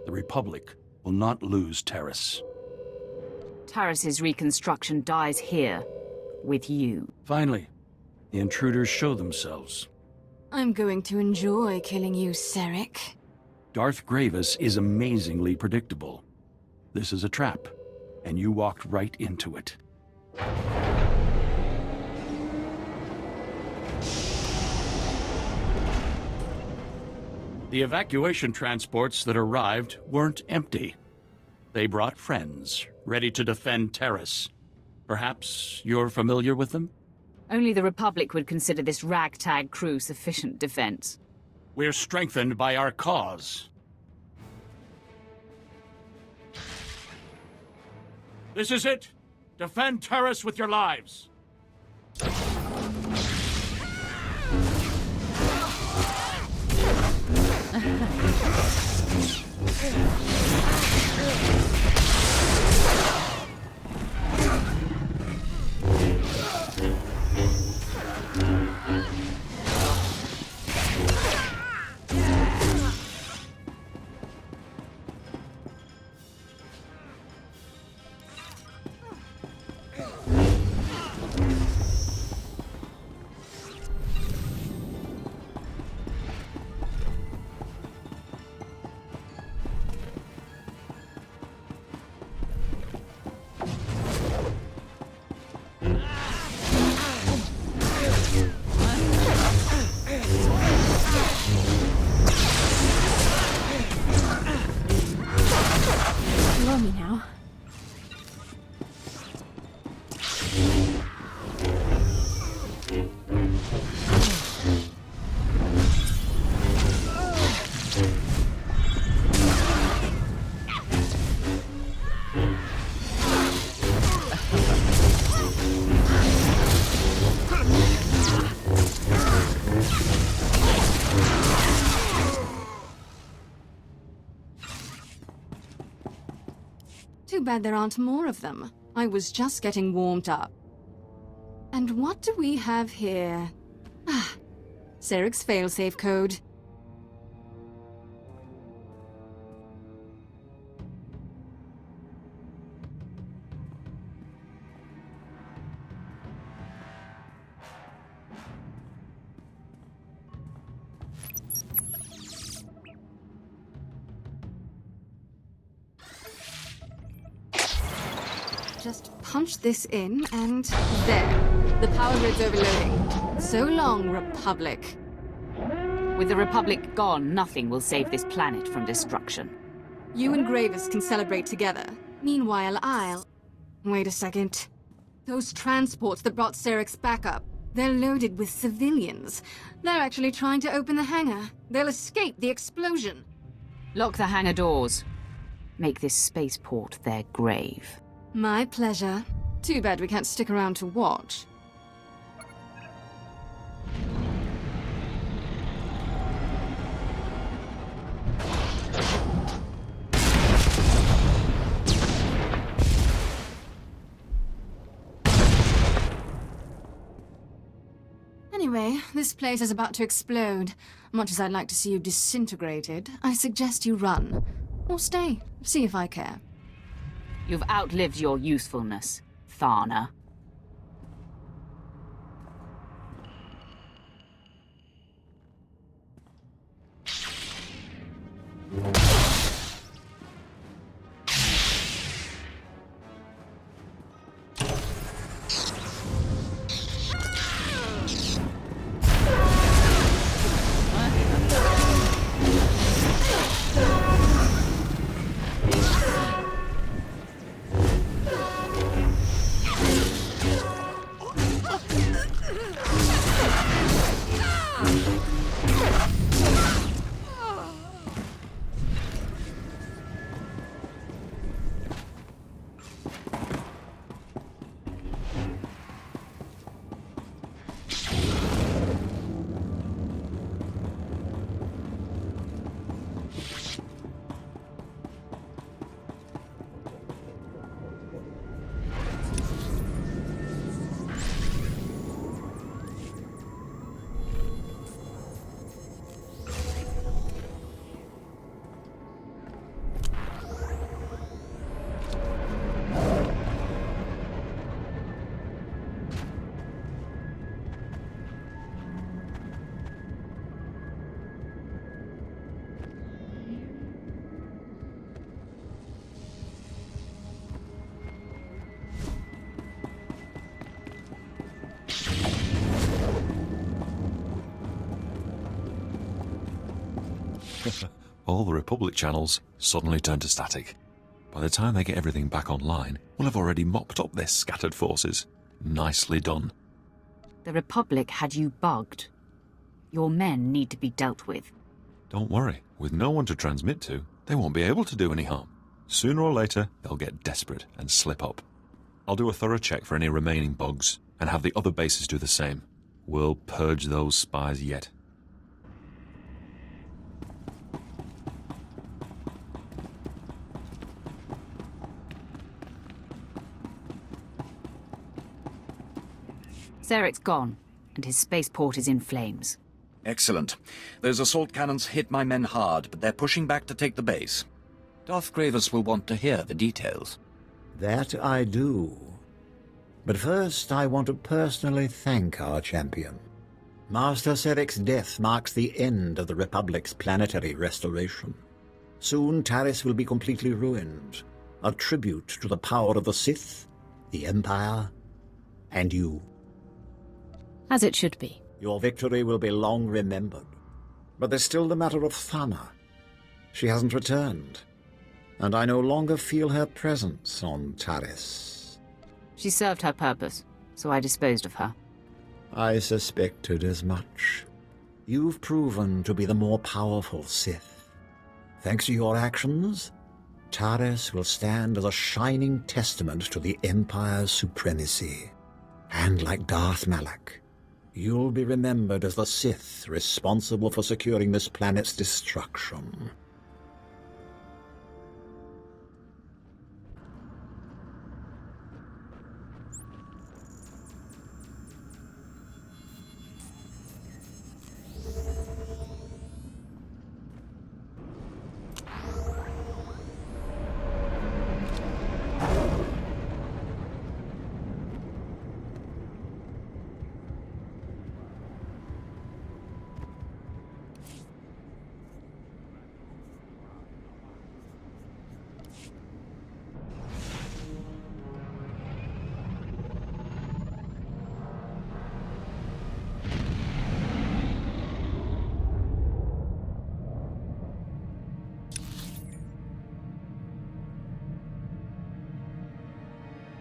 The Republic will not lose Taris. Taris's reconstruction dies here, with you. Finally, the intruders show themselves. I'm going to enjoy killing you, Serek. Darth Gravis is amazingly predictable. This is a trap, and you walked right into it. The evacuation transports that arrived weren't empty. They brought friends, ready to defend Taris. Perhaps you're familiar with them? Only the Republic would consider this ragtag crew sufficient defense. We're strengthened by our cause. This is it! Defend Taris with your lives! Too bad there aren't more of them. I was just getting warmed up. And what do we have here? Ah, Serek's failsafe code. Just punch this in, and there. The power grid's overloading. So long, Republic. With the Republic gone, nothing will save this planet from destruction. You and Gravis can celebrate together. Meanwhile, I'll... Wait a second. Those transports that brought Serek's back up, they're loaded with civilians. They're actually trying to open the hangar. They'll escape the explosion. Lock the hangar doors. Make this spaceport their grave. My pleasure. Too bad we can't stick around to watch. Anyway, this place is about to explode. Much as I'd like to see you disintegrated, I suggest you run. Or stay, see if I care. You've outlived your usefulness, Tharna. All the Republic channels suddenly turn to static. By the time they get everything back online, we'll have already mopped up their scattered forces. Nicely done. The Republic had you bugged. Your men need to be dealt with. Don't worry, with no one to transmit to, they won't be able to do any harm. Sooner or later, they'll get desperate and slip up. I'll do a thorough check for any remaining bugs, and have the other bases do the same. We'll purge those spies yet. Sarek's gone, and his spaceport is in flames. Excellent. Those assault cannons hit my men hard, but they're pushing back to take the base. Darth Gravis will want to hear the details. That I do. But first, I want to personally thank our champion. Master Sarek's death marks the end of the Republic's planetary restoration. Soon, Taris will be completely ruined, a tribute to the power of the Sith, the Empire, and you. As it should be. Your victory will be long remembered. But there's still the matter of Thana. She hasn't returned, and I no longer feel her presence on Taris. She served her purpose, so I disposed of her. I suspected as much. You've proven to be the more powerful Sith. Thanks to your actions, Taris will stand as a shining testament to the Empire's supremacy. And like Darth Malak, you'll be remembered as the Sith responsible for securing this planet's destruction.